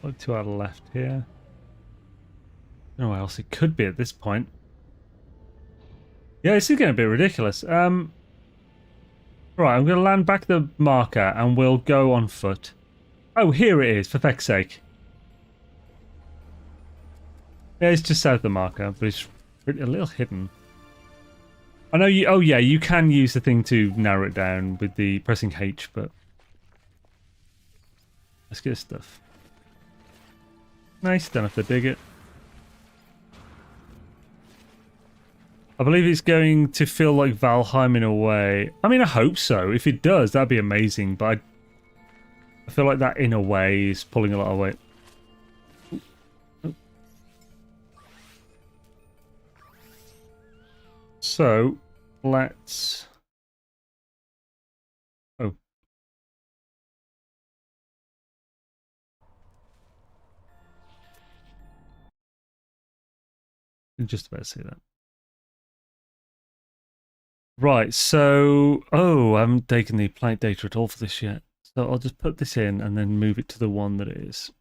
Like to our left here. I don't know where else it could be at this point. Yeah, this is getting a bit ridiculous. Right, I'm going to land back the marker and we'll go on foot. Oh, here it is, for feck's sake. Yeah, it's just south of the marker, but it's a little hidden. I know you... Oh, yeah, you can use the thing to narrow it down with the pressing H, but... Let's get stuff. Nice, don't have to dig it. I believe it's going to feel like Valheim in a way. I mean, I hope so. If it does, that'd be amazing, but I feel like that in a way is pulling a lot of weight. So, let's... Oh. I'm just about to say that. Right, so... Oh, I haven't taken the planet data at all for this yet. So I'll just put this in and then move it to the one that it is.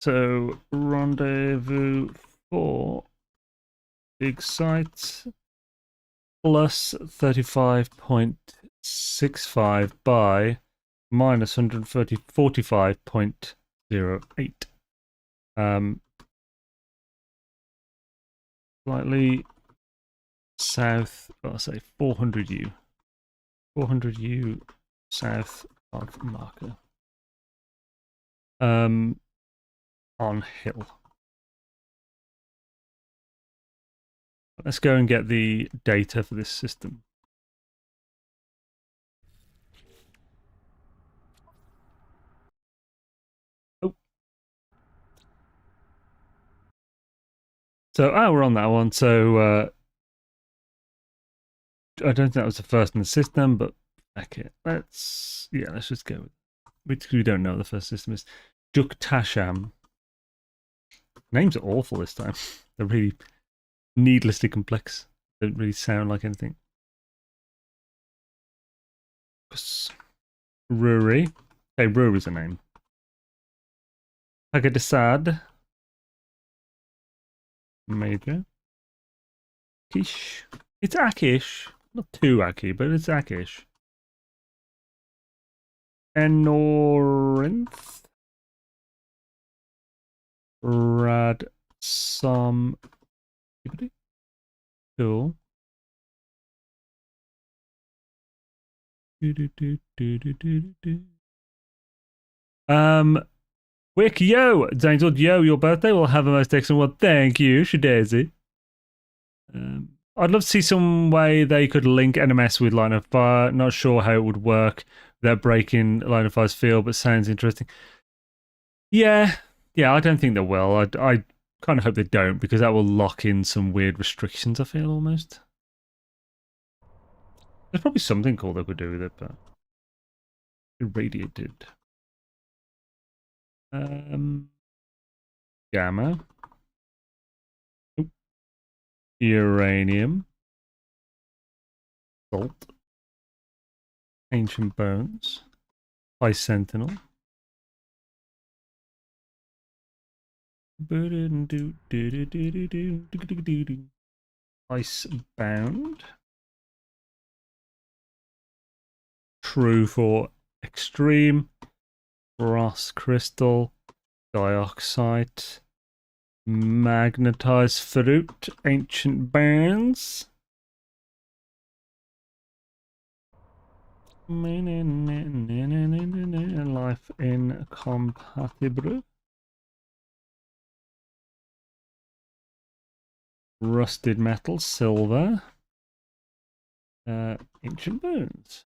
So, rendezvous for big site plus 35.65 by minus 145.08. Slightly south, I'll say 400U. 400U south of marker. On hill. Let's go and get the data for this system. Oh. So, we're on that one. So, I don't think that was the first in the system, but okay, let's just go with it. We don't know what the first system is. Juktasham. Names are awful this time. They're really needlessly complex. They don't really sound like anything. Ruri. Hey, Ruri's a name. Hagadasad. Major. Akish. It's Akish. Not too Aki, but it's Akish. Enorinth. Rad. Some. Cool. Wick, yo, Daniel, yo, your birthday will have a most excellent one. Thank you, Shadazy. I'd love to see some way they could link NMS with Line of Fire. Not sure how it would work without breaking Line of Fire's feel, but sounds interesting. Yeah, I don't think they will. I kind of hope they don't, because that will lock in some weird restrictions, I feel, almost. There's probably something cool they could do with it, but... Irradiated. Gamma. Oop. Uranium. Salt. Ancient Bones. Ice Sentinel. Ice Bound. True for Extreme. Brass Crystal. Dioxide. Magnetized Fruit. Ancient Bones. Life incompatible. Rusted metal, silver. Ancient Bones.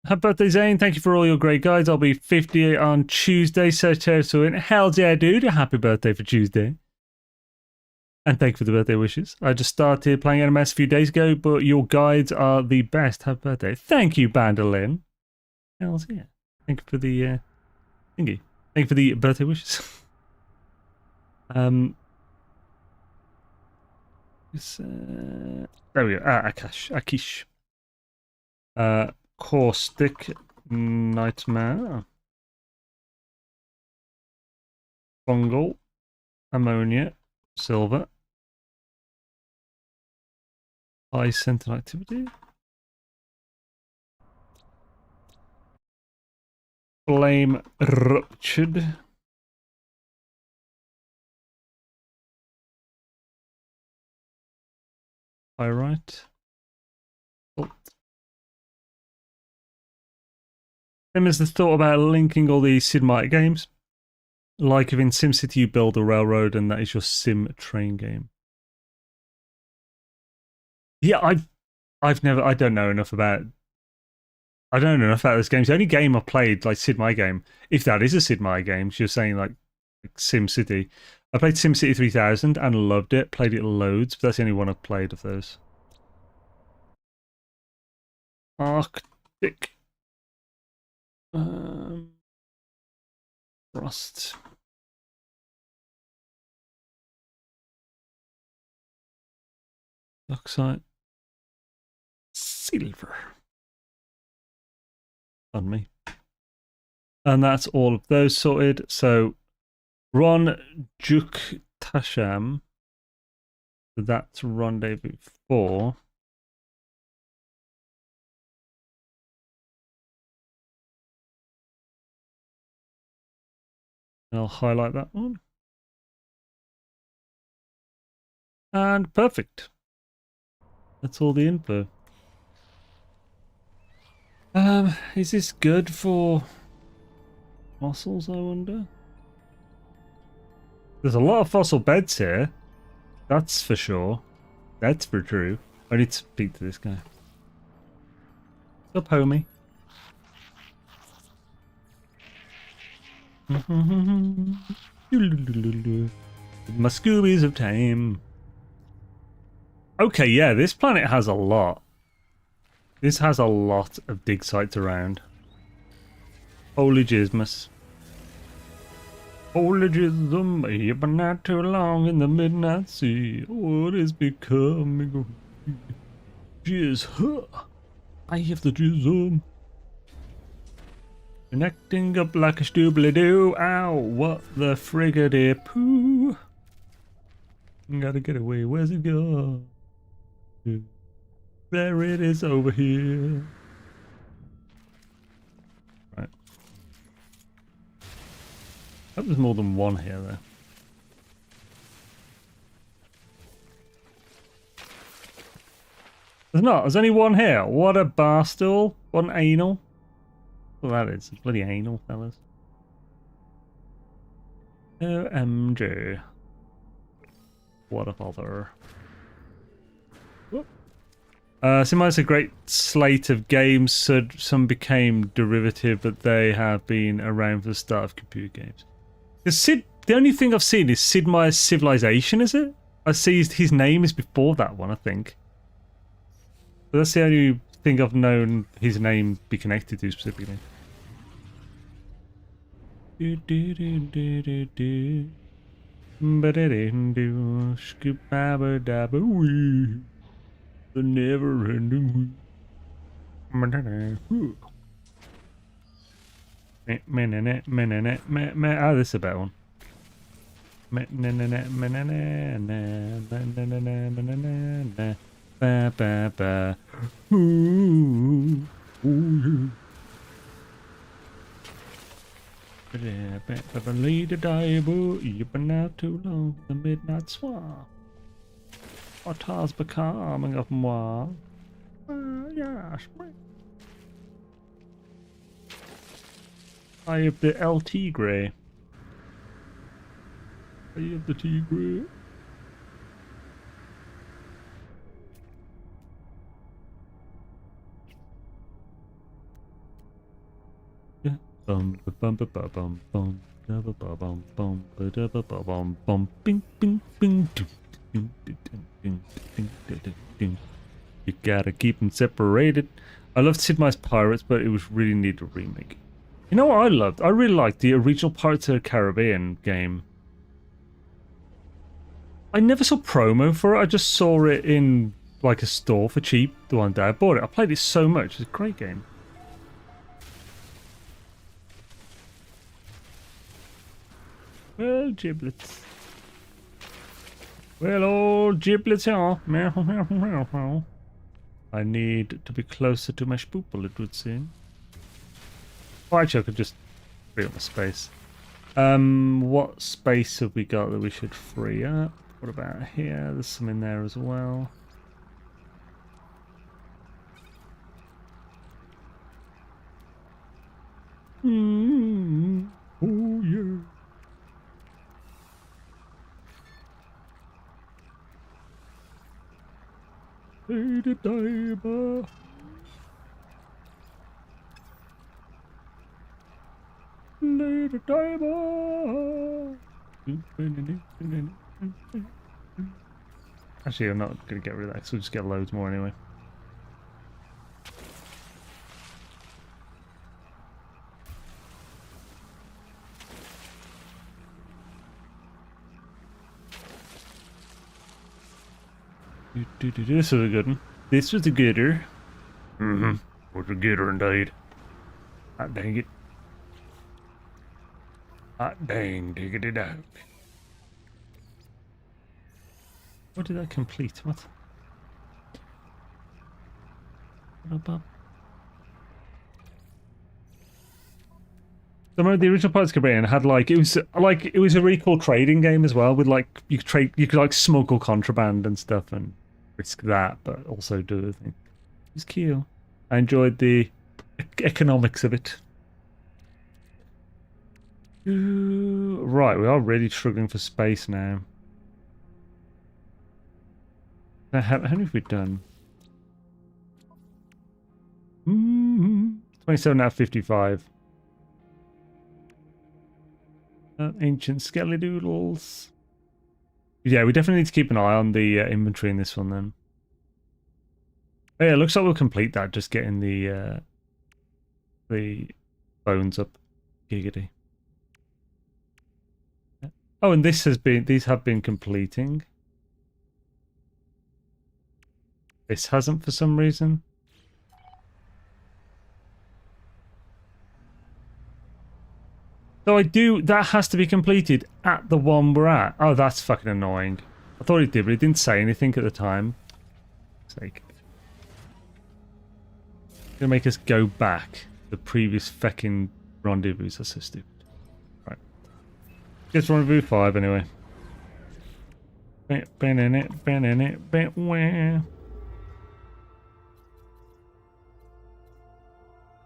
Happy birthday, Zane. Thank you for all your great guides. I'll be 58 on Tuesday, so in. Hell's yeah, dude. Happy birthday for Tuesday. And thank you for the birthday wishes. I just started playing NMS a few days ago, but your guides are the best. Happy birthday. Thank you, Bandolin. Hells yeah. Thank you for the thingy. Thank you for the birthday wishes. There we go. Akish. Caustic Nightmare. Fungal. Ammonia. Silver. High Sentinel Activity. Flame Ruptured. Pyrite. Salt. Same as the thought about linking all these Sid Meier games. Like if in SimCity you build a railroad and that is your sim train game. Yeah, I don't know enough about this game. It's the only game I've played, like Sid Meier game, if that is a Sid Meier game, so you're saying like SimCity. I played SimCity 3000 and loved it, played it loads, but that's the only one I've played of those. Arctic. Rust. Oxide. Silver. On me. And that's all of those sorted. So Ron Juk Tasham. That's Rendezvous 4. I'll highlight that one. And perfect. That's all the info. Is this good for fossils, I wonder? There's a lot of fossil beds here. That's for sure. That's for true. I need to speak to this guy. What's up, homie? My Scoobies of time. Okay, yeah, this planet has a lot. This has a lot of dig sites around. Holy jismus. Holy jism, you've been out too long in the midnight sea. What is becoming of jizz? Huh. I have the jism. Connecting up like a stoobly-doo. Ow, what the friggity poo. Gotta get away, where's it go? There it is over here. Right. Hope there's more than one here though. There's not, there's only one here. What a barstool. What an anal. Well, that is. It's bloody anal, fellas. OMG. What a bother. It's a great slate of games. So some became derivative, but they have been around for the start of computer games. The only thing I've seen is Sid Meier's Civilization, is it? I see his name is before that one, I think. But that's the only thing I've known his name be connected to specifically. The never ending. Ah, this is a better one. Ba ba ba. Ooh, ooh. Lead a dive, you've been out too long. The midnight swamp. What has becoming of moi? Yes. I have the El Tigre. I have the Tigre. Bum bum bum bum bum bum bum bum bum bum bum bing bing bing. You gotta keep them separated. I loved Sid Meier's Pirates, but it was really needed a remake. You know what I loved? I really liked the original Pirates of the Caribbean game. I never saw promo for it. I just saw it in like a store for cheap the one day I bought it. I played it so much. It's a great game. Well, giblets. Well, old giblets here. I need to be closer to my spoople, it would seem. Oh, actually, I could just free up my space. What space have we got that we should free up? What about here? There's some in there as well. Oh, yeah. Lady Diver. Lady Diver. Actually, I'm not going to get rid of that, so we'll just get loads more anyway. This was a good one. This was a gooder. Was a gooder indeed. Hot dang it. Hot dang diggity dog. What did I complete? What? The original Pirates of the Caribbean had it was a really cool trading game as well, with you could smuggle contraband and stuff and risk that, but also do the thing. It was cute. I enjoyed the economics of it. Right, we are really struggling for space now. How many have we done? 27 out of 55. Ancient skeledoodles. Yeah, we definitely need to keep an eye on the inventory in this one then. Oh, yeah, it looks like we'll complete that, just getting the bones up. Giggity. Oh, and these have been completing. This hasn't for some reason. So that has to be completed at the one we're at. Oh, that's fucking annoying. I thought it did, but it didn't say anything at the time. Sake. It's gonna make us go back to the previous fucking rendezvous. That's so stupid. Right. Just rendezvous 5 anyway. The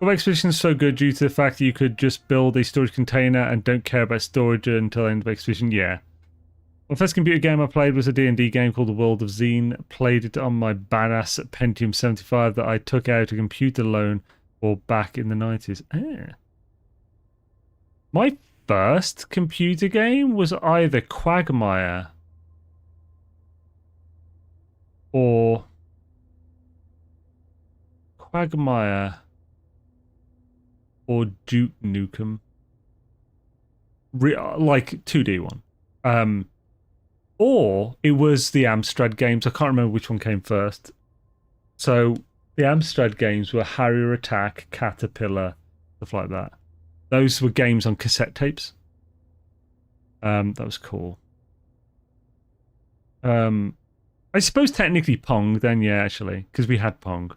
expedition is so good due to the fact that you could just build a storage container and don't care about storage until the end of the expedition. Yeah. The first computer game I played was a D&D game called The World of Zine. Played it on my badass Pentium 75 that I took out a computer loan for back in the 90s. My first computer game was either Quagmire or Duke Nukem. Like 2D one. Or it was the Amstrad games. I can't remember which one came first. So the Amstrad games were Harrier Attack, Caterpillar, stuff like that. Those were games on cassette tapes. That was cool. I suppose technically Pong then, yeah, actually, because we had Pong.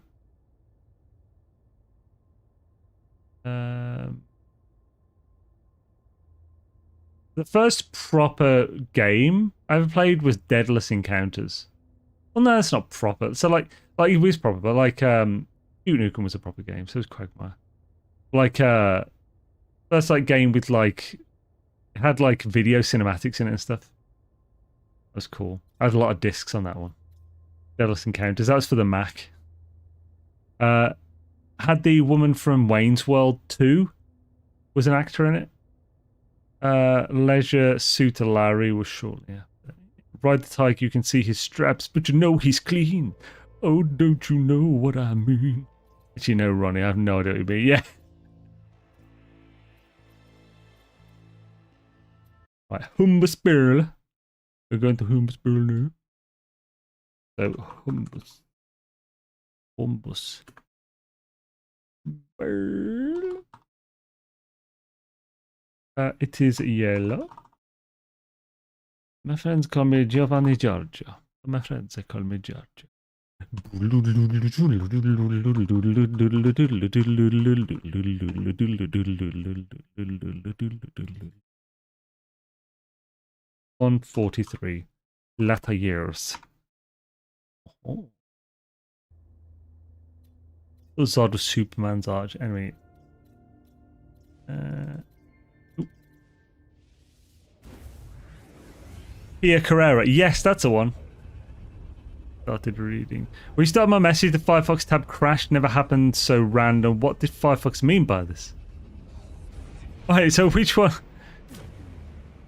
The first proper game I ever played was Deadless Encounters. Well, no, that's not proper. So like it was proper, but like Duke Nukem was a proper game, so was Quagmire. Like first like game with like it had like video cinematics in it and stuff. That was cool. I had a lot of discs on that one. Deadless Encounters. That was for the Mac. Had the woman from Wayne's World 2 was an actor in it. Leisure Suitor Larry was shortly after. Ride the Tiger, you can see his straps, but you know he's clean. Oh, don't you know what I mean? Actually, no, Ronnie, I have no idea what you mean. Yeah. Right, Humbus Beyla. We're going to Humbus Beyla now. So, Humbus Beyla. It is yellow. My friends call me Giovanni Giorgio. My friends, they call me Giorgio. 143 latter years. Oh. Those are the Superman's arch enemy. Pia Carrera. Yes, that's a one. Started reading. Restart my message. The Firefox tab crashed. Never happened so random. What did Firefox mean by this? Okay, so which one?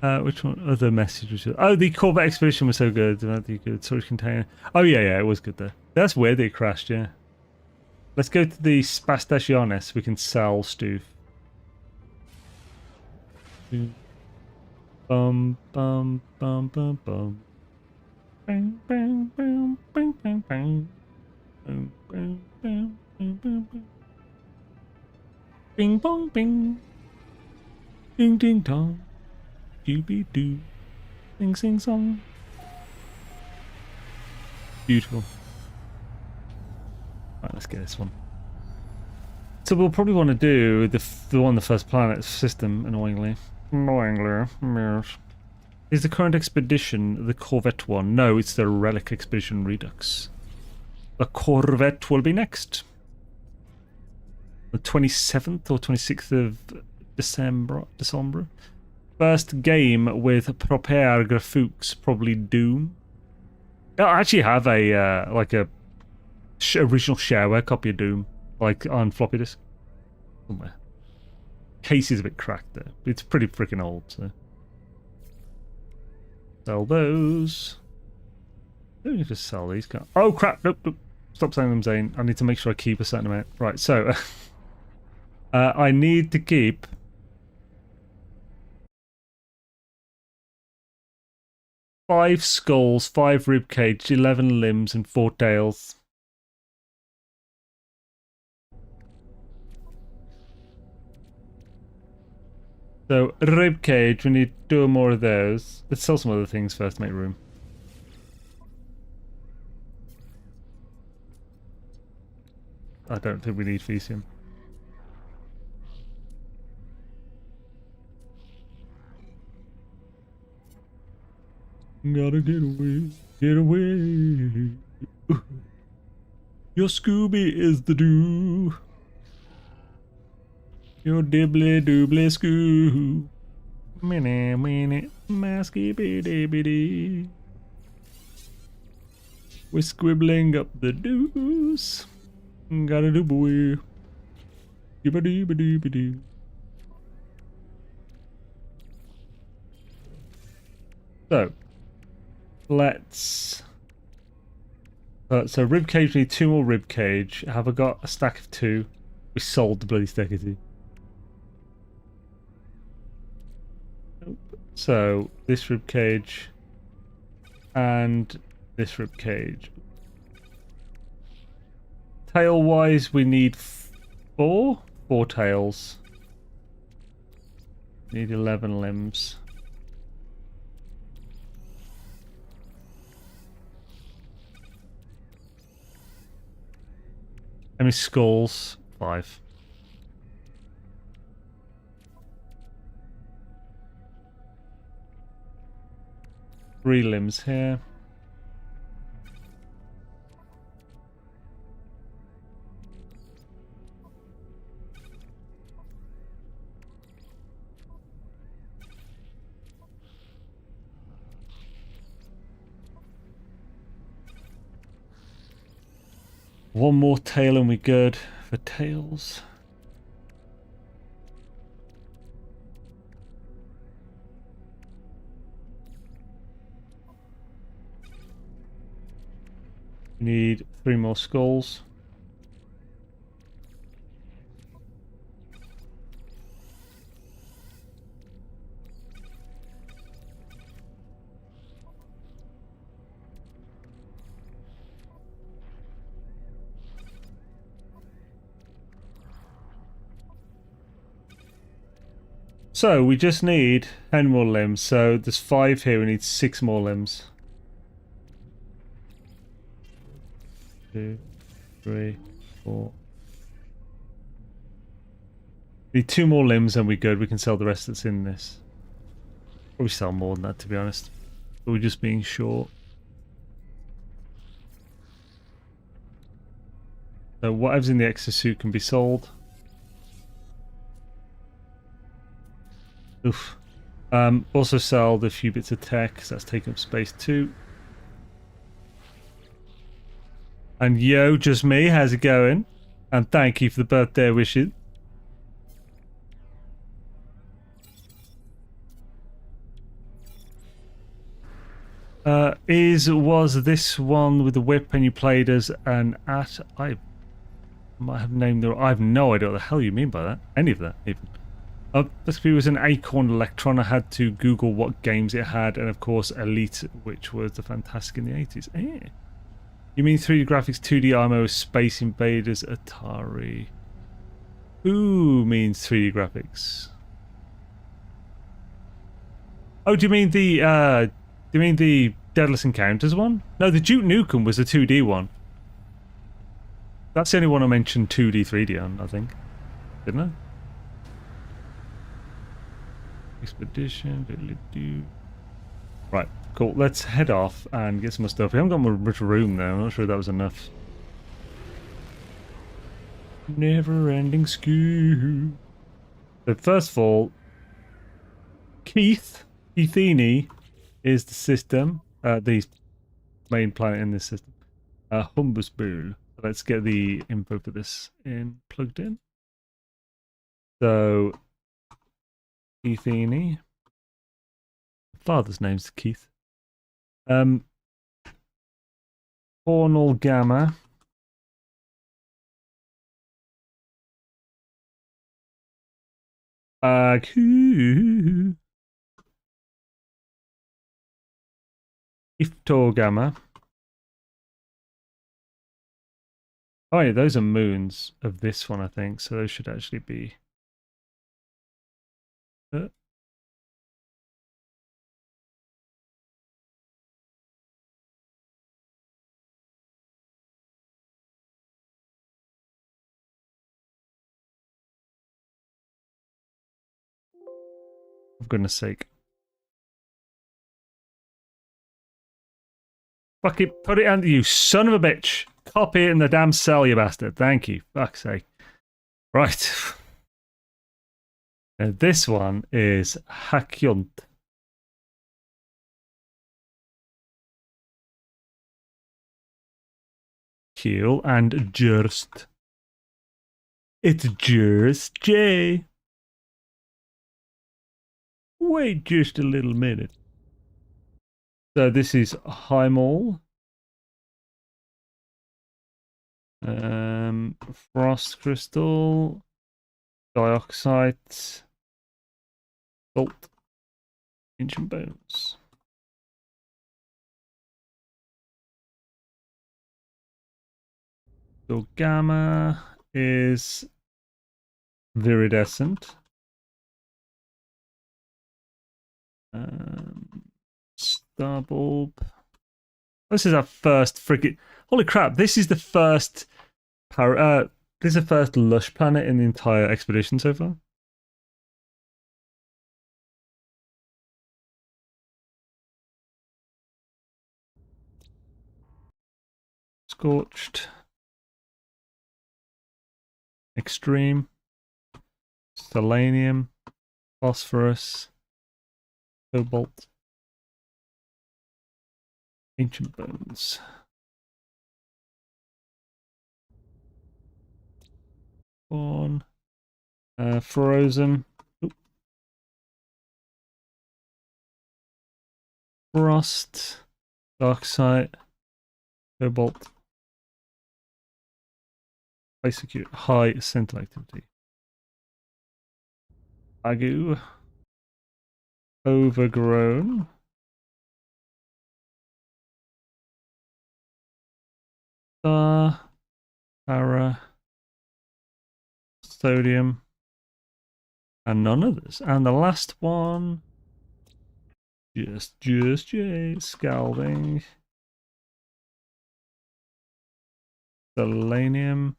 Which one? Other messages. Oh, the Corvette Expedition was so good. The good storage container. Oh yeah, it was good though. That's weird that it crashed. Yeah. Let's go to the Spastaciones. We can sell Stoof. Bum bum bum bum bum. Bang bang bang bang bang bang. Bang bang bang bang bang bang. Bing bong bing. Ding ding dong. Doobie doo. Sing sing song. Beautiful. Right, let's get this one. So we'll probably want to do the one the first planet system, annoyingly. Yes. Is the current expedition the Corvette one? No, it's the Relic Expedition Redux. The Corvette will be next. The 27th or 26th of December. First game with proper graphics, probably Doom. I actually have a like a original shareware copy of Doom, like on floppy disk somewhere. Case is a bit cracked there. It's pretty freaking old, so sell those. I don't need to sell these. Oh crap! Nope. Stop saying them, Zane. I need to make sure I keep a certain amount. Right, so I need to keep 5 skulls, 5 ribcage, 11 limbs, and 4 tails. So, rib cage, we need 2 more of those. Let's sell some other things first to make room. I don't think we need Fecium. Gotta get away, get away. Your Scooby is the do. Your dibbly doobly scoo. Minute, masky bitty bitty. We're scribbling up the doos. Gotta do boy. Dibba dibba dibba. So, let's. So ribcage, we need 2 more ribcage. Have I got a stack of 2? We sold the bloody stack of 2. Nope. So this ribcage and this ribcage. Tail wise, we need 4 tails. Need 11 limbs. How many skulls? 5. Three limbs here. One more tail and we're good for tails. Need 3 more skulls. So we just need 10 more limbs. So there's 5 here. We need 6 more limbs. 2, 3, 4. Need 2 more limbs and we're good. We can sell the rest that's in this. Probably sell more than that, to be honest. But we're just being short. So whatever's in the exosuit can be sold. Oof. Also sell the few bits of tech, because that's taking up space too. And yo, just me, how's it going? And thank you for the birthday wishes. Was this one with the whip and you played as an at? I might have named the. I have no idea what the hell you mean by that. Any of that, even. Basically, it was an Acorn Electron. I had to Google what games it had, and of course, Elite, which was the fantastic in the 80s. Eh. You mean 3D graphics, 2D IMO, Space Invaders, Atari? Who means 3D graphics? Oh, do you mean the Deadless Encounters one? No, the Duke Nukem was the 2D one. That's the only one I mentioned 2D, 3D on, I think. Didn't I? Expedition, right, cool. Let's head off and get some more stuff. We haven't got much room though. I'm not sure that was enough. Never-ending school. So first of all, Keithini is the system, the main planet in this system. Humbusbool. Let's get the info for this plugged in. So Keithini. Father's name's Keith. Cornell Gamma. Iftor Gamma. Oh yeah, those are moons of this one, I think. So those should actually be Uh, For goodness sake. Fucking put it under you, son of a bitch. Copy it in the damn cell, you bastard. Thank you. Fuck's sake. Right. Now this one is Hakyunt. Cool. And Just. It's just J. Wait just a little minute. So this is Hymol. Frost crystal. Dioxite. Salt. Ancient bones. So gamma is viridescent. Star bulb. This is our first friggin'. Holy crap! This is the first. This is the first lush planet in the entire expedition so far. Scorched. Extreme. Selenium. Phosphorus. Cobalt. Ancient bones. Corn. Frozen. Oop. Frost. Darksite. Cobalt. Execute. High central activity. Agu. Overgrown. Star. Para. Sodium. And none others. And the last one. Just J. Scalding. Selenium.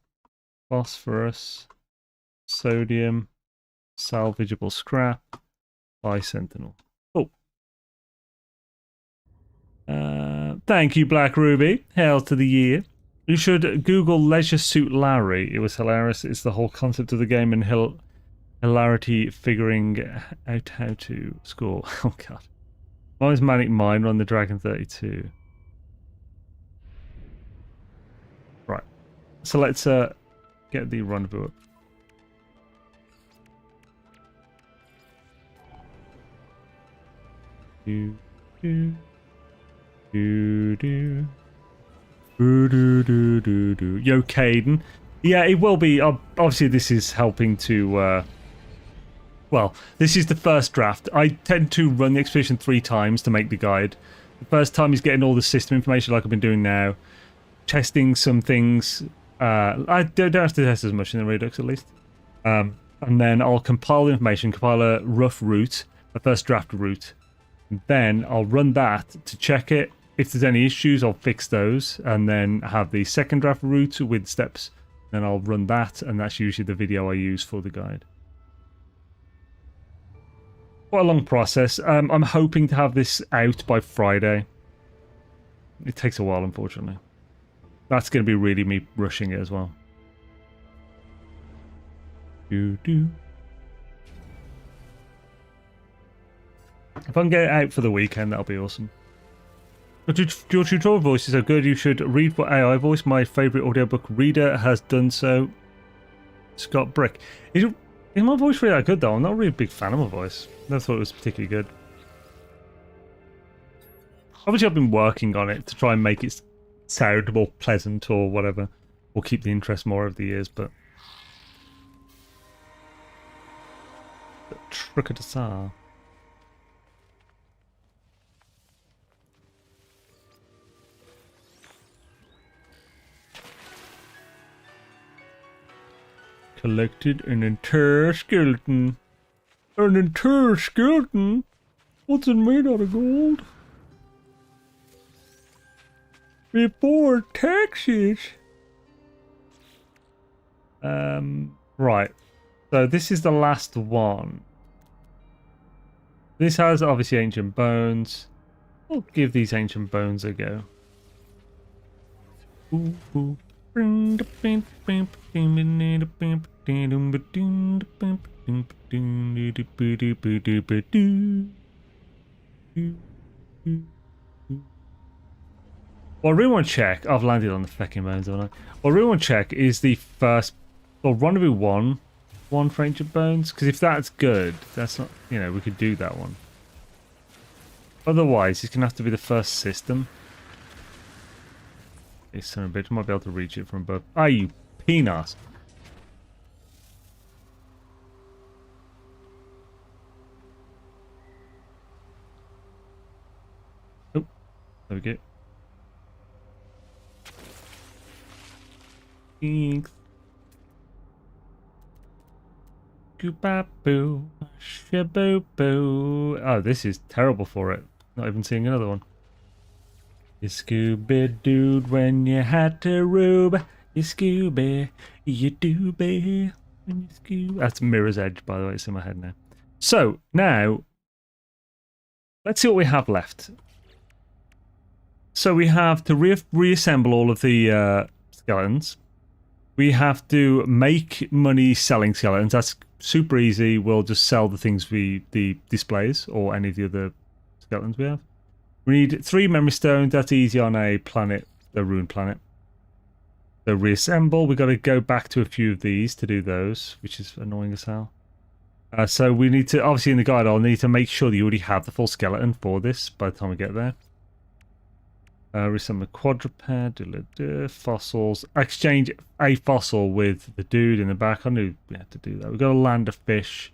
Phosphorus. Sodium. Salvageable scrap. Bisentinel. Oh. Thank you, Black Ruby. Hail to the year. You should Google Leisure Suit Larry. It was hilarious. It's the whole concept of the game and hilarity figuring out how to score. Oh, God. Why is Manic Mine on the Dragon 32? Right. So let's get the rendezvous up. Do, do, do, do. Yo, Caden. Yeah, it will be. Obviously, this is helping to. Well, this is the first draft. I tend to run the expedition 3 times to make the guide. The first time is getting all the system information like I've been doing now, testing some things. I don't have to test as much in the Redux, at least. And then I'll compile the information, compile a rough route, a first draft route. Then I'll run that to check it. If there's any issues, I'll fix those, and then have the second draft route with steps. Then I'll run that, and that's usually the video I use for the guide. Quite a long process. I'm hoping to have this out by Friday. It takes a while, unfortunately. That's going to be really me rushing it as well. If I can get it out for the weekend, that'll be awesome. Your tutorial voice is so good, you should read for AI voice. My favourite audiobook reader has done so. Scott Brick. Is my voice really that good, though? I'm not really a big fan of my voice. I never thought it was particularly good. Obviously, I've been working on it to try and make it sound more pleasant or whatever. Or keep the interest more over the years, but... Truckadasar. Collected an entire skeleton. An entire skeleton? What's it made out of gold? Before taxes. Right. So this is the last one. This has obviously ancient bones. We'll give these ancient bones a go. Ooh, ooh. What I really want to check, I've landed on the fucking bones, haven't I? What I really want to check is the first, or rendezvous one for ancient bones, because if that's good, that's not, you know, we could do that one. Otherwise, it's going to have to be the first system. This son of a bitch, I might be able to reach it from above. Ah, you penis. Oh, there we go. Thanks. Goobaboo, shaboo-boo. Oh, this is terrible for it. Not even seeing another one. You Scooby dude when you had to rube. You Scooby, you doobie. When you Scooby. That's Mirror's Edge, by the way. It's in my head now. So now, let's see what we have left. So we have to reassemble all of the skeletons. We have to make money selling skeletons. That's super easy. We'll just sell the things the displays or any of the other skeletons we have. We need 3 memory stones. That's easy on a planet, a ruined planet. So reassemble. We've got to go back to a few of these to do those, which is annoying as hell. So we need to, obviously in the guide, I'll need to make sure that you already have the full skeleton for this by the time we get there. Reassemble quadruped, fossils. Exchange a fossil with the dude in the back. I knew we had to do that. We've got to land a fish.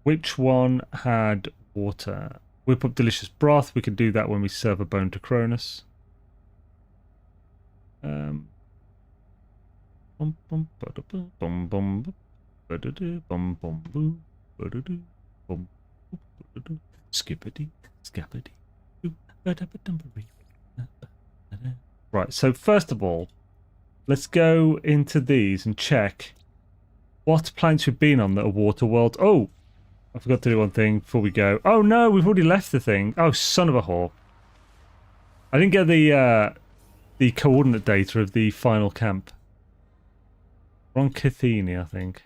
Which one had water? Whip up delicious broth. We could do that when we serve a bone to Cronus. Skippity. Right, so first of all, let's go into these and check what planets we've been on that are water worlds. Oh, I forgot to do one thing before we go. Oh no, we've already left the thing. Oh, son of a whore. I didn't get the coordinate data of the final camp. We're on Cathini, I think.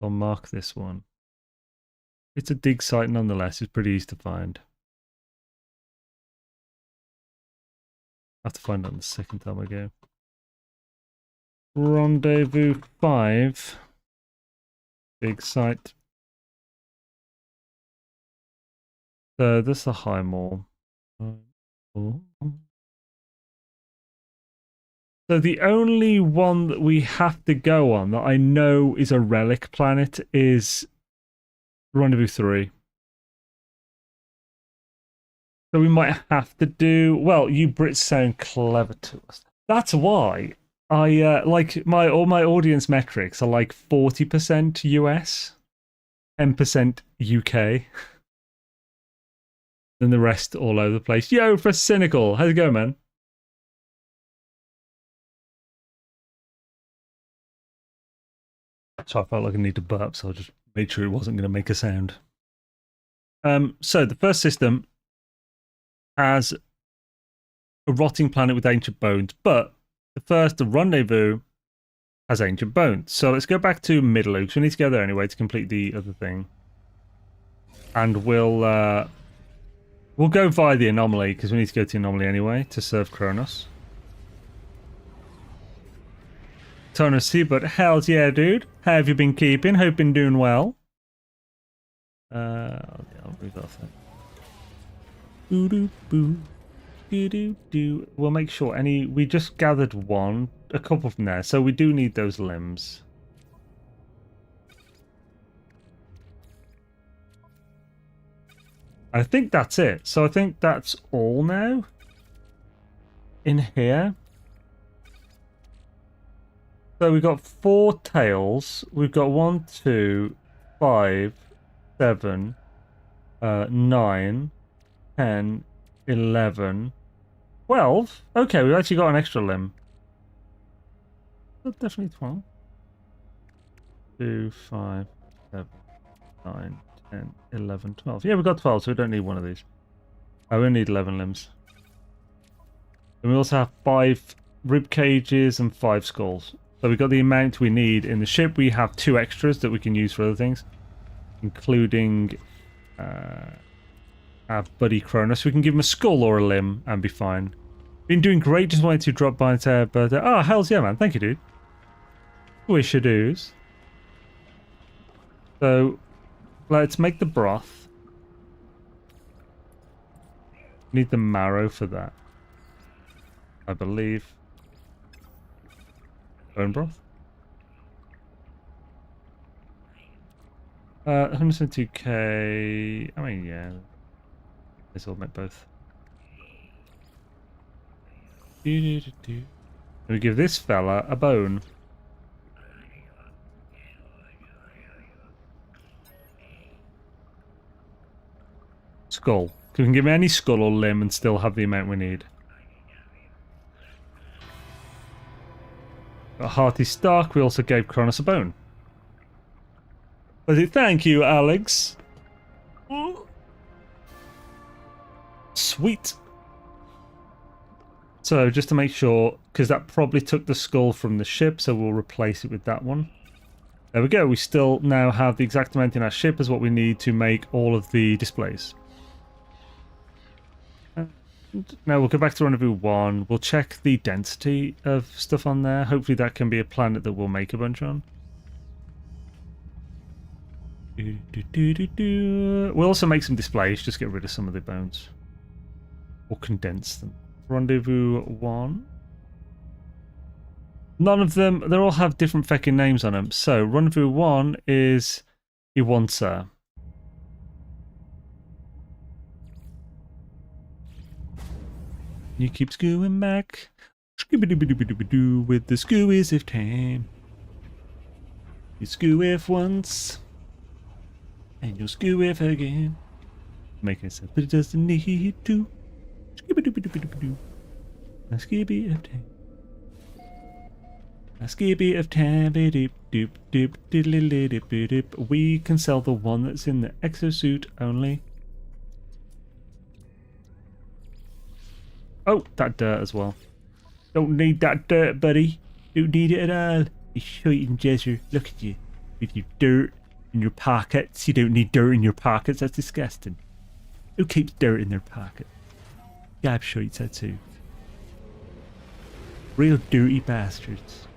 I'll mark this one. It's a dig site nonetheless. It's pretty easy to find. I have to find it on the second time I go. Rendezvous 5. Big site. So this is a high mall. So the only one that we have to go on that I know is a relic planet is Rendezvous 3. So we might have to do... Well, you Brits sound clever to us. That's why I like all my audience metrics are like 40% US, 10% UK, and the rest all over the place. Yo, for Cynical, how's it going, man? So I felt like I need to burp, so I just made sure it wasn't going to make a sound. So the first system has a rotting planet with ancient bones, but the rendezvous has ancient bones. So let's go back to Middle Luke. We need to go there anyway to complete the other thing, and we'll go via the anomaly because we need to go to the anomaly anyway to serve Kronos. Tony, but hell's yeah, dude. How have you been keeping? Hope been doing well. I'll move off that. We'll make sure we just gathered a couple from there, so we do need those limbs. I think that's it. So I think that's all now in here. So we've got 4 tails. We've got 1, 2, 5, 7, 9, 10, 11, 12. Okay, we've actually got an extra limb. Definitely 12. 2, 5, 7, 9, 10, 11, 12. Yeah, we've got 12, so we don't need one of these. Oh, we only need 11 limbs. And we also have 5 rib cages and 5 skulls. So we've got the amount we need in the ship. We have 2 extras that we can use for other things, including our buddy Cronus. We can give him a skull or a limb and be fine. Been doing great. Just wanted to drop by and say, but oh, hells yeah, man. Thank you, dude. Wish-a-doos. So let's make the broth. Need the marrow for that, I believe. Bone broth. 172k. I mean, yeah. Let's all make both. Let me give this fella a bone. Skull. We can give him any skull or limb and still have the amount we need. A hearty Stark. We also gave Cronus a bone. Thank you, Alex. Sweet. So just to make sure, because that probably took the skull from the ship, so we'll replace it with that one. There we go. We still now have the exact amount in our ship as what we need to make all of the displays. Now we'll go back to Rendezvous 1. We'll check the density of stuff on there. Hopefully that can be a planet that we'll make a bunch on. We'll also make some displays, just get rid of some of the bones. Or condense them. Rendezvous 1. None of them, they all have different fucking names on them. So, Rendezvous 1 is Iwansa. You keep scooing back. Scooby-doo-doo-doo-doo with the scooies of time. You scoo if once. And you'll scoo if again. Making sense, but it doesn't need to. Scooby-doo-doo-doo-doo-doo. A scooby of time. A scooby of time. We can sell the one that's in the exosuit only. Oh, that dirt as well. Don't need that dirt, buddy. Don't need it at all. You shite and jezzer. Look at you. With your dirt in your pockets. You don't need dirt in your pockets. That's disgusting. Who keeps dirt in their pocket? Gab shites, that too. Real dirty bastards.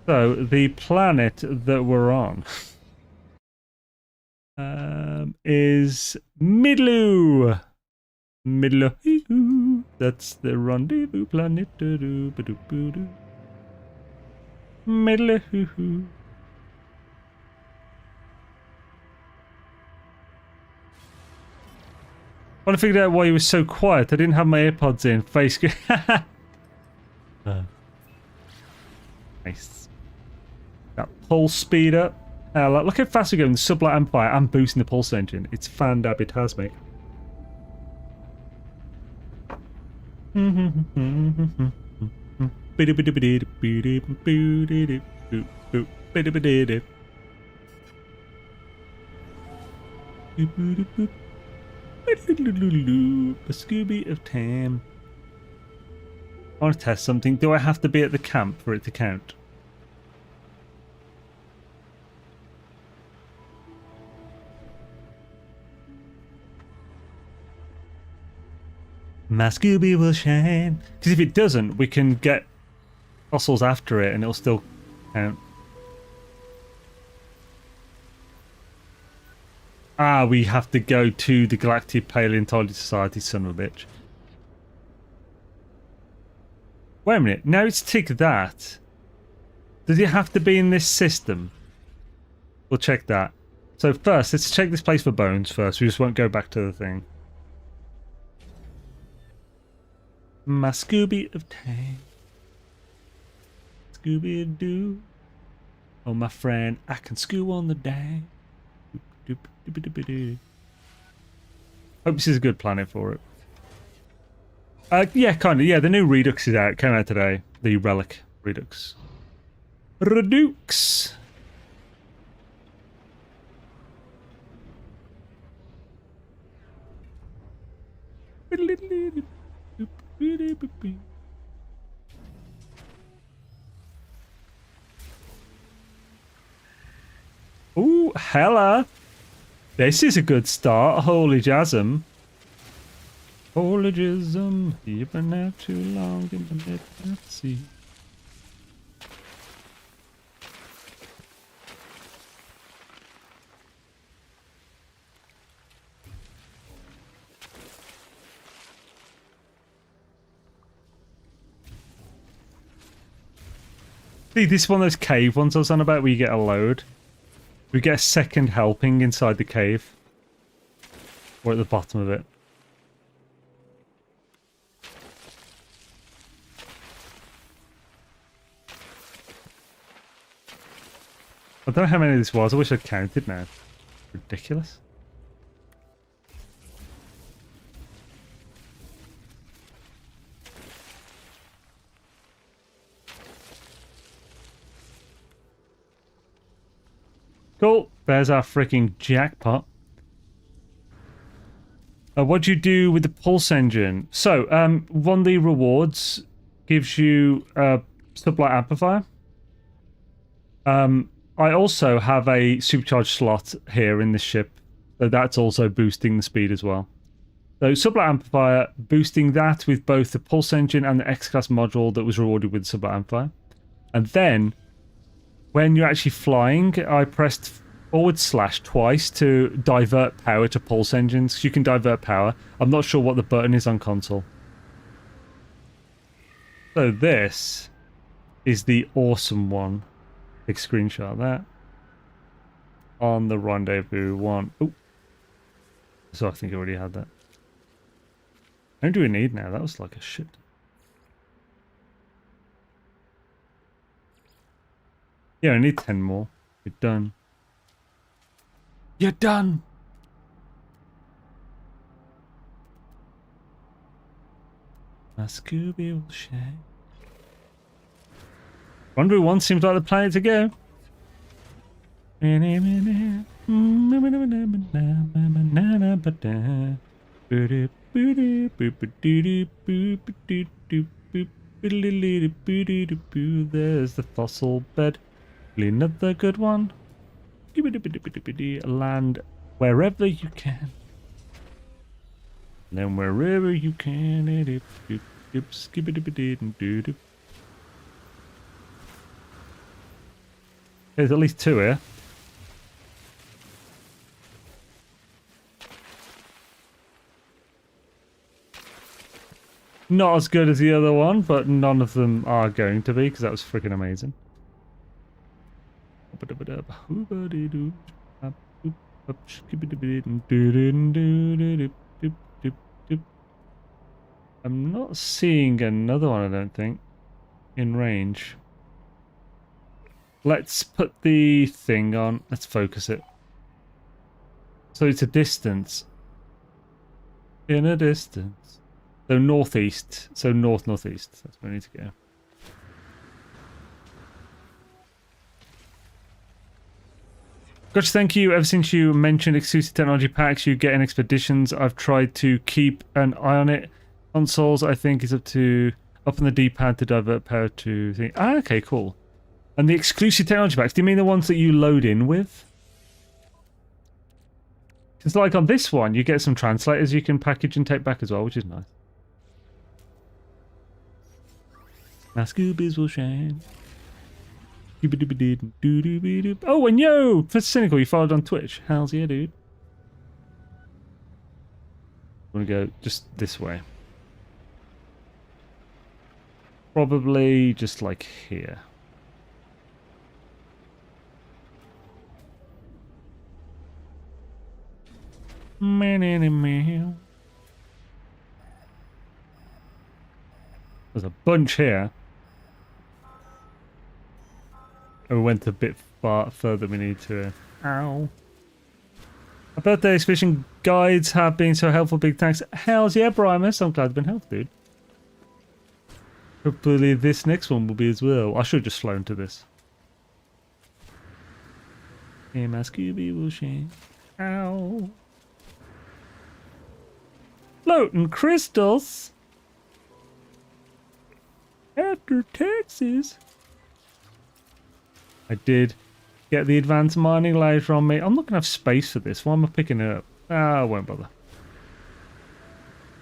So, the planet that we're on is Midloo. Midloo. That's the rendezvous planet. Midloo. I want to figure out why he was so quiet. I didn't have my AirPods in. Face. Nice. That pulse speeder. Look how fast we're going. The sublight amplifier. I'm boosting the pulse engine. It's fantastic. A Scooby of time. I want to test something. Do I have to be at the camp for it to count? My Scooby will shine. Because if it doesn't, we can get fossils after it and it'll still count. Ah, we have to go to the Galactic Paleontology Society, son of a bitch. Wait a minute, now it's tick that. Does it have to be in this system? We'll check that. So first, let's check this place for bones first. We just won't go back to the thing. My Scooby of time. Scooby-Doo. Oh, my friend, I can scoo on the day. Hope this is a good planet for it. Yeah, kind of. Yeah, the new Redux is out. Came out today. The Relic Redux. Redux. Ooh, hella. This is a good start. Holy jasm. Holy jasm. You've been out too long in the midnight sea. See, this is one of those cave ones I was on about where you get a load. We get a second helping inside the cave. Or at the bottom of it. I don't know how many this was. I wish I'd counted now. Ridiculous. Cool. There's our freaking jackpot. What do you do with the pulse engine? So, one of the rewards gives you a sublight amplifier. I also have a supercharged slot here in this ship, so that's also boosting the speed as well. So, sublight amplifier, boosting that with both the pulse engine and the X-Class module that was rewarded with the sublight amplifier. And then, when you're actually flying, I pressed / twice to divert power to pulse engines. You can divert power. I'm not sure what the button is on console. So this is the awesome one. Big screenshot of that. On the rendezvous one. Oh. So I think I already had that. How many do we need now? That was like a shit. Yeah, I need 10 more. You're done. You're done! My Scooby will shine. Rendezvous 1 seems like the planet to go. There's the fossil bed. Another good one. Land wherever you can. Then wherever you can. There's at least 2 here. Not as good as the other one, but none of them are going to be because that was freaking amazing. I'm not seeing another one, I don't think, in range. Let's put the thing on. Let's focus it. So it's a distance. In a distance. So northeast. So northeast. That's where we need to go. Gotcha, thank you. Ever since you mentioned exclusive technology packs you get in expeditions, I've tried to keep an eye on it. Consoles, I think, is up on the D-pad to divert power to thing. Ah, okay, cool. And the exclusive technology packs, do you mean the ones that you load in with? It's like on this one, you get some translators you can package and take back as well, which is nice. My Scoobies will shine. Oh, and yo, for Cynical, you followed on Twitch. How's yeah, dude? I want to go just this way. Probably just like here. There's a bunch here. we went a bit further than we need to. Ow. Our birthday expedition guides have been so helpful. Big thanks. Hells yeah, Primus. I'm glad they've been helpful, dude. Hopefully this next one will be as well. I should have just flown to this. Yeah, my Scooby will shine. Ow. Floating crystals. After taxes. I did get the advanced mining later on me. I'm not going to have space for this. Why am I picking it up? Ah, I won't bother.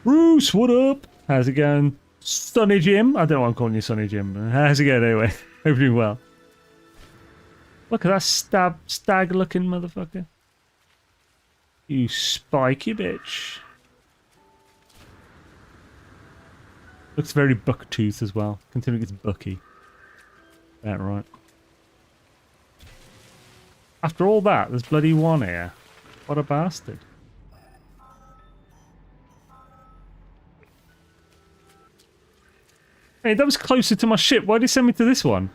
Bruce, what up? How's it going? Sonny Jim? I don't know why I'm calling you Sonny Jim. How's it going anyway? Hope you're doing well. Look at that stag looking motherfucker. You spiky bitch. Looks very bucktooth as well, considering it's Bucky. That right. After all that, there's bloody one here. What a bastard. Hey, that was closer to my ship. Why did he send me to this one?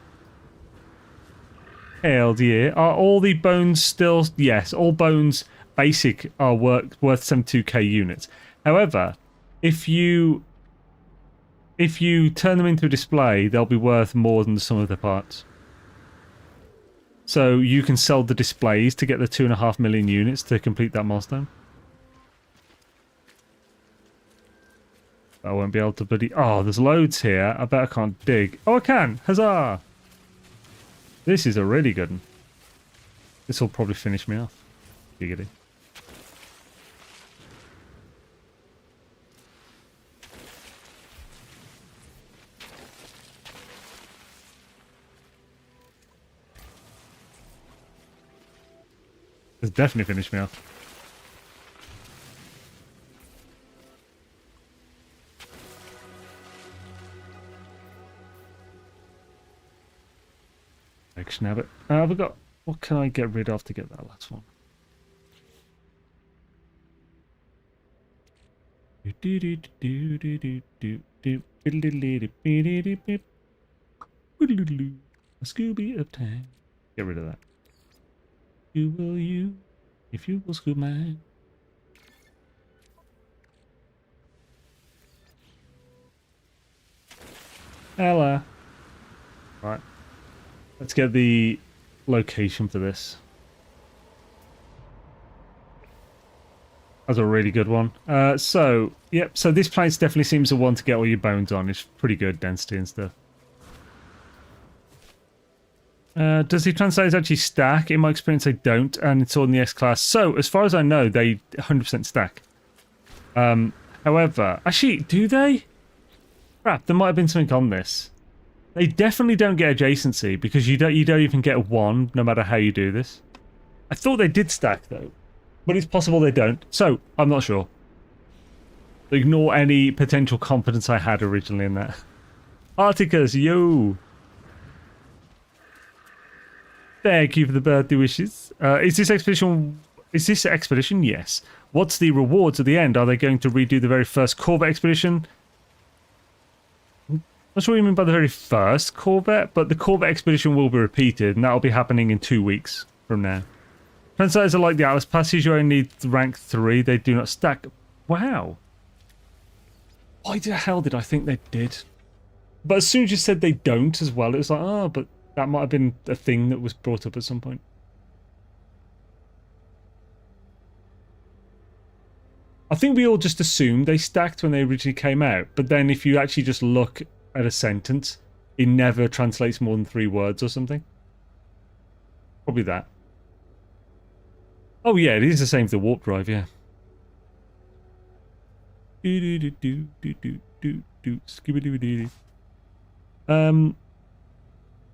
Hell yeah. Are all the bones still... Yes, all bones basic are worth 72k units. However, if you turn them into a display, they'll be worth more than the sum of their parts. So you can sell the displays to get the 2.5 million units to complete that milestone. I won't be able to bloody... Oh, there's loads here. I bet I can't dig. Oh, I can! Huzzah! This is a really good one. This will probably finish me off. Giggity. It's definitely finished me off. Action habit. I've got... What can I get rid of to get that last one? A Scooby of time. Get rid of that. You will you, if you will scoop mine. Ella. Right. Let's get the location for this. That's a really good one. So this place definitely seems the one to get all your bones on. It's pretty good density and stuff. Does the translators actually stack? In my experience, they don't, and it's all in the S-class. So, as far as I know, they 100% stack. However, actually, do they? Crap, there might have been something on this. They definitely don't get adjacency, because you don't even get one, no matter how you do this. I thought they did stack, though. But it's possible they don't. So, I'm not sure. Ignore any potential confidence I had originally in that. Articus, yo! Thank you for the birthday wishes. Is this expedition? Yes. What's the rewards at the end? Are they going to redo the very first Corvette expedition? Not sure what you mean by the very first Corvette, but the Corvette expedition will be repeated, and that'll be happening in 2 weeks from now. Translators are like the Atlas Passes, you only need rank 3, they do not stack. Wow. Why the hell did I think they did? But as soon as you said they don't as well, it was like, oh, but that might have been a thing that was brought up at some point. I think we all just assumed they stacked when they originally came out, but then if you actually just look at a sentence, it never translates more than 3 words or something. Probably that. Oh yeah, it is the same for the warp drive, yeah.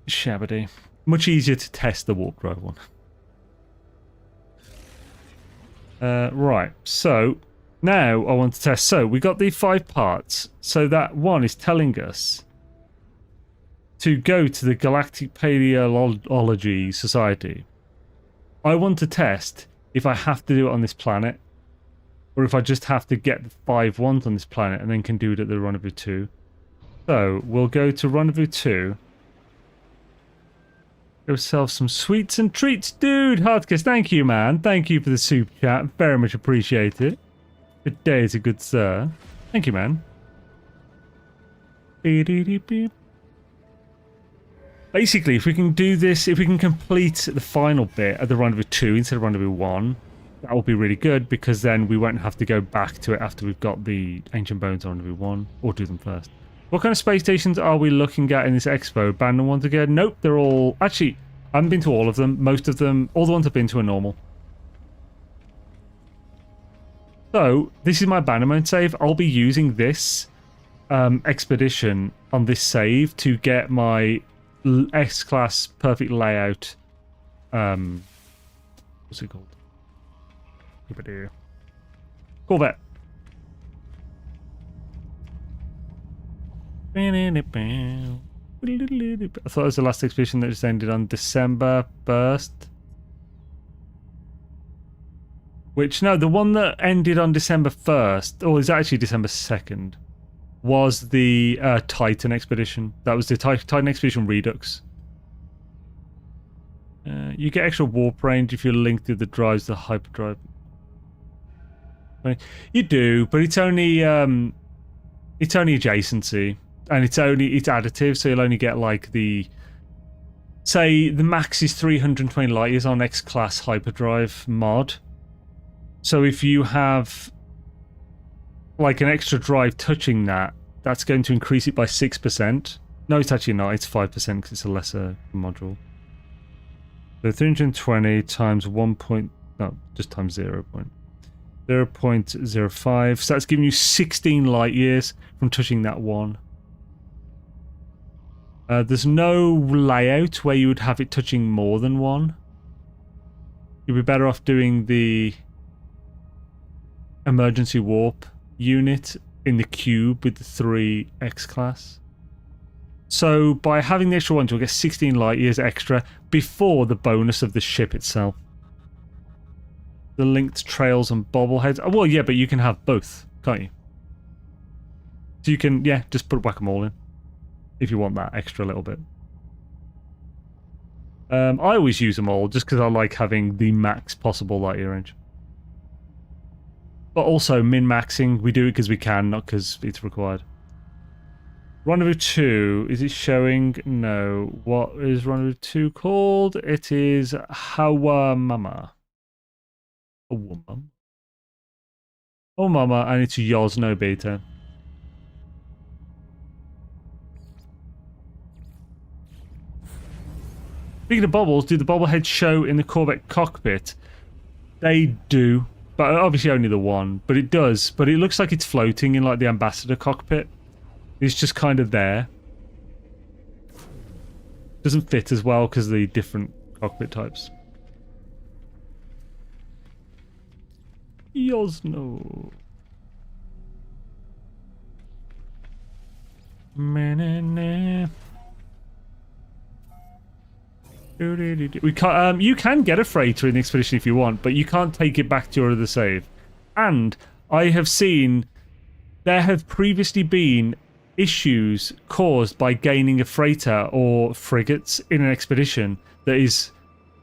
Shabby. Much easier to test the warp drive one. Right, so now I want to test. So we got the 5 parts. So that one is telling us to go to the Galactic Paleology Society. I want to test if I have to do it on this planet, or if I just have to get the 5 ones on this planet and then can do it at the Rendezvous 2. So we'll go to Rendezvous 2. Go sell some sweets and treats. Dude, Hardkiss, thank you, man. Thank you for the soup chat. Very much appreciate it. Good day is a good sir. Thank you, man. Basically, if we can do this, if we can complete the final bit at the Rendezvous 2 instead of Rendezvous 1, that will be really good, because then we won't have to go back to it after we've got the Ancient Bones on Rendezvous 1, or do them first. What kind of space stations are we looking at in this expo? Abandoned ones again? Nope, they're all... Actually, I haven't been to all of them. Most of them, all the ones I've been to are normal. So, this is my abandonment save. I'll be using this expedition on this save to get my S-Class perfect layout. What's it called? Corvette. I thought it was the last expedition that just ended on December 1st. Which, no, the one that ended on December 1st, or is actually December 2nd, was the Titan expedition. That was the Titan Expedition Redux. You get extra warp range if you're linked to the drives, the hyperdrive. You do, but it's only adjacency, and it's additive, so you'll only get like the, say the max is 320 light years on X-Class hyperdrive mod. So if you have like an extra drive touching that, that's going to increase it by 6%. No, it's actually not. It's 5% because it's a lesser module. So 320 times 1 point... No, just times 0.05. So that's giving you 16 light years from touching that one. There's no layout where you would have it touching more than one. You'd be better off doing the emergency warp unit in the cube with the 3 X-Class. So by having the extra ones, you'll get 16 light years extra before the bonus of the ship itself. The linked trails and bobbleheads. Oh, well, yeah, but you can have both, can't you? So you can, yeah, just put whack-a-mole in if you want that extra little bit. I always use them all just because I like having the max possible light year range. But also min-maxing, we do it because we can, not because it's required. Rendezvous 2, is it showing? No. What is Rendezvous 2 called? It is Hawa Mama. Oh, Mama. Oh, Mama, and it's Yoz, no beta. Speaking of bobbles, do the bobbleheads show in the Corvette cockpit? They do. But obviously only the one, but it does. But it looks like it's floating in like the ambassador cockpit. It's just kind of there. Doesn't fit as well because of the different cockpit types. Yosno. We can't, you can get a freighter in the expedition if you want, but you can't take it back to your other save. And I have seen there have previously been issues caused by gaining a freighter or frigates in an expedition that is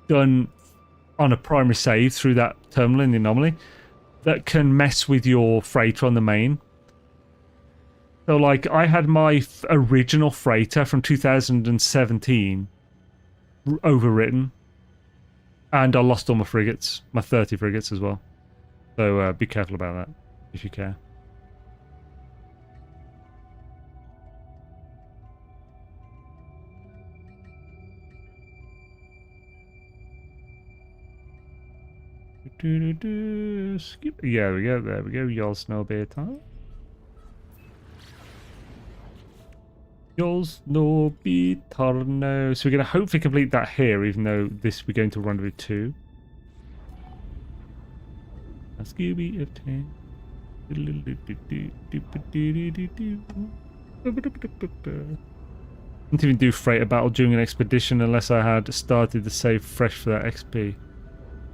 done on a primary save through that terminal in the anomaly that can mess with your freighter on the main. So like I had my original freighter from 2017 overwritten, and I lost all my frigates, my 30 frigates as well. So be careful about that if you care. Skip. Yeah, there we go. Y'all snow beta. No Bitarno. So we're going to hopefully complete that here, even though this we're going to Rendezvous 2. Scooby of 10. Didn't even do freighter battle during an expedition unless I had started the save fresh for that XP.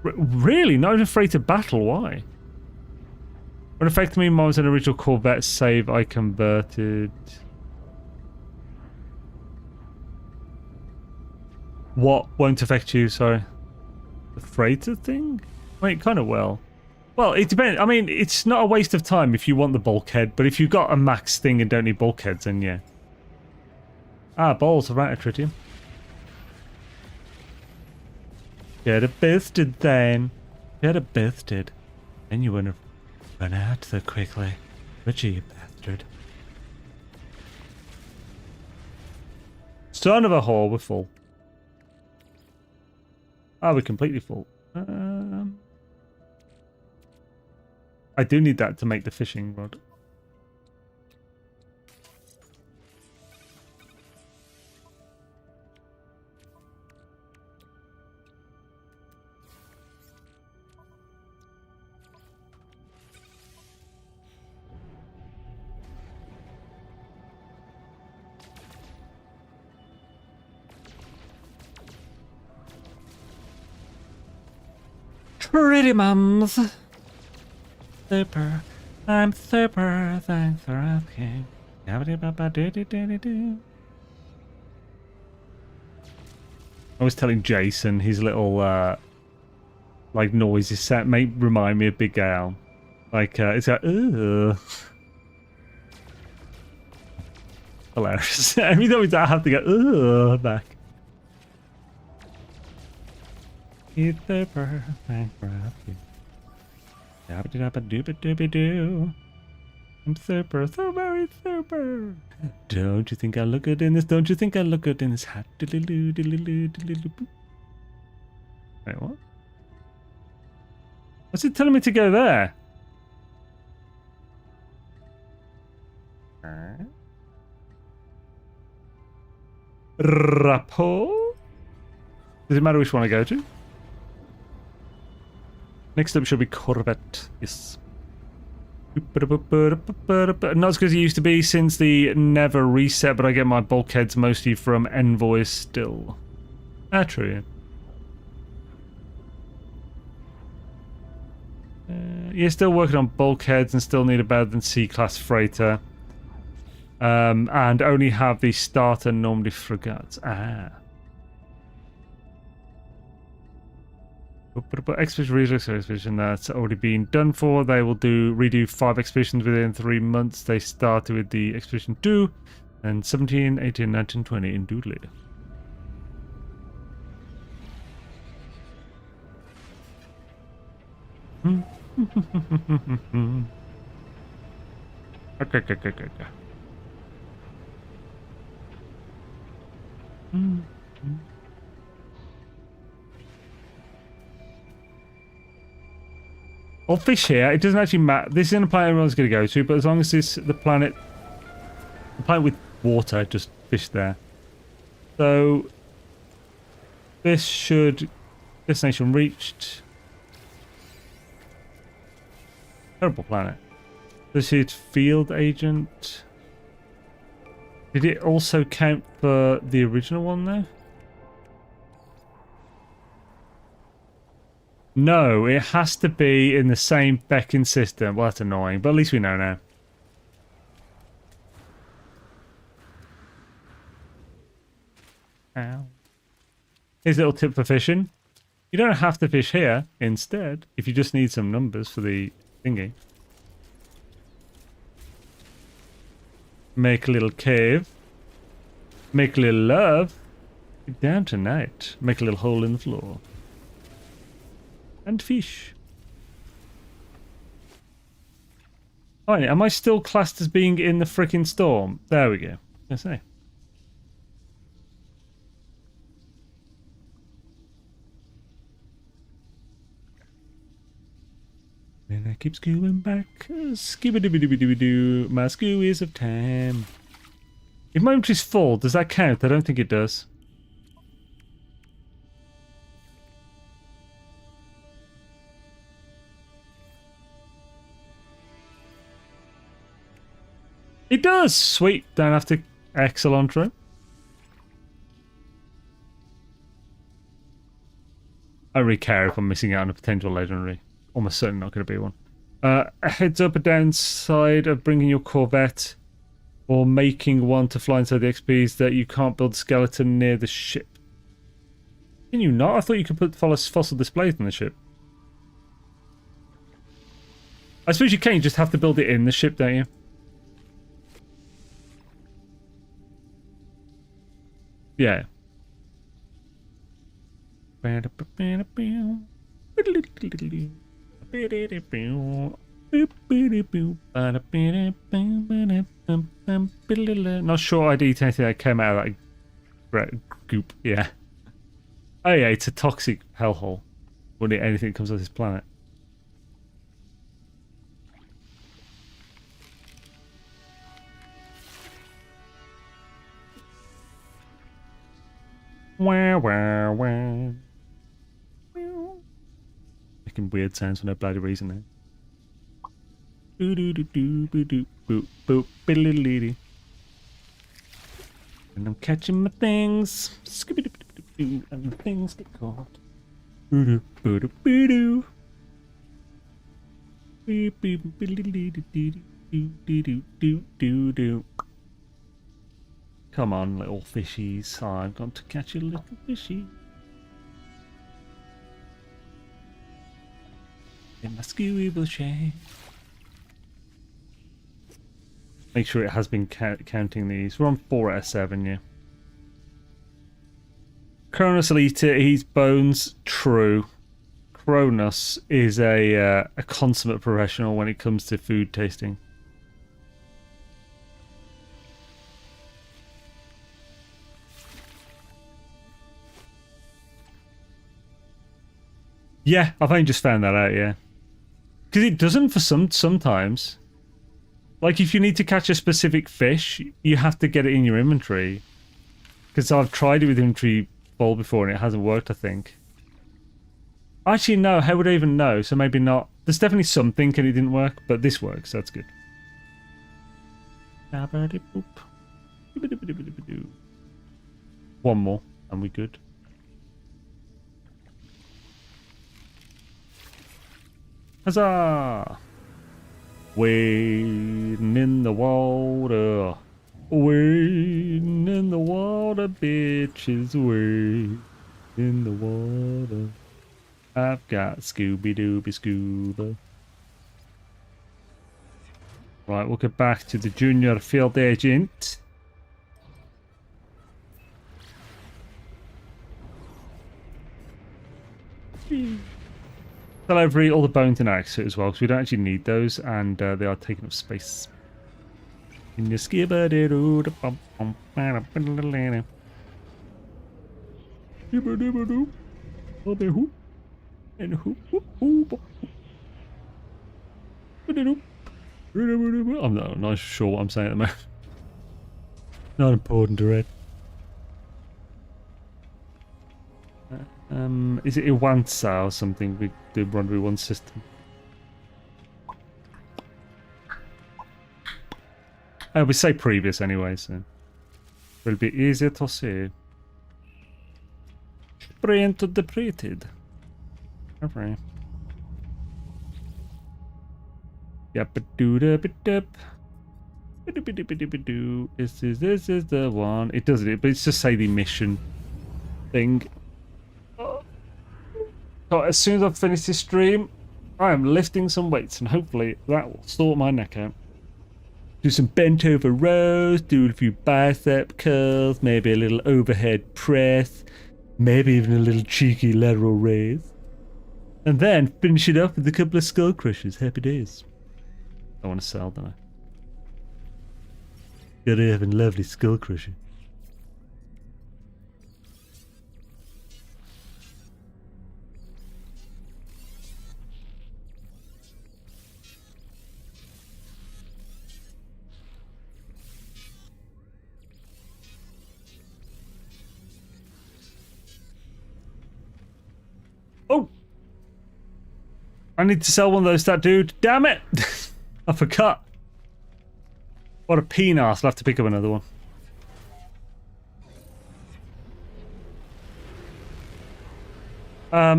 Really? Not even freighter battle? Why? When affecting me, mine was an original Corvette save I converted. What won't affect you, sorry? The freighter thing? Wait, kind of well. Well, it depends. I mean, it's not a waste of time if you want the bulkhead, but if you've got a max thing and don't need bulkheads, then yeah. Ah, balls, right, tritium. Get a boosted then. Get a boosted. Then you wouldn't have run out so quickly. Would you bastard? Son of a whore, we're full. Ah, we're completely full. I do need that to make the fishing rod. Pretty mums. Super. I'm super. Thanks for asking. I was telling Jason his little like noises set may remind me of Big Al. Like it's like ugh. Hilarious. Every time I have to go ugh back. It's super. Thanks for asking. Dabba-dabba-dooba-dooby-doo. I'm super, so very super. Don't you think I look good in this? Don't you think I look good in this hat? Diddle-doo, diddle-doo, diddle-doo. Wait, what? What's it telling me to go there? Rapport? Does it matter which one I go to? Next up should be Corvette. Yes. Not as good as it used to be since the never reset, but I get my bulkheads mostly from Envoys still. Ah, true, yeah. Yeah, still working on bulkheads and still need a better than C-class freighter. And only have the starter normally frigates. Ah. Expedition Redux expedition that's already been done for. They will redo 5 expeditions within 3 months. They started with the Expedition 2 and 17, 18, 19, 20 in Doodly. Okay. I'll fish here. It doesn't actually matter. This isn't a planet everyone's going to go to, but as long as it's the planet with water, just fish there. So this should destination reached. Terrible planet. This is field agent. Did it also count for the original one though? No, it has to be in the same Becking system. Well, that's annoying, but at least we know now. Ow. Here's a little tip for fishing. You don't have to fish here instead, if you just need some numbers for the thingy. Make a little cave. Make a little love. Get down tonight. Make a little hole in the floor. And fish. Finally, am I still classed as being in the frickin' storm? There we go. I say. And I keep scooing back. Skibba-dibba-dibba-dibba-doo. My skoo is of time. If my inventory's full, does that count? I don't think it does. It does! Sweet. Don't have to excellent. I don't really care if I'm missing out on a potential legendary. Almost certainly not going to be one. A heads up a downside of bringing your Corvette or making one to fly inside the XPs that you can't build a skeleton near the ship. Can you not? I thought you could put fossil displays on the ship. I suppose you can. You just have to build it in the ship, don't you? Yeah. Not sure I'd eat anything that came out of that goop. Yeah. Oh yeah, it's a toxic hellhole. Wouldn't eat anything that comes off this planet. Wah, wah, wah. Making weird sounds for no bloody reason there. And I'm catching my things. And the things get caught. Come on, little fishies. I've got to catch a little fishy. In my skeweable shade. Make sure it has been counting these. We're on 4 out of 7, yeah. Kronos will eat it. He's bones. True. Kronos is a consummate professional when it comes to food tasting. Yeah, I've only just found that out, yeah. Because it doesn't for sometimes. Like, if you need to catch a specific fish, you have to get it in your inventory. Because I've tried it with inventory full before and it hasn't worked, I think. Actually, no, how would I even know? So maybe not. There's definitely something and it didn't work, but this works, so that's good. One more, and we're good. Huzzah! Wading in the water. Wading in the water, bitches. Wading in the water. I've got Scooby-Dooby Scuba. Right, we'll get back to the junior field agent. I'll overeat all the bones in our exit as well, because we don't actually need those, and they are taking up space. In your skibba-doo, I'm not sure what I'm saying at the moment. Not important to read. Is it Iwansa or something with the Rendezvous 1 system? We say previous anyway, so it'll be easier to say. Sprint depleted. Alright. Yep, this is the one. It does it, but it's just say the mission thing. So as soon as I've finished this stream, I am lifting some weights and hopefully that will sort my neck out. Do some bent over rows, do a few bicep curls, maybe a little overhead press, maybe even a little cheeky lateral raise. And then finish it up with a couple of skull crushers. Happy days. I want to sell, don't I? Gotta have a lovely skull crusher. Oh! I need to sell one of those, that dude. Damn it! I forgot. What a penis. I'll have to pick up another one.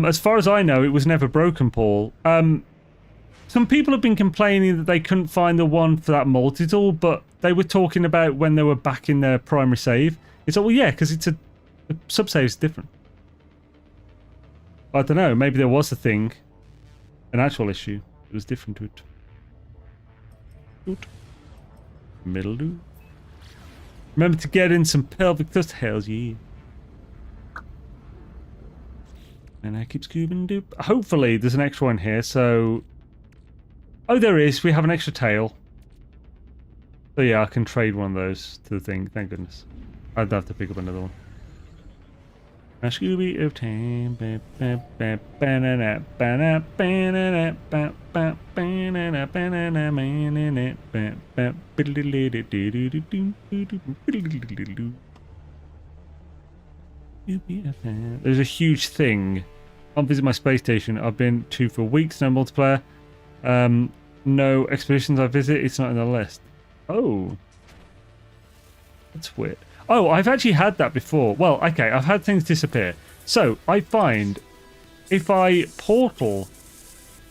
As far as I know, it was never broken, Paul. Some people have been complaining that they couldn't find the one for that multi-tool, but they were talking about when they were back in their primary save. It's like, well, yeah, because it's the sub-save is different. I don't know, maybe there was a thing, an actual issue. It was different to it. Good. Middle do. Remember to get in some pelvic thrust. Hells yeah. And I keep scoobing doop. Hopefully there's an extra one here, so... Oh, there is. We have an extra tail. So yeah, I can trade one of those to the thing. Thank goodness. I'd have to pick up another one. A Scooby of time. There's a huge thing. I'll visit my space station. I've been to for weeks. No multiplayer. No expeditions I visit. It's not in the list. Oh. That's weird. Oh, I've actually had that before. Well, okay, I've had things disappear. So, I find if I portal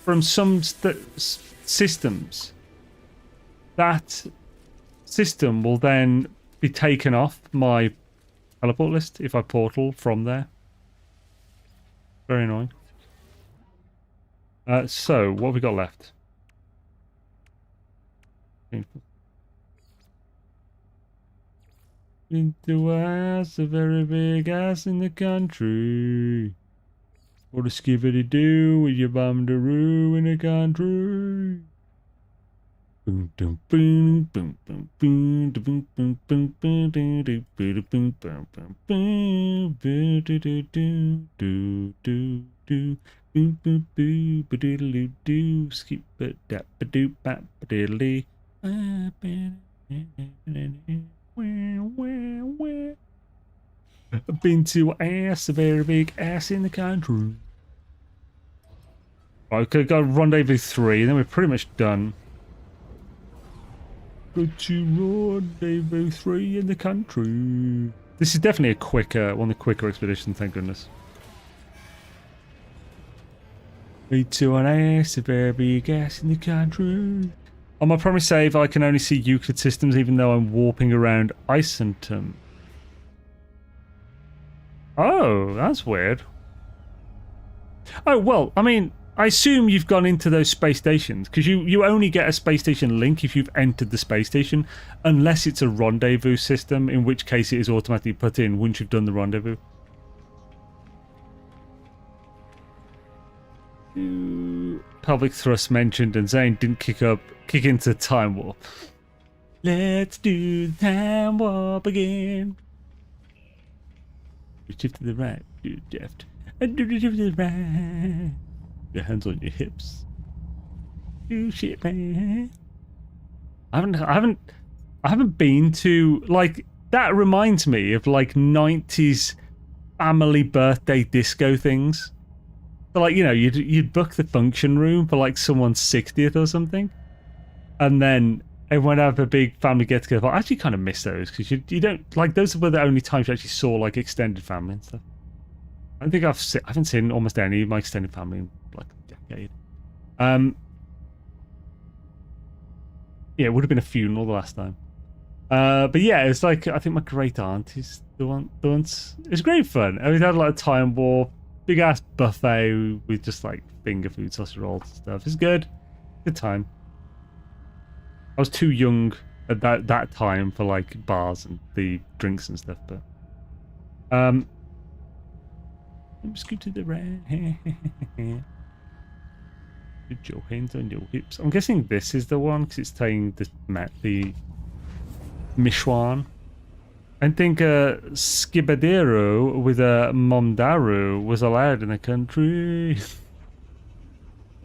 from some systems, that system will then be taken off my teleport list if I portal from there. Very annoying. So, what have we got left? Into a house, a very big house in the country. What a skibbity do with your bum-da-roo in the country. Boom, boom, boom, boom, boom, boom, boom, boom, boom, boom, boom, boom, boom, boom, boom, boom, boom, do do do do do do, boom, boom, boom, ba diddle do, skip it, dap ba doo, bap ba diddly. I've been to ass, a very big ass in the country. Right, okay, got rendezvous 3, and then we're pretty much done. Go to rendezvous 3 in the country. This is definitely a quicker, one of the quicker expeditions, thank goodness. Been to an ass, a very big ass in the country. On my primary save, I can only see Euclid systems, even though I'm warping around Isentum. Oh, that's weird. Oh, well, I mean, I assume you've gone into those space stations, because you only get a space station link if you've entered the space station, unless it's a rendezvous system, in which case it is automatically put in once you've done the rendezvous. Pelvic thrust mentioned, and Zane didn't kick into time warp. Let's do the time warp again. Shift to the right, do the left, and do the shift to the right. Your hands on your hips. Do shit, man. I haven't been to, like, that reminds me of like 90s family birthday disco things. So, like, you know, you'd book the function room for like someone's 60th or something, and then everyone have a big family get together. I actually kind of miss those, because you don't, like, those were the only times you actually saw like extended family and stuff. I don't think I haven't seen almost any of my extended family in like a decade. Yeah, it would have been a funeral the last time. But yeah, it's like, I think my great aunt is the one. It's great fun. And we had a lot of time warp, big ass buffet with just like finger food, sausage rolls and stuff. It's good. Good time. I was too young at that time for like bars and the drinks and stuff, but scoot to the right. Put your hands on your hips. I'm guessing this is the one because it's saying the Mishwan. I think a Skibadero with a Momdaru was allowed in the country.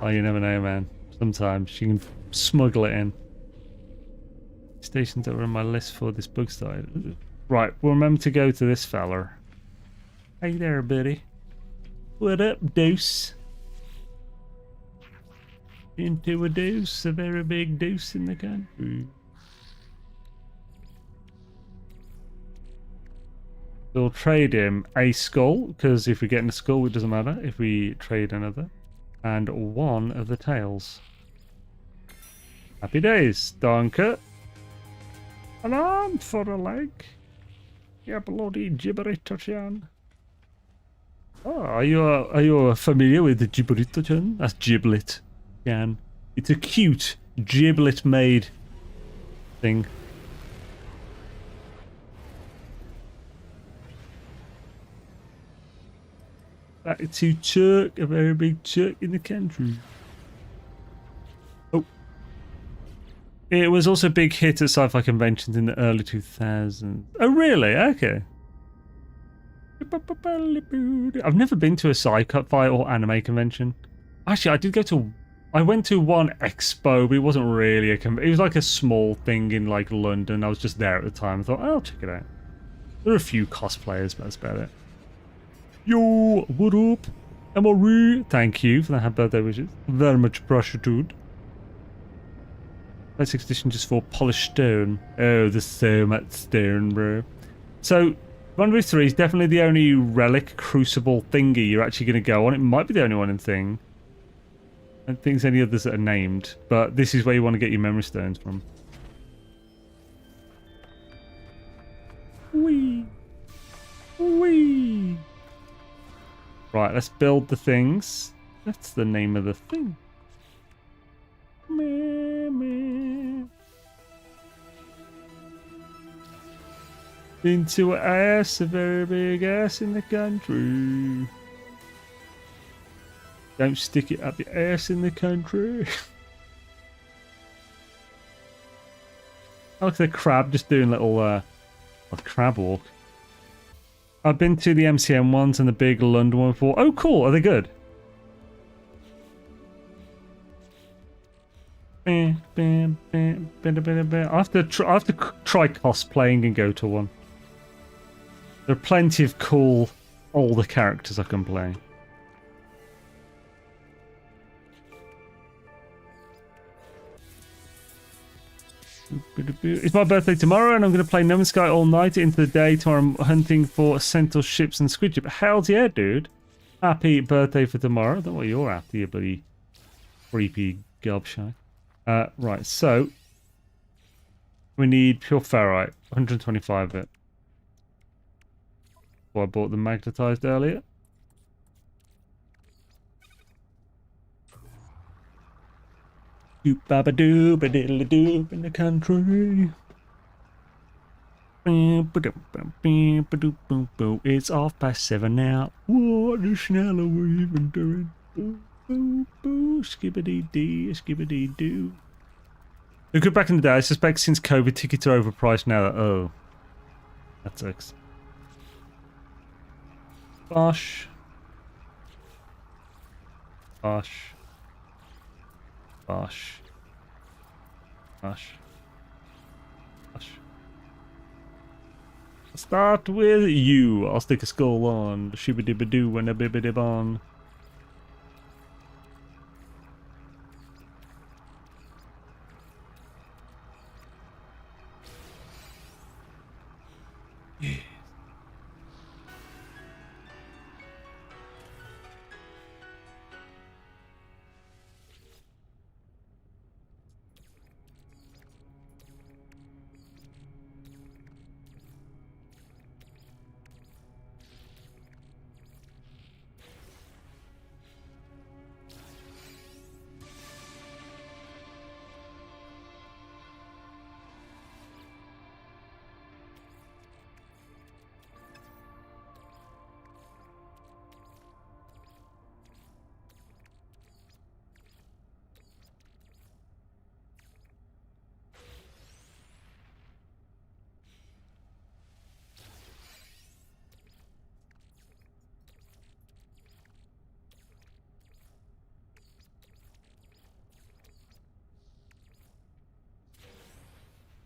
Oh, you never know, man. Sometimes you can smuggle it in. Stations that were on my list for this bug site. Right, we'll remember to go to this feller. Hey there, buddy. What up, deuce? Into a deuce, a very big deuce in the country. We'll trade him a skull, because if we get a skull, it doesn't matter if we trade another. And one of the tails. Happy days, Donker. An arm for a leg. You bloody gibbery touchan. Oh, are you familiar with the gibrito John? That's giblet. Can. It's a cute giblet made thing. Back to Chuck, a very big Chuck in the country. Oh. It was also a big hit at sci-fi conventions in the early 2000s. Oh, really? Okay. I've never been to a sci-fi or anime convention. Actually, I went to one expo, but it wasn't really it was like a small thing in like London. I was just there at the time. I thought, I'll check it out. There are a few cosplayers, but that's about it. Yo, what up? Emory, thank you for the happy birthday wishes. Very much appreciated. Relix Expedition just for polished stone. Oh, there's so much stone, bro. So, Rendezvous 3 is definitely the only Relic Crucible thingy you're actually going to go on. It might be the only one in Thing. I don't think there's any others that are named, but this is where you want to get your memory stones from. Whee! Whee! Right, let's build the things. That's the name of the thing. Meh, meh. Into an ass, a very big ass in the country. Don't stick it up your ass in the country. I like the crab just doing little crab walk. I've been to the MCM ones and the big London one before. Oh, cool. Are they good? I have to try cosplaying and go to one. There are plenty of cool older characters I can play. It's my birthday tomorrow and I'm going to play No Man's Sky all night into the day. Tomorrow I'm hunting for centaur ships and squid ship. Hell yeah, dude. Happy birthday for tomorrow. I don't know what you're after, you bloody creepy gobshite. Right, so we need pure ferrite, 125 of it. Well, I bought them magnetized earlier. Doop baba doop a diddly doop in the country. It's 7:30 now. What the hell are we even doing? Skibbity dee, skibbity doo. Look at back in the day. I suspect since COVID, tickets are overpriced now. Oh, that sucks. Bosh. Bosh. Bosh. Bosh. Bosh. Start with you. I'll stick a skull on. Shibbity-ba-doo and a bibbity-bon. Yeah.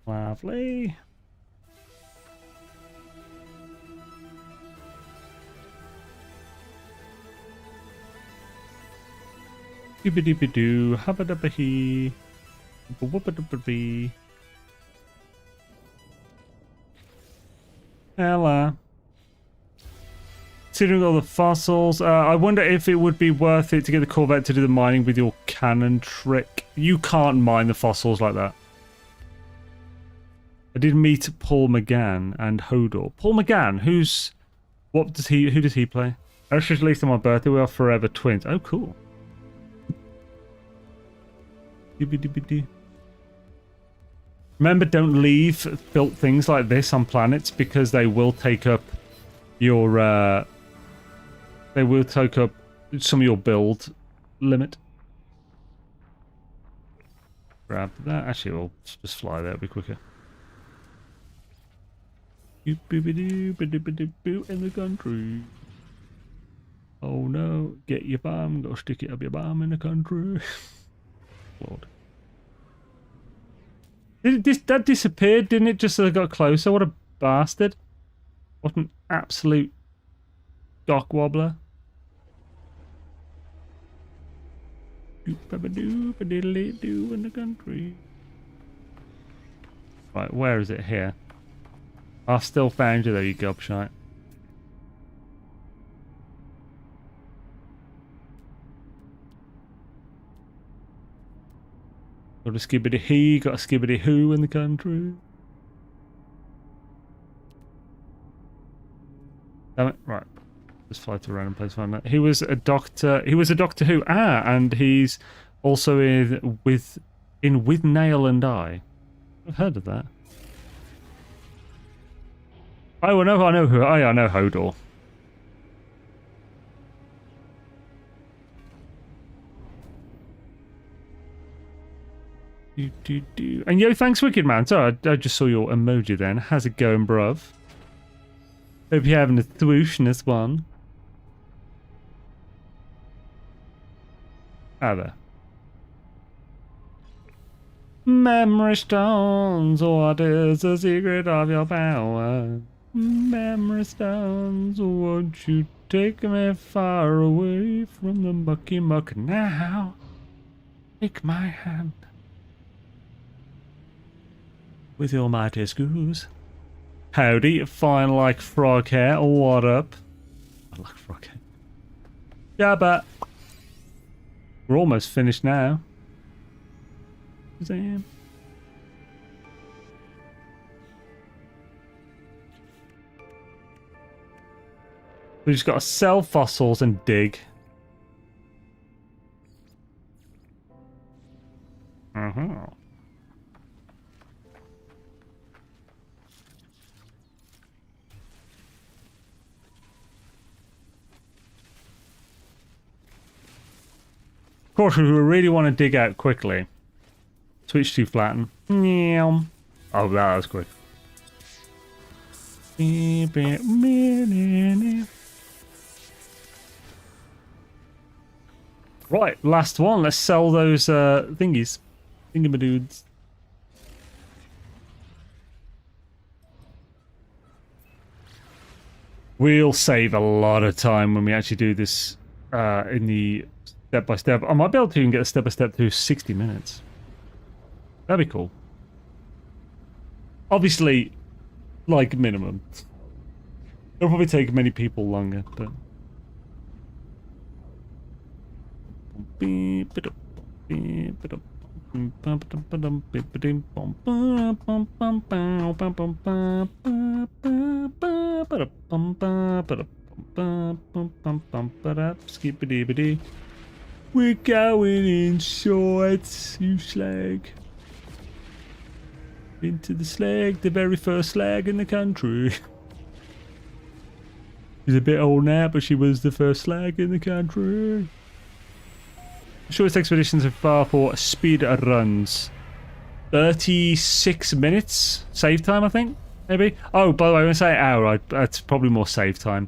Lovely. Doobie-doobie-doo, hubba-dubba-hee, whooppa-dubba-bee. Ella. Considering all the fossils, I wonder if it would be worth it to get the Corvette to do the mining with your cannon trick. You can't mine the fossils like that. I did meet Paul McGann and Hodor. Paul McGann, who does he play? Ashes released on my birthday. We are forever twins. Oh, cool. Remember, don't leave built things like this on planets because they will take up your. They will take up some of your build limit. Grab that. Actually, we'll just fly there. It'll be quicker. In the country. Oh no, get your bum, go stick it up your bum in the country. Lord. That disappeared, didn't it? Just as I got closer. What a bastard. What an absolute dock wobbler. Doop-a-ba-doop-a-diddly-doo in the country. Right, where is it? Here. I still found you though, you gobshite. Got a skibbity he, got a skibbity who in the country. Damn it, right. Just fly to a random place, find that. He was a doctor who, and he's also in with Nail and I. I've heard of that. Oh, I know Hodor. And yo, thanks, Wicked Man. Sorry, I just saw your emoji then. How's it going, bruv? Hope you're having a thwoosh in this one. Ah, there. Memory stones, what is the secret of your power? Memory stones, won't you take me far away from the mucky muck now? Take my hand with your mighty screws. Howdy, fine like frog hair, what up? I like frog hair. Yeah, but we're almost finished now. Damn. We just got to sell fossils and dig. Uh-huh. Of course, if we really want to dig out quickly, switch to flatten. Oh, that was quick. Right, last one. Let's sell those thingies. Thingamadudes. We'll save a lot of time when we actually do this in the step-by-step. I might be able to even get a step-by-step to 60 minutes. That'd be cool. Obviously, like minimum. It'll probably take many people longer, but... Skip-a-dee-ba-dee. We're going in shorts, you slag. Into the slag, the very first slag in the country. She's a bit old now, but she was the first slag in the country. Shortest expeditions so far for speed runs. 36 minutes save time, I think, maybe. Oh, by the way, when I say hour, that's probably more save time.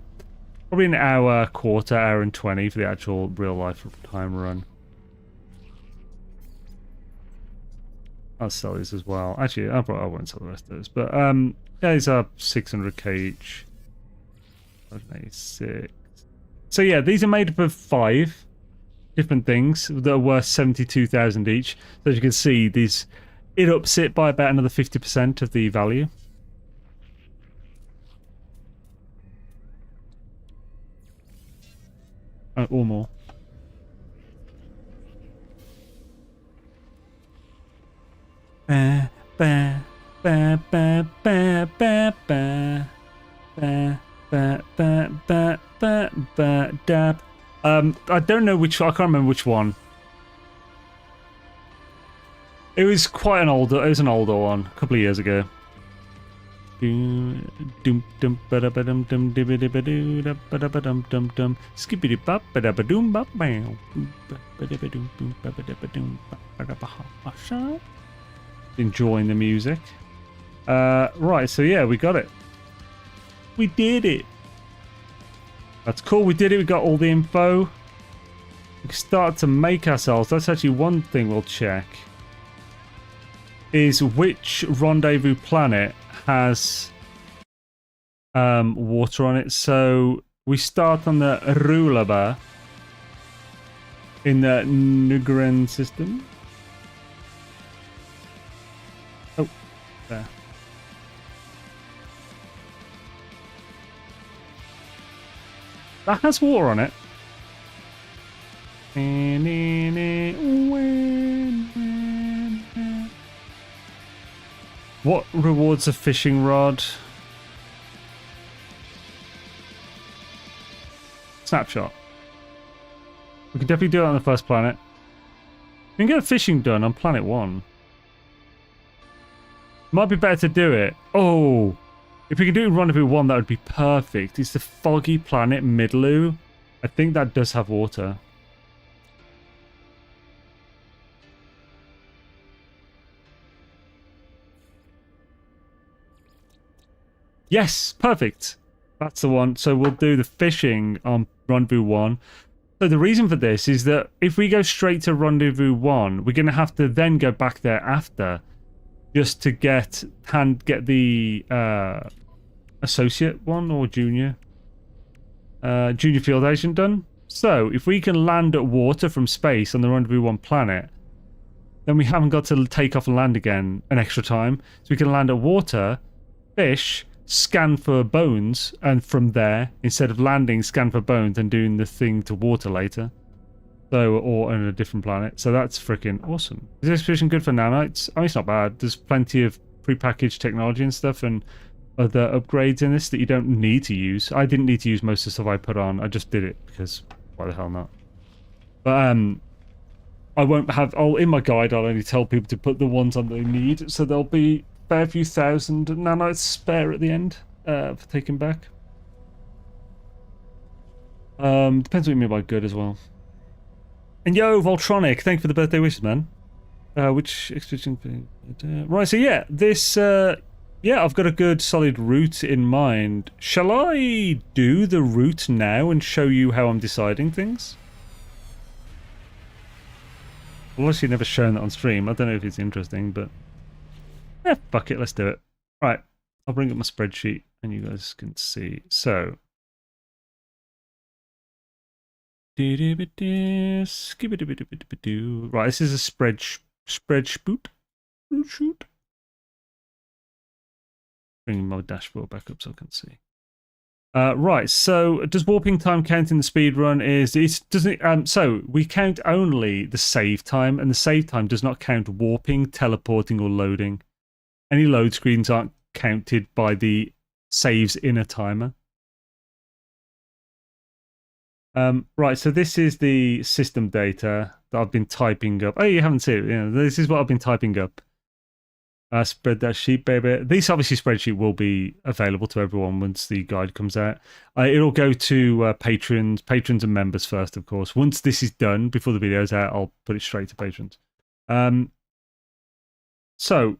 Probably an hour, quarter, hour and 20 for the actual real life time run. I'll sell these as well. Actually, I won't sell the rest of those. But yeah, these are 600k each. 586. So yeah, these are made up of 5 different things that are worth 72,000 each. So as you can see, these it ups it by about another 50% of the value. Or more. Ba ba ba ba ba ba ba ba ba ba I don't know which. I can't remember which one. It was quite an older. It was an older one, a couple of years ago. Enjoying the music. Right, so yeah, we got it. We did it. That's cool. We did it. We got all the info. We can start to make ourselves. That's actually one thing we'll check. Is which rendezvous planet has water on it. So we start on the Rulaba in the Nugran system. Oh, there. That has water on it. What rewards a fishing rod? Snapshot. We can definitely do it on the first planet. We can get fishing done on planet 1. Might be better to do it. Oh! If we can do it in Rendezvous 1, that would be perfect. It's the foggy planet Midloo. I think that does have water. Yes, perfect. That's the one. So we'll do the fishing on Rendezvous 1. So the reason for this is that if we go straight to Rendezvous 1, we're going to have to then go back there after just to get the associate one or junior field agent done. So if we can land at water from space on the Rendezvous 1 planet, then we haven't got to take off and land again an extra time. So we can land at water, fish, scan for bones, and from there, instead of landing, scan for bones and doing the thing to water later. So, or on a different planet. So that's freaking awesome. Is this expedition good for nanites? I mean, it's not bad. There's plenty of prepackaged technology and stuff and other upgrades in this that you don't need to use. I didn't need to use most of the stuff I put on. I just did it because why the hell not? But I won't have. In my guide, I'll only tell people to put the ones on they need. So there'll be a fair few thousand nanites spare at the end for taking back. Depends what you mean by good as well. And yo, Voltronic, thank you for the birthday wishes, man. Which expedition? Right, so yeah, this. Yeah, I've got a good solid route in mind. Shall I do the route now and show you how I'm deciding things? I've actually never shown that on stream. I don't know if it's interesting, but fuck it, let's do it. Right, I'll bring up my spreadsheet and you guys can see. So, right, this is a spreadsheet. Bringing my dashboard back up so I can see. Right, so does warping time count in the speed run? So we count only the save time, and the save time does not count warping, teleporting, or loading. Any load screens aren't counted by the saves in a timer. Right, so this is the system data that I've been typing up. Oh, you haven't seen it. Yeah, this is what I've been typing up. Spread that sheet, baby. This obviously spreadsheet will be available to everyone once the guide comes out. It'll go to patrons and members first, of course. Once this is done, before the video's out, I'll put it straight to patrons. So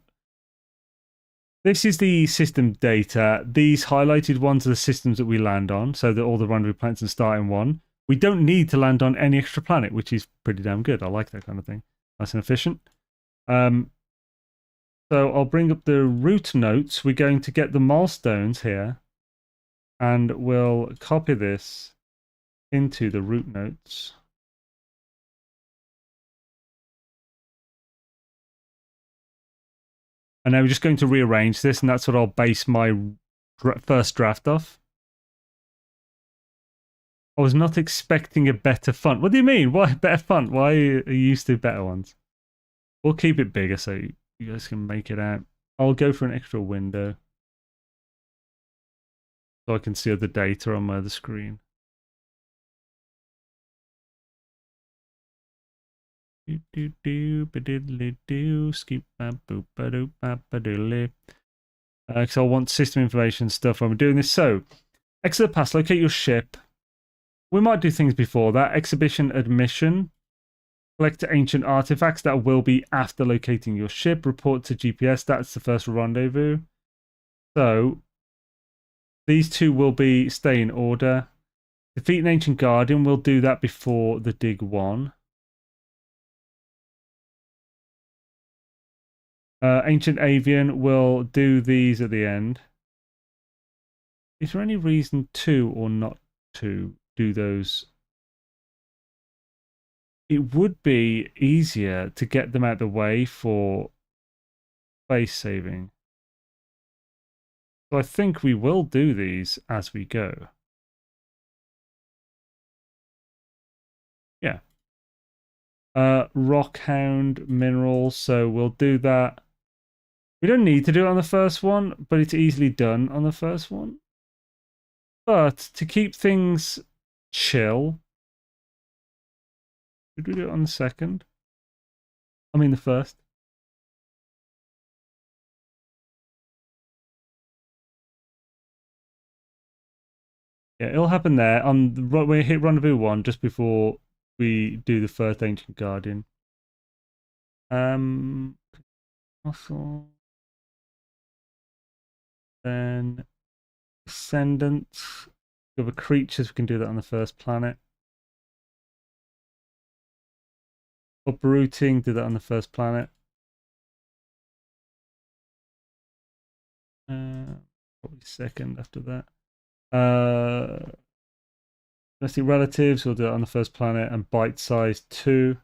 this is the system data. These highlighted ones are the systems that we land on, so that all the rendezvous planets can start in one. We don't need to land on any extra planet, which is pretty damn good. I like that kind of thing. Nice and efficient. So I'll bring up the route notes. We're going to get the milestones here, and we'll copy this into the route notes. And now we're just going to rearrange this, and that's what I'll base my first draft off. I was not expecting a better font. What do you mean? Why better font? Why are you used to better ones? We'll keep it bigger so you guys can make it out. I'll go for an extra window so I can see the data on my other screen. Because I want system information stuff when we're doing this. So, exit the past, locate your ship. We might do things before that. Exhibition admission. Collect ancient artifacts. That will be after locating your ship. Report to GPS. That's the first rendezvous. So, these two will be stay in order. Defeat an ancient guardian. We'll do that before the dig one. Ancient avian will do these at the end. Is there any reason to or not to do those? It would be easier to get them out of the way for space saving. So I think we will do these as we go. Yeah. Rockhound minerals, so we'll do that. We don't need to do it on the first one, but it's easily done on the first one. But to keep things chill, did we do it on the second? I mean the first. Yeah, it'll happen there. We hit rendezvous 1 just before we do the first ancient guardian. Also, then descendants. Other creatures, we can do that on the first planet. Uprooting, do that on the first planet. Probably second after that. Domestic relatives, we'll do it on the first planet, and bite size 2.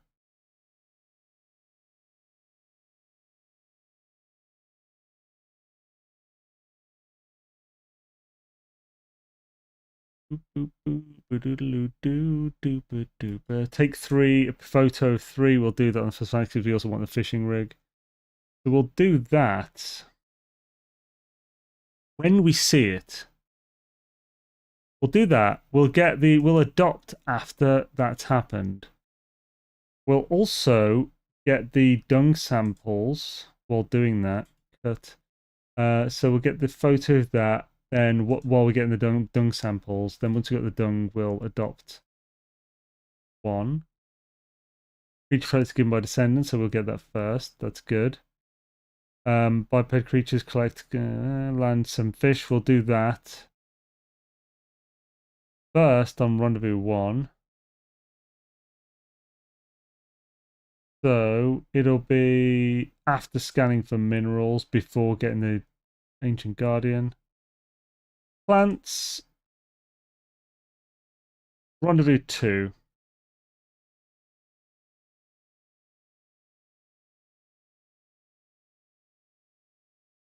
Take 3, photo 3, we'll do that on the first planet because we also want the fishing rig. So we'll do that. When we see it, we'll do that. We'll adopt after that's happened. We'll also get the dung samples while doing that. So we'll get the photo of that. Then while we're getting the dung samples, then once we get the dung, we'll adopt 1. Creature credits given by descendants, so we'll get that first. That's good. Biped creatures collect land some fish. We'll do that first on rendezvous 1. So it'll be after scanning for minerals before getting the ancient guardian. Plants. Rendezvous 2.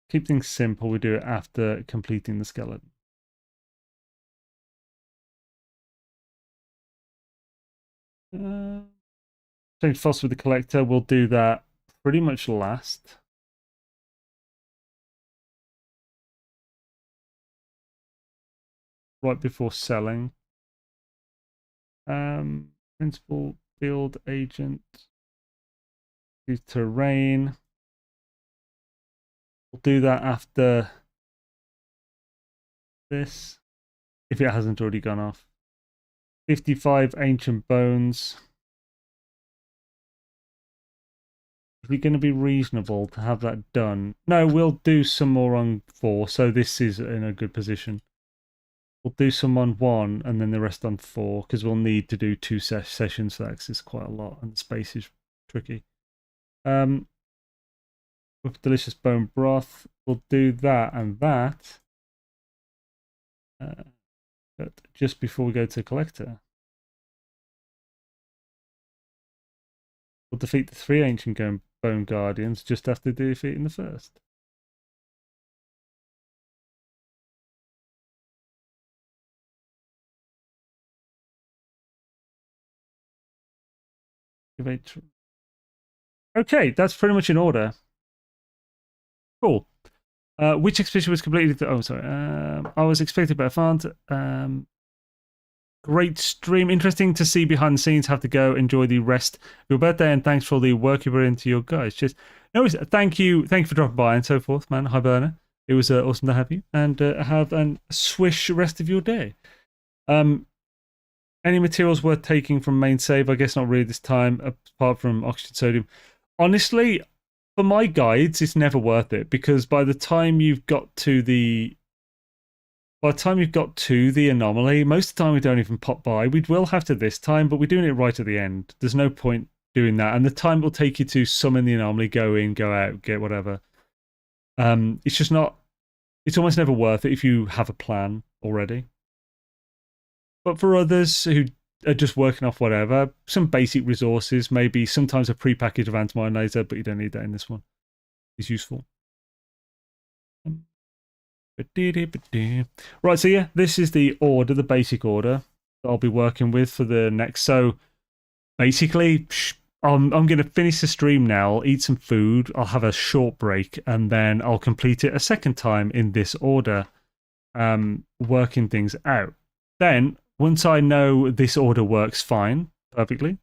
Keep things simple. We do it after completing the skeleton. Change fossil with the collector. We'll do that pretty much last. Right before selling. Principal field agent. Use terrain. We'll do that after this, if it hasn't already gone off. 55 ancient bones. Is it going to be reasonable to have that done? No, we'll do some more on 4, so this is in a good position. We'll do some on 1 and then the rest on 4, because we'll need to do 2 sessions for that, because it's quite a lot and the space is tricky. With delicious bone broth, we'll do that and that. But just before we go to collector, we'll defeat the 3 ancient bone guardians just after defeating the first. Okay, that's pretty much in order. Cool. Which expedition was completed? Oh, sorry. I was expected by a fund. Great stream. Interesting to see behind the scenes. Have to go enjoy the rest of your birthday, and thanks for all the work you put into your guys. Just no, thank you for dropping by and so forth, man. Hi, Berner. It was awesome to have you, and have a swish rest of your day. Any materials worth taking from main save? I guess not really this time, apart from oxygen sodium. Honestly, for my guides, it's never worth it, because by the time you've got to the anomaly, most of the time we don't even pop by. We will have to this time, but we're doing it right at the end. There's no point doing that. And the time will take you to summon the anomaly, go in, go out, get whatever. It's just not... It's almost never worth it if you have a plan already. But for others who are just working off whatever, some basic resources, maybe sometimes a pre-package of anti-laser, but you don't need that in this one. It's useful. Right, so yeah, this is the order, the basic order that I'll be working with for the next. So basically, I'm going to finish the stream now, I'll eat some food, I'll have a short break, and then I'll complete it a second time in this order, working things out. Then, once I know this order works fine, perfectly,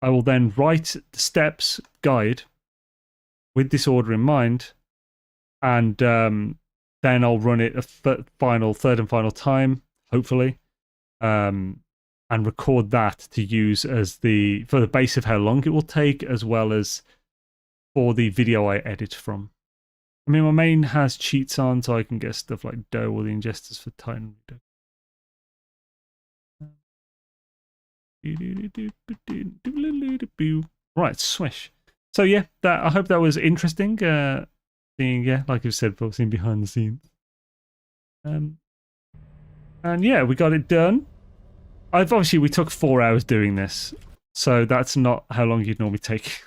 I will then write the steps guide with this order in mind, and then I'll run it a third and final time, hopefully, and record that to use as for the base of how long it will take, as well as for the video I edit from. I mean, my main has cheats on, so I can get stuff like dough or the ingesters for Titan. Right, swish. So yeah, I hope that was interesting. Seeing, yeah, like you said, folks, seeing behind the scenes. And yeah, we got it done. We took 4 hours doing this, so that's not how long you'd normally take.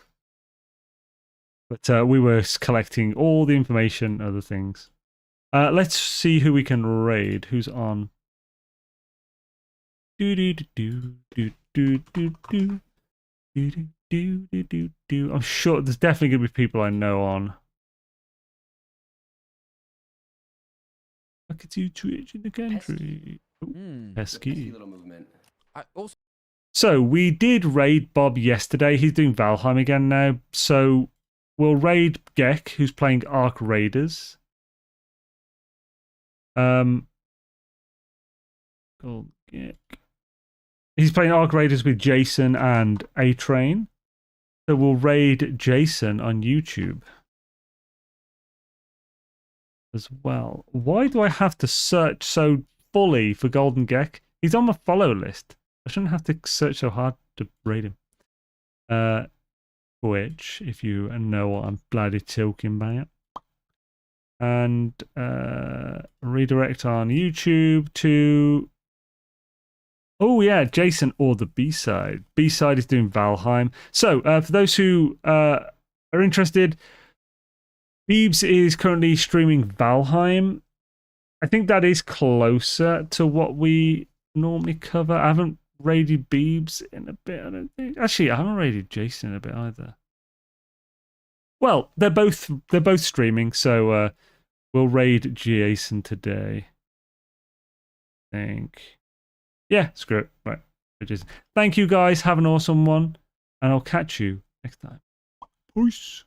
But we were collecting all the information, other things. Let's see who we can raid. Who's on? I'm sure there's definitely going to be people I know on. Look at you, Twitch in the country. Pesky. Little movement. So we did raid Bob yesterday. He's doing Valheim again now. So we'll raid Gek, who's playing Arc Raiders. Called Gek. He's playing Arc Raiders with Jason and A-Train. So we'll raid Jason on YouTube as well. Why do I have to search so fully for Golden Gek? He's on my follow list. I shouldn't have to search so hard to raid him. Which, if you know what I'm bloody talking about. And redirect on YouTube to... Oh yeah, Jason or the B-side. B-side is doing Valheim. So, for those who are interested, Beebs is currently streaming Valheim. I think that is closer to what we normally cover. I haven't raided Beebs in a bit, I don't think. Actually, I haven't raided Jason in a bit either. Well, they're both streaming, so we'll raid Jason today. I think. Yeah, screw it. Right. Thank you guys. Have an awesome one. And I'll catch you next time. Peace.